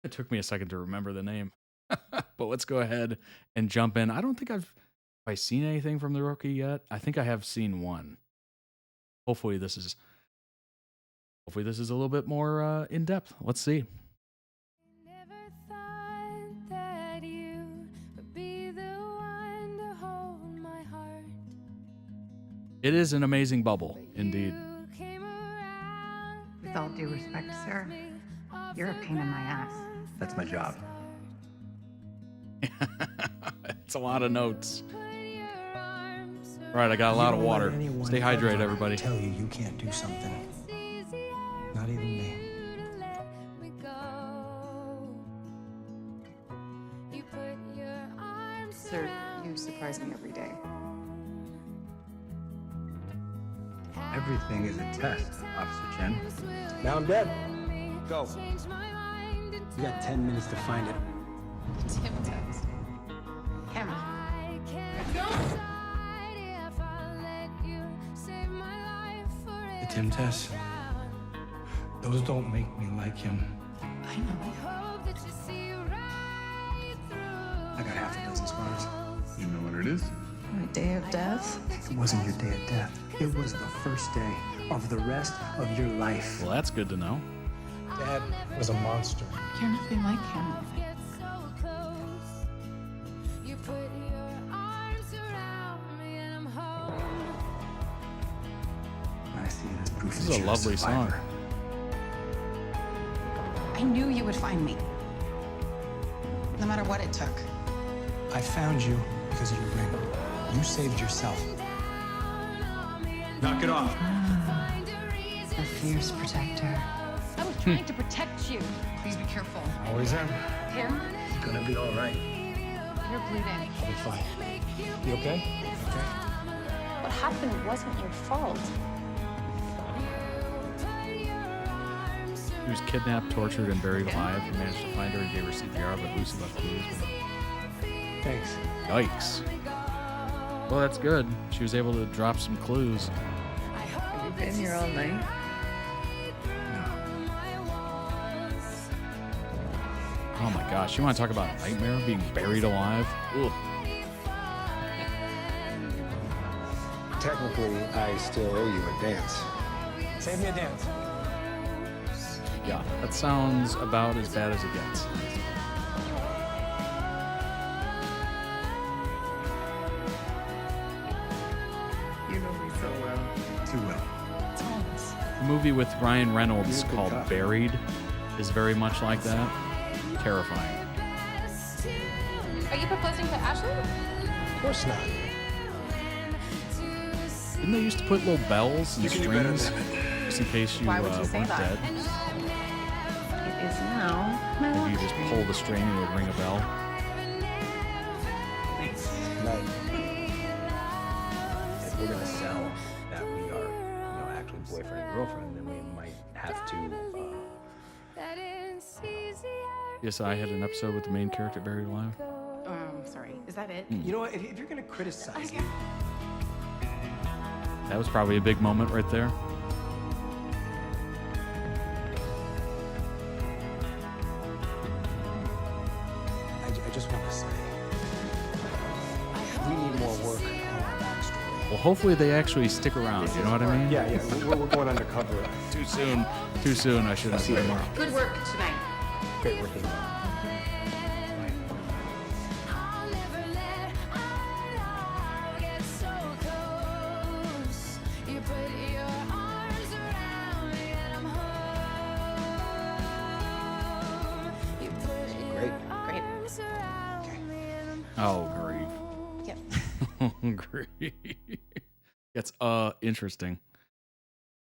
It took me a second to remember the name. But let's go ahead and jump in. I don't think have I seen anything from The Rookie yet. I think I have seen one. Hopefully this is a little bit more in depth. Let's see. It is an amazing bubble, indeed. With all due respect, sir, you're a pain in my ass. That's my job. It's a lot of notes. All right, I got a lot of You don't let water. anyone Stay hydrated, ever everybody. Tell you can't do something. Not even me. Sir, you surprise me every day. Everything is a test, Officer Chen. Now I'm dead. Go. You got 10 minutes to find it. Tim test. Camera. The Tim tests. Those don't make me like him. I know. I got half a dozen scars. You know what it is? My day of death? It wasn't your day of death. It was the first day of the rest of your life. Well, that's good to know. Dad was a monster. You're nothing like him. I see it as proof This that is a you're lovely song. survivor. I knew you would find me. No matter what it took. I found you because of your ring. You saved yourself. Knock it off. A fierce protector. I was trying to protect you. Please be careful. Always am. Him? It's gonna be all right. You're bleeding. I'll be fine. You okay? Okay. What happened wasn't your fault. She was kidnapped, tortured, and buried alive. We managed to find her and gave her CPR, but Lucy left clues. Thanks. Yikes. Well, that's good. She was able to drop some clues. Have you been here all night? Oh my gosh, you want to talk about a nightmare? Being buried alive? Ugh. Technically, I still owe you a dance. Save me a dance. Yeah, that sounds about as bad as it gets. You know me so well. Too well. Tons. The movie with Ryan Reynolds You're a good called cop. Buried is very much like that. Terrifying. Are you proposing to Ashley? Of course not. Didn't they used to put little bells and You can do better strings than just in case you Why would you say weren't that? dead? It is now. My Maybe you last just dream. pull the string and it would ring a bell. Thanks. Night. If we're gonna sell that we are, actually boyfriend and girlfriend, then we might have to. Yes, I had an episode with the main character buried alive. Sorry. Is that it? You know what? If you're gonna criticize me, That was probably a big moment right there. I just want to say, we need more work on our backstory. Well, hopefully they actually stick around. You know what I mean? Yeah, we're going undercover. Too soon. Too soon. I shouldn't I'll have see you said tomorrow. that. Good work tonight. Great work as well. Great. Great. Oh, grief. Yep. Grief. It's interesting.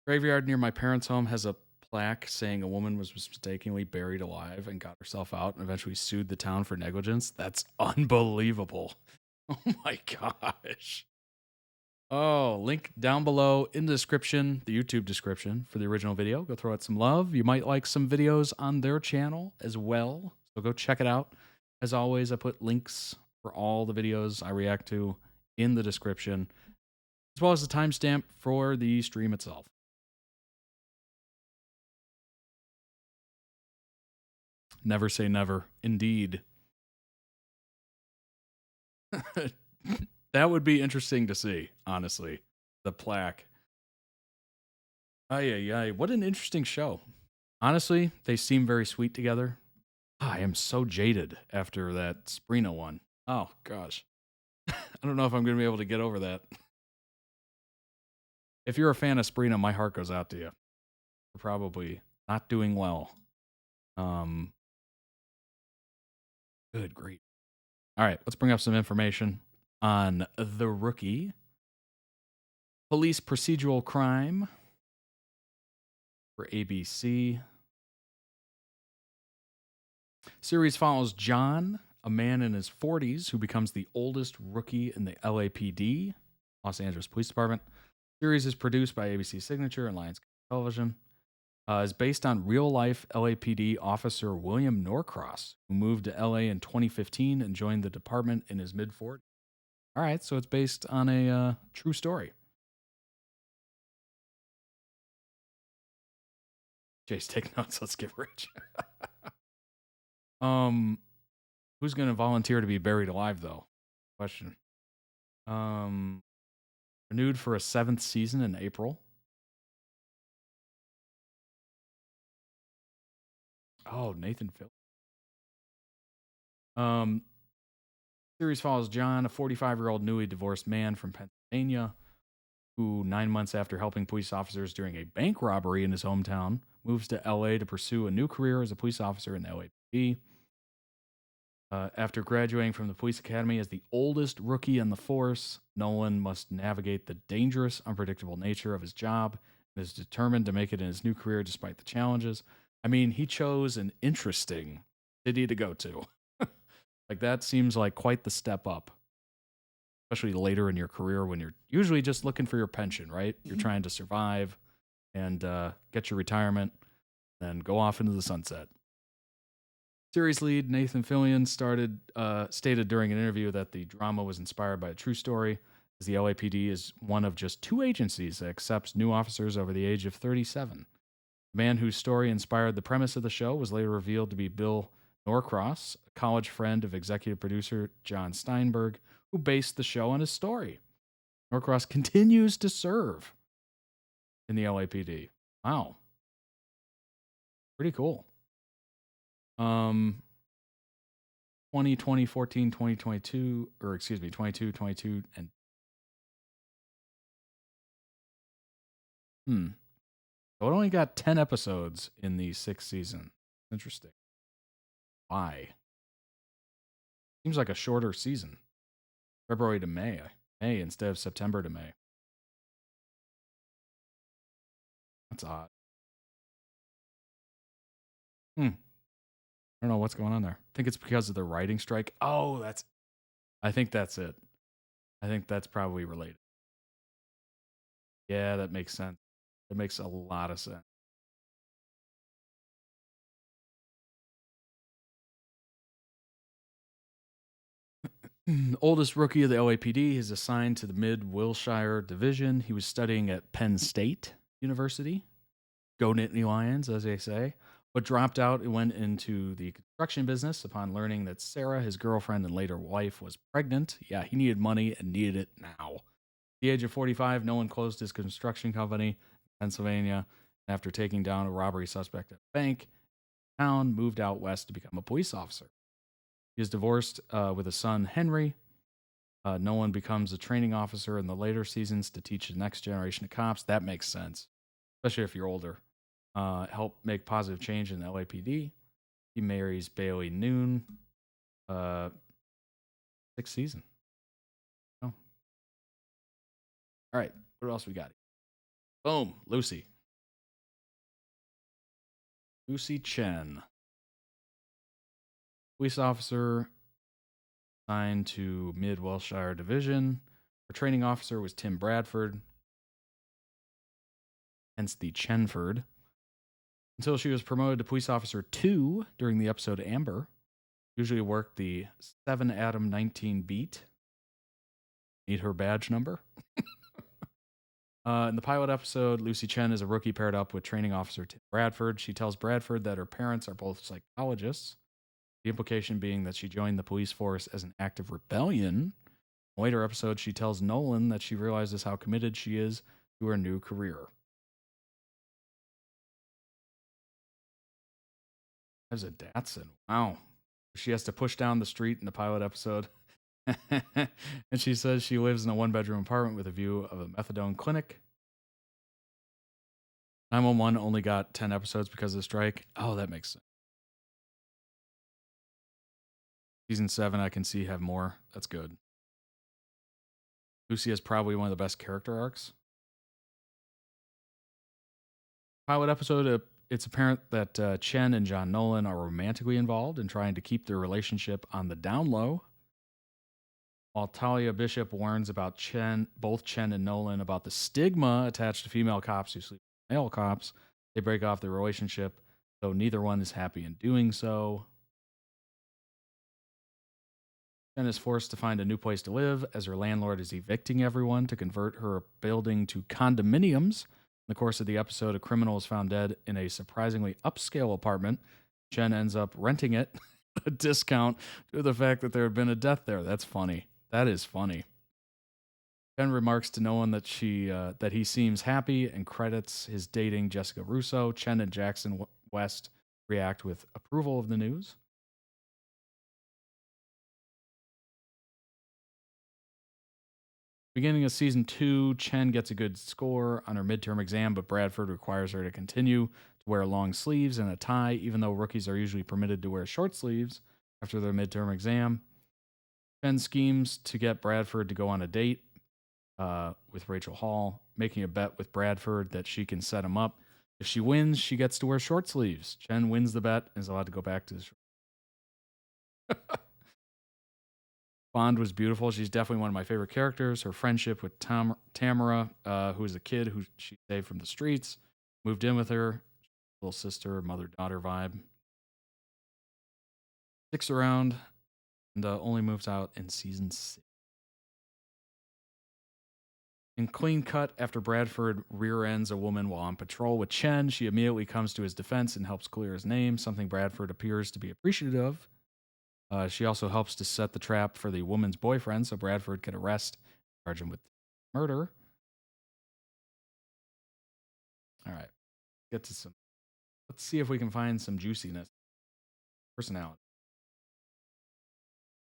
Graveyard near my parents' home has a plaque saying a woman was mistakenly buried alive and got herself out and eventually sued the town for negligence. That's unbelievable. Oh my gosh. Oh, link down below in the description, the YouTube description for the original video. Go throw it some love. You might like some videos on their channel as well. So go check it out. As always, I put links for all the videos I react to in the description, as well as the timestamp for the stream itself. Never say never. Indeed. That would be interesting to see, honestly. The plaque. Ay, ay, ay. What an interesting show. Honestly, they seem very sweet together. I am so jaded after that Sprina one. Oh, gosh. I don't know if I'm going to be able to get over that. If you're a fan of Sprina, my heart goes out to you. You're probably not doing well. Good grief. All right, let's bring up some information on The Rookie. Police procedural crime for ABC. Series follows John, a man in his 40s who becomes the oldest rookie in the LAPD, Los Angeles Police Department. Series is produced by ABC Signature and Lions Television. Is based on real-life LAPD officer William Norcross, who moved to LA in 2015 and joined the department in his mid-40s. All right, so it's based on a true story. Jace, take notes. Let's get rich. Who's going to volunteer to be buried alive, though? Question. Renewed for a 7th season in April. Oh, Nathan Fillion. Series follows John, a 45-year-old newly divorced man from Pennsylvania, who 9 months after helping police officers during a bank robbery in his hometown, moves to LA to pursue a new career as a police officer in the LAPD. After graduating from the police academy as the oldest rookie in the force, Nolan must navigate the dangerous, unpredictable nature of his job and is determined to make it in his new career despite the challenges. I mean, he chose an interesting city to go to. Like, that seems like quite the step up, especially later in your career when you're usually just looking for your pension, right? You're trying to survive and get your retirement, then go off into the sunset. Series lead Nathan Fillion stated during an interview that the drama was inspired by a true story, as the LAPD is one of just 2 agencies that accepts new officers over the age of 37. The man whose story inspired the premise of the show was later revealed to be Bill Norcross, a college friend of executive producer John Steinberg, who based the show on his story. Norcross continues to serve in the LAPD. Wow. Pretty cool. 2020, 14, 2022, or excuse me, 22, 22, and so it only got 10 episodes in the 6th season. Interesting. Why? Seems like a shorter season. February to May instead of September to May. That's odd. I don't know what's going on there. I think it's because of the writing strike. Oh, I think that's it. I think that's probably related. Yeah, that makes sense. That makes a lot of sense. Oldest rookie of the LAPD is assigned to the Mid-Wilshire Division. He was studying at Penn State University. Go Nittany Lions, as they say. But dropped out and went into the construction business upon learning that Sarah, his girlfriend and later wife, was pregnant. Yeah, he needed money and needed it now. At the age of 45, Nolan closed his construction company in Pennsylvania. After taking down a robbery suspect at a bank in town, moved out west to become a police officer. He is divorced with a son, Henry. Nolan becomes a training officer in the later seasons to teach the next generation of cops. That makes sense, especially if you're older. Help make positive change in the LAPD. He marries Bailey Noon. 6th season. Oh. All right. What else we got? Boom. Lucy. Lucy Chen. Police officer assigned to Mid-Wilshire Division. Her training officer was Tim Bradford. Hence the Chenford. Until she was promoted to Police Officer 2 during the episode Amber. Usually worked the 7 Adam 19 beat. Need her badge number. In the pilot episode, Lucy Chen is a rookie paired up with training officer Tim Bradford. She tells Bradford that her parents are both psychologists. The implication being that she joined the police force as an act of rebellion. In a later episode, she tells Nolan that she realizes how committed she is to her new career. There's a Datsun. Wow. She has to push down the street in the pilot episode. And she says she lives in a 1-bedroom apartment with a view of a methadone clinic. 911 only got 10 episodes because of the strike. Oh, that makes sense. Season 7, I can see have more. That's good. Lucy has probably one of the best character arcs. Pilot episode, it's apparent that Chen and John Nolan are romantically involved in trying to keep their relationship on the down low. While Talia Bishop warns about both Chen and Nolan about the stigma attached to female cops who sleep with male cops, they break off their relationship, though neither one is happy in doing so. Chen is forced to find a new place to live as her landlord is evicting everyone to convert her building to condominiums. In the course of the episode, a criminal is found dead in a surprisingly upscale apartment. Chen ends up renting it at a discount due to the fact that there had been a death there. That's funny. That is funny. Chen remarks to Nolan that that he seems happy and credits his dating Jessica Russo. Chen and Jackson West react with approval of the news. Beginning of season 2, Chen gets a good score on her midterm exam, but Bradford requires her to continue to wear long sleeves and a tie, even though rookies are usually permitted to wear short sleeves after their midterm exam. Chen schemes to get Bradford to go on a date with Rachel Hall, making a bet with Bradford that she can set him up. If she wins, she gets to wear short sleeves. Chen wins the bet and is allowed to go back to his. Bond was beautiful. She's definitely one of my favorite characters. Her friendship with Tamara, who is a kid who she saved from the streets, moved in with her. Little sister, mother-daughter vibe. Sticks around and only moves out in season 6. In Clean Cut, after Bradford rear-ends a woman while on patrol with Chen, she immediately comes to his defense and helps clear his name, something Bradford appears to be appreciative of. She also helps to set the trap for the woman's boyfriend so Bradford can arrest and charge him with murder. All right. Let's see if we can find some juiciness. Personality.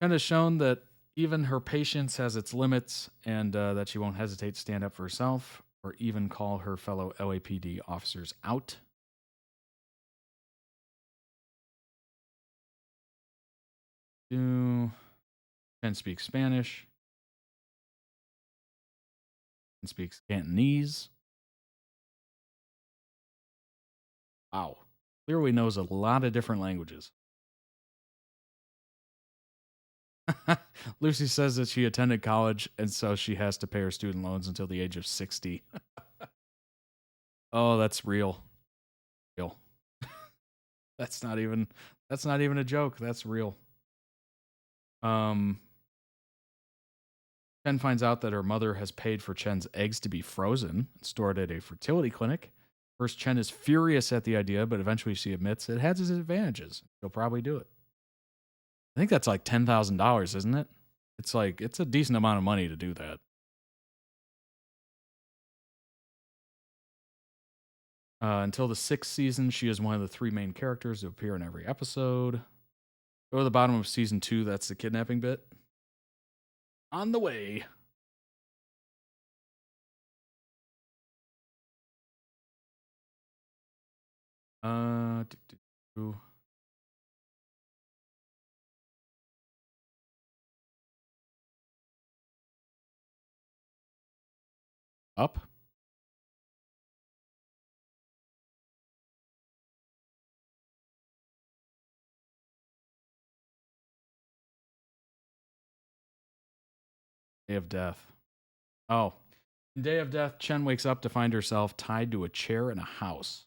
Chen has shown that even her patience has its limits and that she won't hesitate to stand up for herself or even call her fellow LAPD officers out. Chen speaks Spanish. Chen speaks Cantonese. Wow. Clearly knows a lot of different languages. Lucy says that she attended college and so she has to pay her student loans until the age of 60. Oh, that's real. Real. That's not even a joke. That's real. Chen finds out that her mother has paid for Chen's eggs to be frozen and stored at a fertility clinic. First, Chen is furious at the idea, but eventually she admits it has its advantages. She'll probably do it. I think that's like $10,000, isn't it? It's a decent amount of money to do that. Until the 6th season, she is one of the 3 main characters who appear in every episode. Go to the bottom of season 2, that's the kidnapping bit. On the way. Up. Day of Death. Oh. In Day of Death, Chen wakes up to find herself tied to a chair in a house,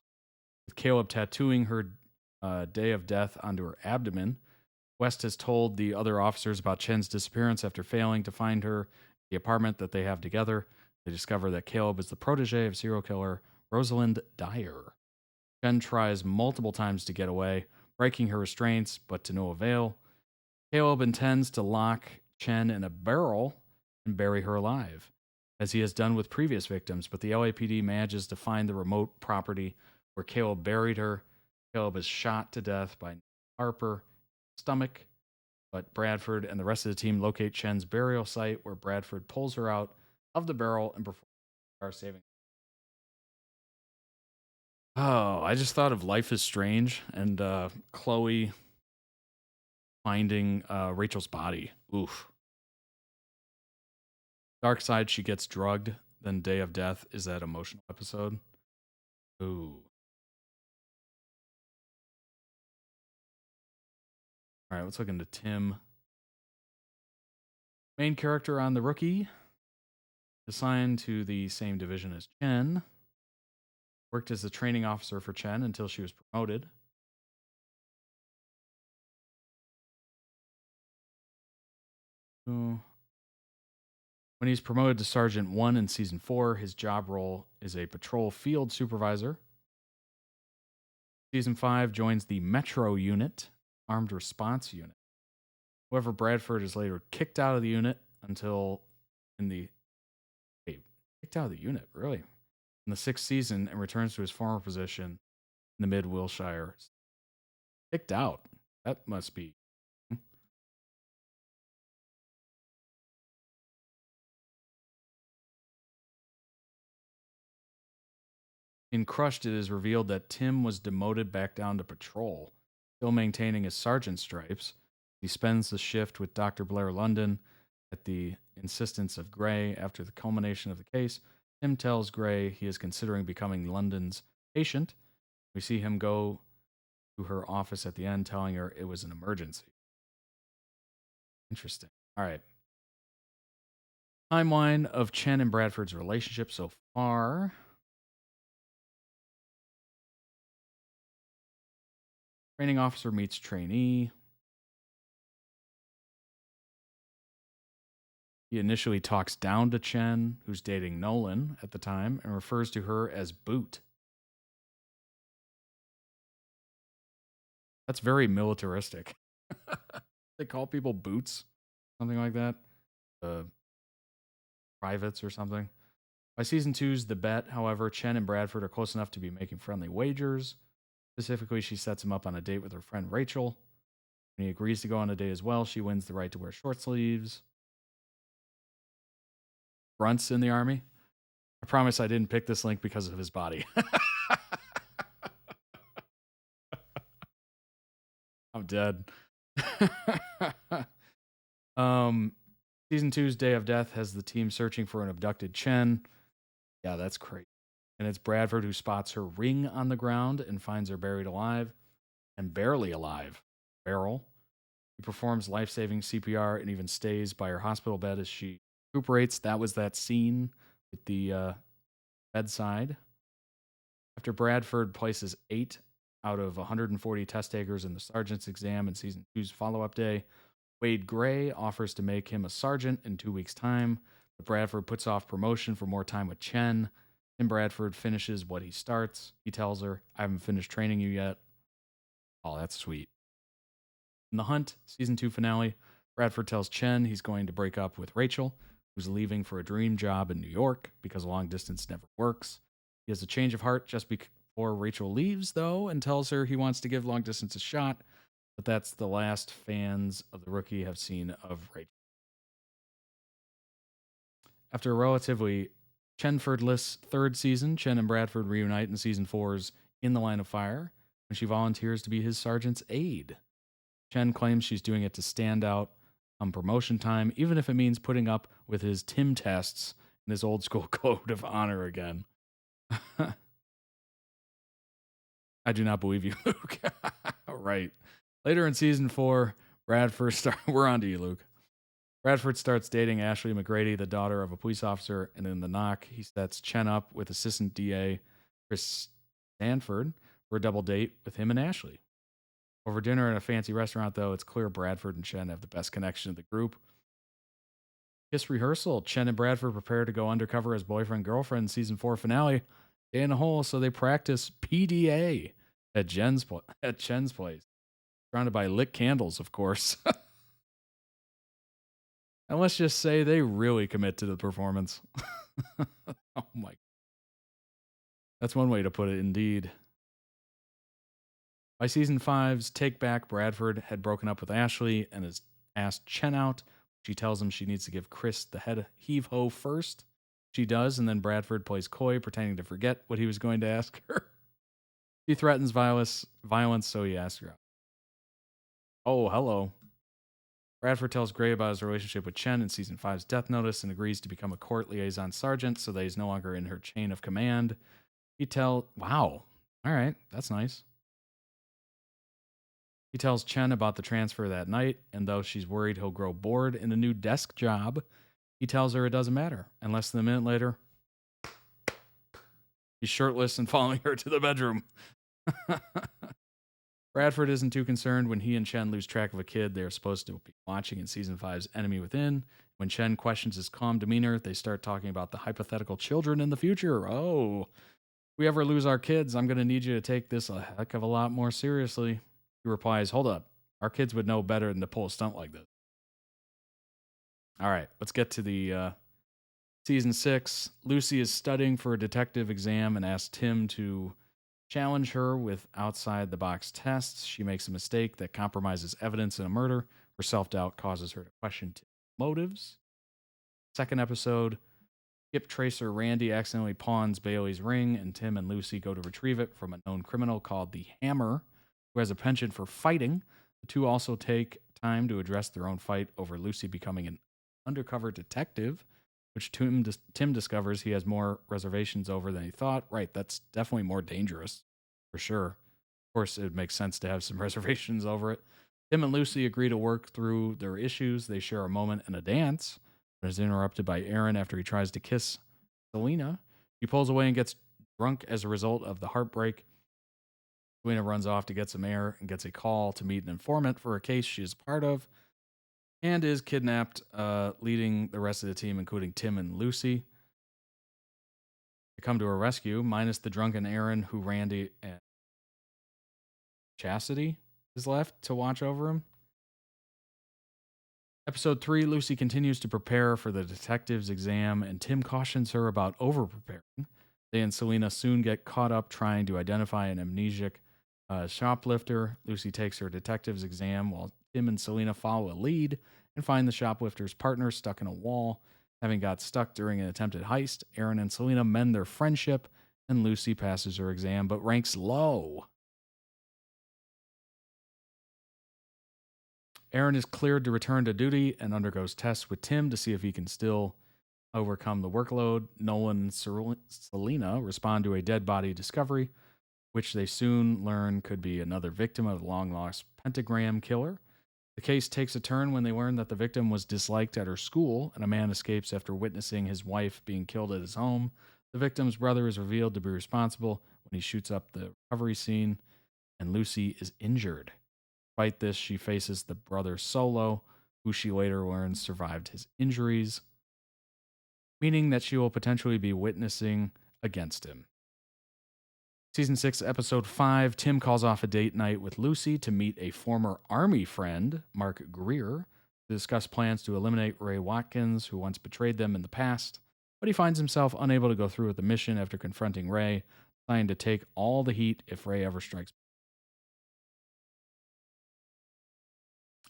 with Caleb tattooing her Day of Death onto her abdomen. West has told the other officers about Chen's disappearance after failing to find her in the apartment that they have together. They discover that Caleb is the protege of serial killer Rosalind Dyer. Chen tries multiple times to get away, breaking her restraints, but to no avail. Caleb intends to lock Chen in a barrel and bury her alive, as he has done with previous victims, but the LAPD manages to find the remote property where Caleb buried her. Caleb is shot to death by Harper stomach, but Bradford and the rest of the team locate Chen's burial site where Bradford pulls her out of the barrel and performs our saving. Oh, I just thought of Life is Strange and Chloe finding Rachel's body. Oof. Dark Side, she gets drugged. Then Day of Death is that emotional episode. Ooh. All right, let's look into Tim. Main character on The Rookie, assigned to the same division as Chen. Worked as a training officer for Chen until she was promoted. When he's promoted to Sergeant 1 in Season 4, his job role is a patrol field supervisor. Season 5 joins the Metro Unit, Armed Response Unit. However, Bradford is later kicked out of the unit until kicked out of the unit, really? In the 6th season and returns to his former position in the Mid-Wilshire. Kicked out. That must be... In Crushed, it is revealed that Tim was demoted back down to patrol, still maintaining his sergeant stripes. He spends the shift with Dr. Blair London at the insistence of Gray. After the culmination of the case, Tim tells Gray he is considering becoming London's patient. We see him go to her office at the end, telling her it was an emergency. Interesting. All right. Timeline of Chen and Bradford's relationship so far. Training officer meets trainee. He initially talks down to Chen, who's dating Nolan at the time, and refers to her as Boot. That's very militaristic. They call people boots, something like that. Privates or something. By season 2's The Bet, however, Chen and Bradford are close enough to be making friendly wagers. Specifically, she sets him up on a date with her friend Rachel. When he agrees to go on a date as well, she wins the right to wear short sleeves. Grunts in the army. I promise I didn't pick this link because of his body. I'm dead. Season 2's Day of Death has the team searching for an abducted Chen. Yeah, that's crazy. And it's Bradford who spots her ring on the ground and finds her buried alive and barely alive. Barrel. He performs life-saving CPR and even stays by her hospital bed as she recuperates. That was that scene with the bedside. After Bradford places 8 out of 140 test takers in the sergeant's exam in season 2's follow-up day, Wade Gray offers to make him a sergeant in 2 weeks' time, but Bradford puts off promotion for more time with Chen. Tim Bradford finishes what he starts. He tells her, I haven't finished training you yet. Oh, that's sweet. In The Hunt, season 2 finale, Bradford tells Chen he's going to break up with Rachel, who's leaving for a dream job in New York because long distance never works. He has a change of heart just before Rachel leaves, though, and tells her he wants to give long distance a shot, but that's the last fans of The Rookie have seen of Rachel. After a relatively Chenfordless 3rd season, Chen and Bradford reunite in season 4's In the Line of Fire when she volunteers to be his sergeant's aide. Chen claims she's doing it to stand out on promotion time, even if it means putting up with his Tim tests and his old school code of honor again. I do not believe you, Luke. Right. Later in season 4, we're on to you, Luke. Bradford starts dating Ashley McGrady, the daughter of a police officer, and in The Knock, he sets Chen up with assistant DA Chris Stanford for a double date with him and Ashley. Over dinner at a fancy restaurant, though, it's clear Bradford and Chen have the best connection of the group. Kiss rehearsal. Chen and Bradford prepare to go undercover as boyfriend-girlfriend in season 4 finale. Day in a hole, so they practice PDA at Chen's place. Surrounded by lit candles, of course. And let's just say they really commit to the performance. Oh my. That's one way to put it, indeed. By season 5's Take Back, Bradford had broken up with Ashley and has asked Chen out. She tells him she needs to give Chris the head heave-ho first. She does, and then Bradford plays coy, pretending to forget what he was going to ask her. She threatens violence, so he asks her out. Oh, hello. Bradford tells Gray about his relationship with Chen in season 5's Death Notice and agrees to become a court liaison sergeant so that he's no longer in her chain of command. Wow. All right. That's nice. He tells Chen about the transfer that night, and though she's worried he'll grow bored in a new desk job, he tells her it doesn't matter. And less than a minute later, he's shirtless and following her to the bedroom. Bradford isn't too concerned when he and Chen lose track of a kid they are supposed to be watching in Season 5's Enemy Within. When Chen questions his calm demeanor, they start talking about the hypothetical children in the future. Oh, if we ever lose our kids, I'm going to need you to take this a heck of a lot more seriously. He replies, hold up. Our kids would know better than to pull a stunt like this. All right, let's get to the Season 6. Lucy is studying for a detective exam and asks Tim to challenge her with outside-the-box tests. She makes a mistake that compromises evidence in a murder. Her self-doubt causes her to question Tim's motives. Second episode, Skip Tracer Randy accidentally pawns Bailey's ring, and Tim and Lucy go to retrieve it from a known criminal called the Hammer, who has a penchant for fighting. The two also take time to address their own fight over Lucy becoming an undercover detective, which Tim discovers he has more reservations over than he thought. Right, that's definitely more dangerous, for sure. Of course, it makes sense to have some reservations over it. Tim and Lucy agree to work through their issues. They share a moment and a dance, but is interrupted by Aaron after he tries to kiss Selena. He pulls away and gets drunk as a result of the heartbreak. Selena runs off to get some air and gets a call to meet an informant for a case she is part of, and is kidnapped, leading the rest of the team, including Tim and Lucy, to come to her rescue, minus the drunken Aaron, who Randy and Chastity is left to watch over him. Episode 3, Lucy continues to prepare for the detective's exam, and Tim cautions her about over-preparing. They and Selena soon get caught up trying to identify an amnesiac shoplifter. Lucy takes her detective's exam while Tim and Selena follow a lead and find the shoplifter's partner stuck in a wall. Having got stuck during an attempted heist, Aaron and Selena mend their friendship, and Lucy passes her exam but ranks low. Aaron is cleared to return to duty and undergoes tests with Tim to see if he can still overcome the workload. Nolan and Selena respond to a dead body discovery, which they soon learn could be another victim of the long-lost pentagram killer. The case takes a turn when they learn that the victim was disliked at her school, and a man escapes after witnessing his wife being killed at his home. The victim's brother is revealed to be responsible when he shoots up the recovery scene, and Lucy is injured. Despite this, she faces the brother Solo, who she later learns survived his injuries, meaning that she will potentially be witnessing against him. Season 6, Episode 5, Tim calls off a date night with Lucy to meet a former Army friend, Mark Greer, to discuss plans to eliminate Ray Watkins, who once betrayed them in the past, but he finds himself unable to go through with the mission after confronting Ray, trying to take all the heat if Ray ever strikes.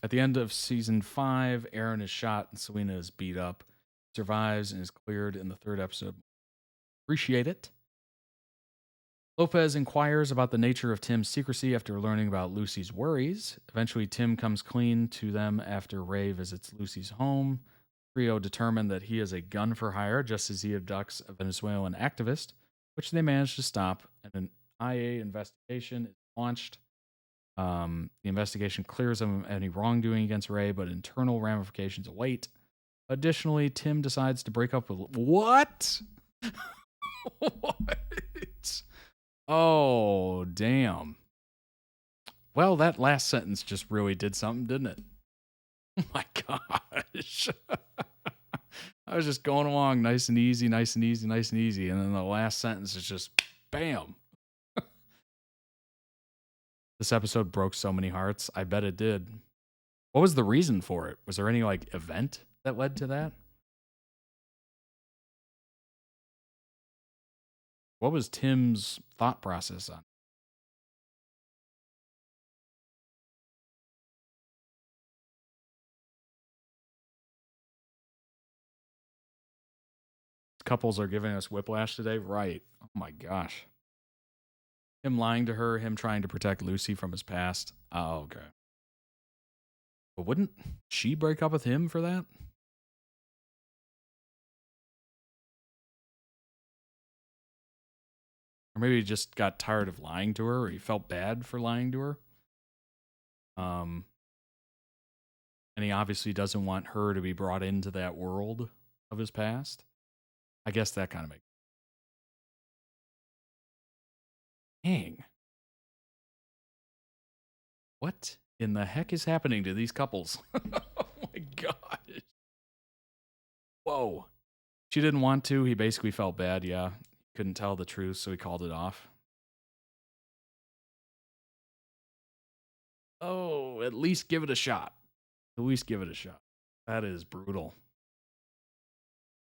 At the end of Season 5, Aaron is shot and Selena is beat up, survives, and is cleared in the third episode. Appreciate it. Lopez inquires about the nature of Tim's secrecy after learning about Lucy's worries. Eventually, Tim comes clean to them after Ray visits Lucy's home. The trio determine that he is a gun for hire, just as he abducts a Venezuelan activist, which they manage to stop, and an IA investigation is launched. The investigation clears him of any wrongdoing against Ray, but internal ramifications await. Additionally, Tim decides to break up with... What? What? Oh, damn. Well, that last sentence just really did something, didn't it? Oh my gosh. I was just going along nice and easy, nice and easy, nice and easy. And then the last sentence is just bam. This episode broke so many hearts. I bet it did. What was the reason for it? Was there any event that led to that? What was Tim's thought process on it? Couples are giving us whiplash today? Right. Oh my gosh. Him lying to her, him trying to protect Lucy from his past. Oh, okay. But wouldn't she break up with him for that? Or maybe he just got tired of lying to her, or he felt bad for lying to her. And he obviously doesn't want her to be brought into that world of his past. I guess that kind of makes. Dang. What in the heck is happening to these couples? Oh my god. Whoa. She didn't want to. He basically felt bad. Yeah. Couldn't tell the truth, so he called it off. Oh, at least give it a shot. At least give it a shot. That is brutal.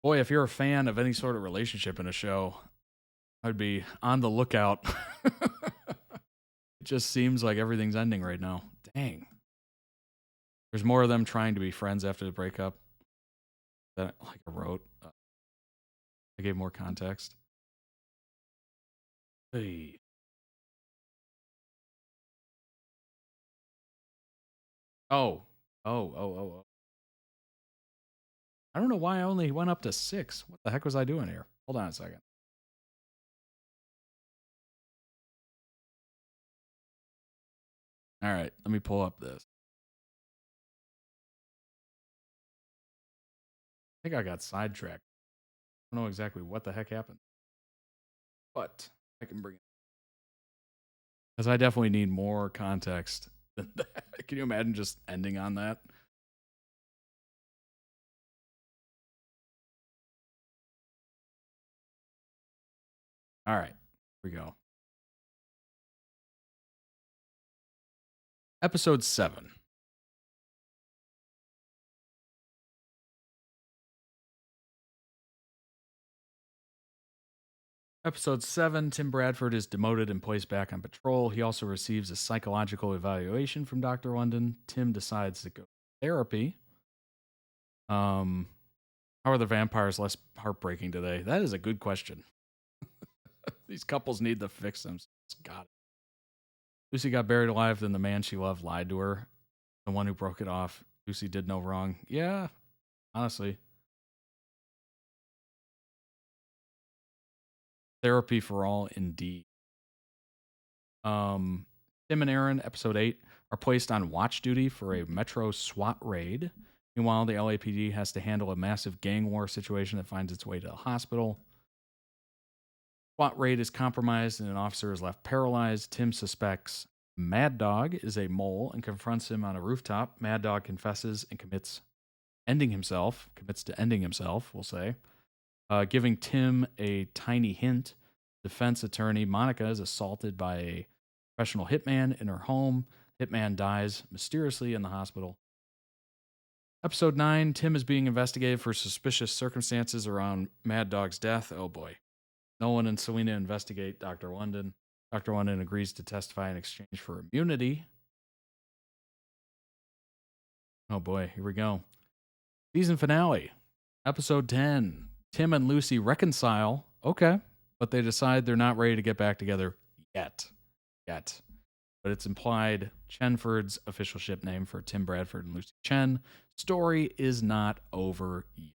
Boy, if you're a fan of any sort of relationship in a show, I'd be on the lookout. It just seems like everything's ending right now. Dang. There's more of them trying to be friends after the breakup than like I wrote. I gave more context. Hey. Oh. Oh. I don't know why I only went up to 6. What the heck was I doing here? Hold on a second. All right, let me pull up this. I think I got sidetracked. I don't know exactly what the heck happened. But I can bring it. Because I definitely need more context than that. Can you imagine just ending on that? All right, here we go. Episode 7. Episode 7, Tim Bradford is demoted and placed back on patrol. He also receives a psychological evaluation from Dr. London. Tim decides to go to therapy. How are the vampires less heartbreaking today? That is a good question. These couples need to fix themselves. Got it. Lucy got buried alive, then the man she loved lied to her. The one who broke it off. Lucy did no wrong. Yeah, honestly. Therapy for all, indeed. Tim and Aaron, episode 8, are placed on watch duty for a Metro SWAT raid. Meanwhile, the LAPD has to handle a massive gang war situation that finds its way to the hospital. SWAT raid is compromised and an officer is left paralyzed. Tim suspects Mad Dog is a mole and confronts him on a rooftop. Mad Dog confesses and commits to ending himself, we'll say. Giving Tim a tiny hint. Defense attorney Monica is assaulted by a professional hitman in her home. Hitman dies mysteriously in the hospital. Episode 9, Tim is being investigated for suspicious circumstances around Mad Dog's death. Oh boy. Nolan and Selena investigate Dr. London. Dr. London agrees to testify in exchange for immunity. Oh boy, here we go. Season finale. Episode 10. Tim and Lucy reconcile. Okay. But they decide they're not ready to get back together yet. But it's implied Chenford's official ship name for Tim Bradford and Lucy Chen. Story is not over yet.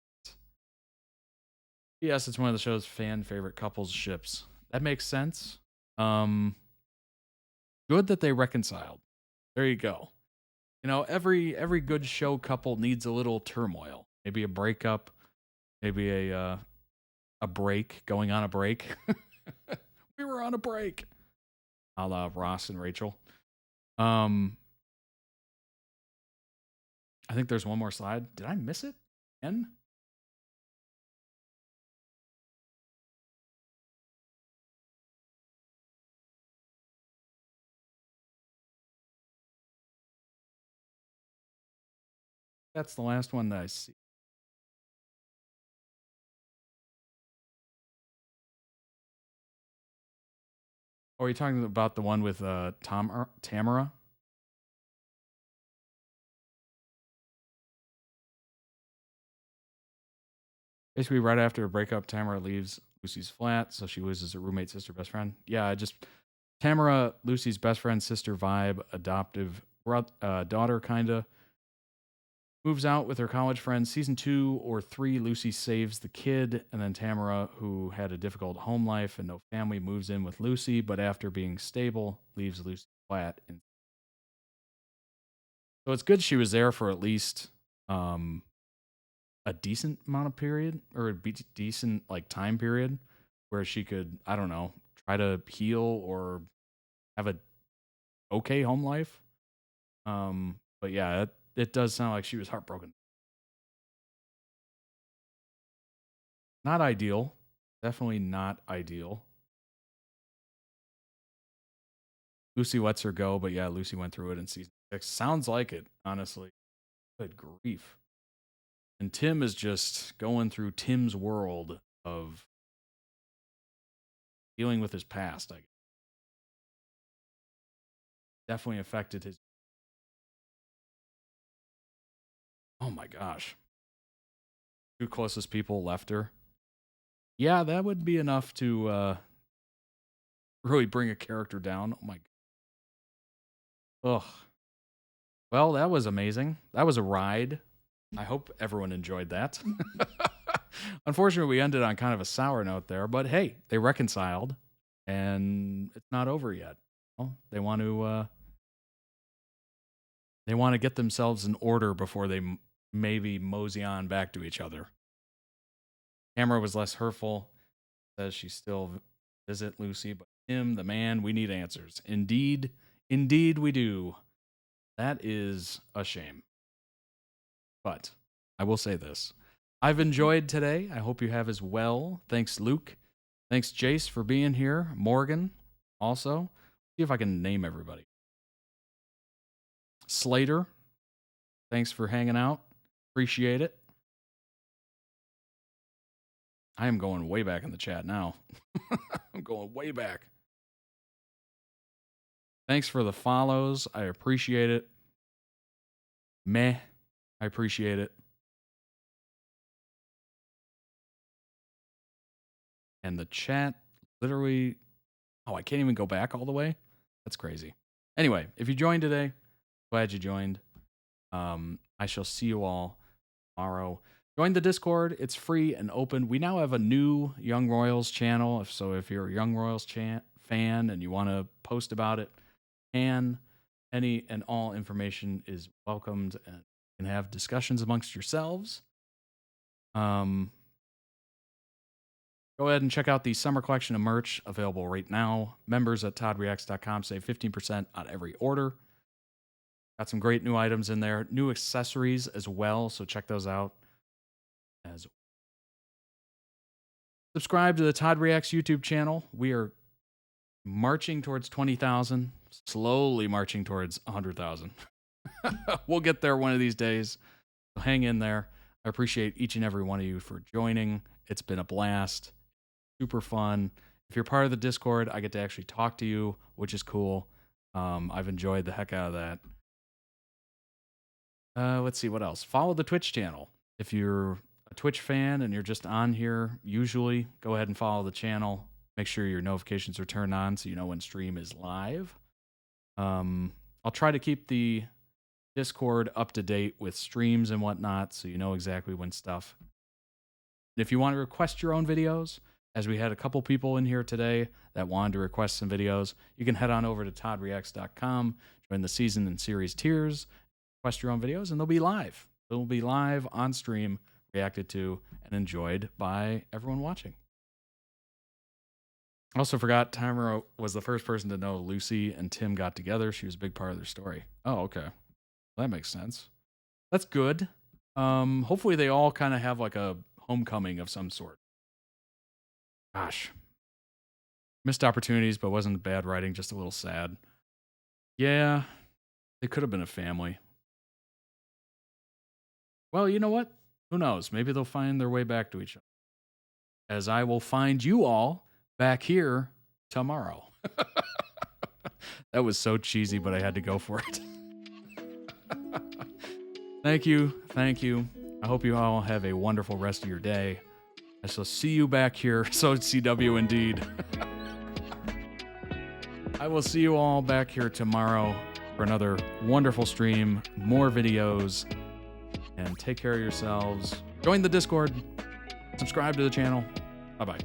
Yes, it's one of the show's fan favorite couples ships. That makes sense. Good that they reconciled. There you go. You know, every good show couple needs a little turmoil. Maybe a breakup. Maybe a break. Going on a break. We were on a break. A la Ross and Rachel. I think there's one more slide. Did I miss it? N? That's the last one that I see. Or are you talking about the one with Tamara? Basically, right after a breakup, Tamara leaves Lucy's flat, so she loses her roommate, sister, best friend. Yeah, Tamara, Lucy's best friend, sister vibe, adoptive daughter, kinda. Moves out with her college friends. Season 2 or 3, Lucy saves the kid, and then Tamara, who had a difficult home life and no family, moves in with Lucy, but after being stable, leaves Lucy flat. So it's good she was there for at least a decent amount of period, or a decent like time period where she could, I don't know, try to heal or have a okay home life. But yeah, it does sound like she was heartbroken. Not ideal. Definitely not ideal. Lucy lets her go, but yeah, Lucy went through it in season 6. Sounds like it, honestly. Good grief. And Tim is just going through Tim's world of dealing with his past, I guess. Definitely affected his... Oh my gosh. 2 closest people left her. Yeah, that would be enough to really bring a character down. Oh my god. Ugh. Well, that was amazing. That was a ride. I hope everyone enjoyed that. Unfortunately, we ended on kind of a sour note there, but hey, they reconciled, and it's not over yet. Well, they want to get themselves in order before they maybe mosey on back to each other. Camera was less hurtful. Says she still visit Lucy, but him, the man, we need answers. Indeed we do. That is a shame. But I will say this. I've enjoyed today. I hope you have as well. Thanks, Luke. Thanks, Jace, for being here. Morgan, also. See if I can name everybody. Slater, thanks for hanging out. Appreciate it. I am going way back in the chat now. I'm going way back. Thanks for the follows. I appreciate it. Meh. I appreciate it. And the chat literally... Oh, I can't even go back all the way? That's crazy. Anyway, if you joined today, glad you joined. I shall see you all tomorrow. Join the Discord. It's free and open. We now have a new Young Royals channel. So if you're a Young Royals fan and you want to post about it, any and all information is welcomed, and you can have discussions amongst yourselves. Go ahead and check out the summer collection of merch available right now. Members at toddreacts.com save 15% on every order. Got some great new items in there. New accessories as well, so check those out. Subscribe to the Todd Reacts YouTube channel. We are marching towards 20,000, slowly marching towards 100,000. We'll get there one of these days. So hang in there. I appreciate each and every one of you for joining. It's been a blast. Super fun. If you're part of the Discord, I get to actually talk to you, which is cool. I've enjoyed the heck out of that. Let's see what else. Follow the Twitch channel. If you're a Twitch fan and you're just on here, usually go ahead and follow the channel. Make sure your notifications are turned on so you know when stream is live. I'll try to keep the Discord up to date with streams and whatnot so you know exactly when stuff. If you want to request your own videos, as we had a couple people in here today that wanted to request some videos, you can head on over to toddreacts.com, join the season and series tiers, request your own videos, and they'll be live. They'll be live on stream, reacted to, and enjoyed by everyone watching. I also forgot Tamara was the first person to know Lucy and Tim got together. She was a big part of their story. Oh, okay. That makes sense. That's good. Hopefully they all kind of have like a homecoming of some sort. Gosh. Missed opportunities, but wasn't bad writing, just a little sad. Yeah, they could have been a family. Well, you know what? Who knows? Maybe they'll find their way back to each other. As I will find you all back here tomorrow. That was so cheesy, but I had to go for it. Thank you. Thank you. I hope you all have a wonderful rest of your day. I shall see you back here. So CW indeed. I will see you all back here tomorrow for another wonderful stream, more videos, and take care of yourselves. Join the Discord. Subscribe to the channel. Bye-bye.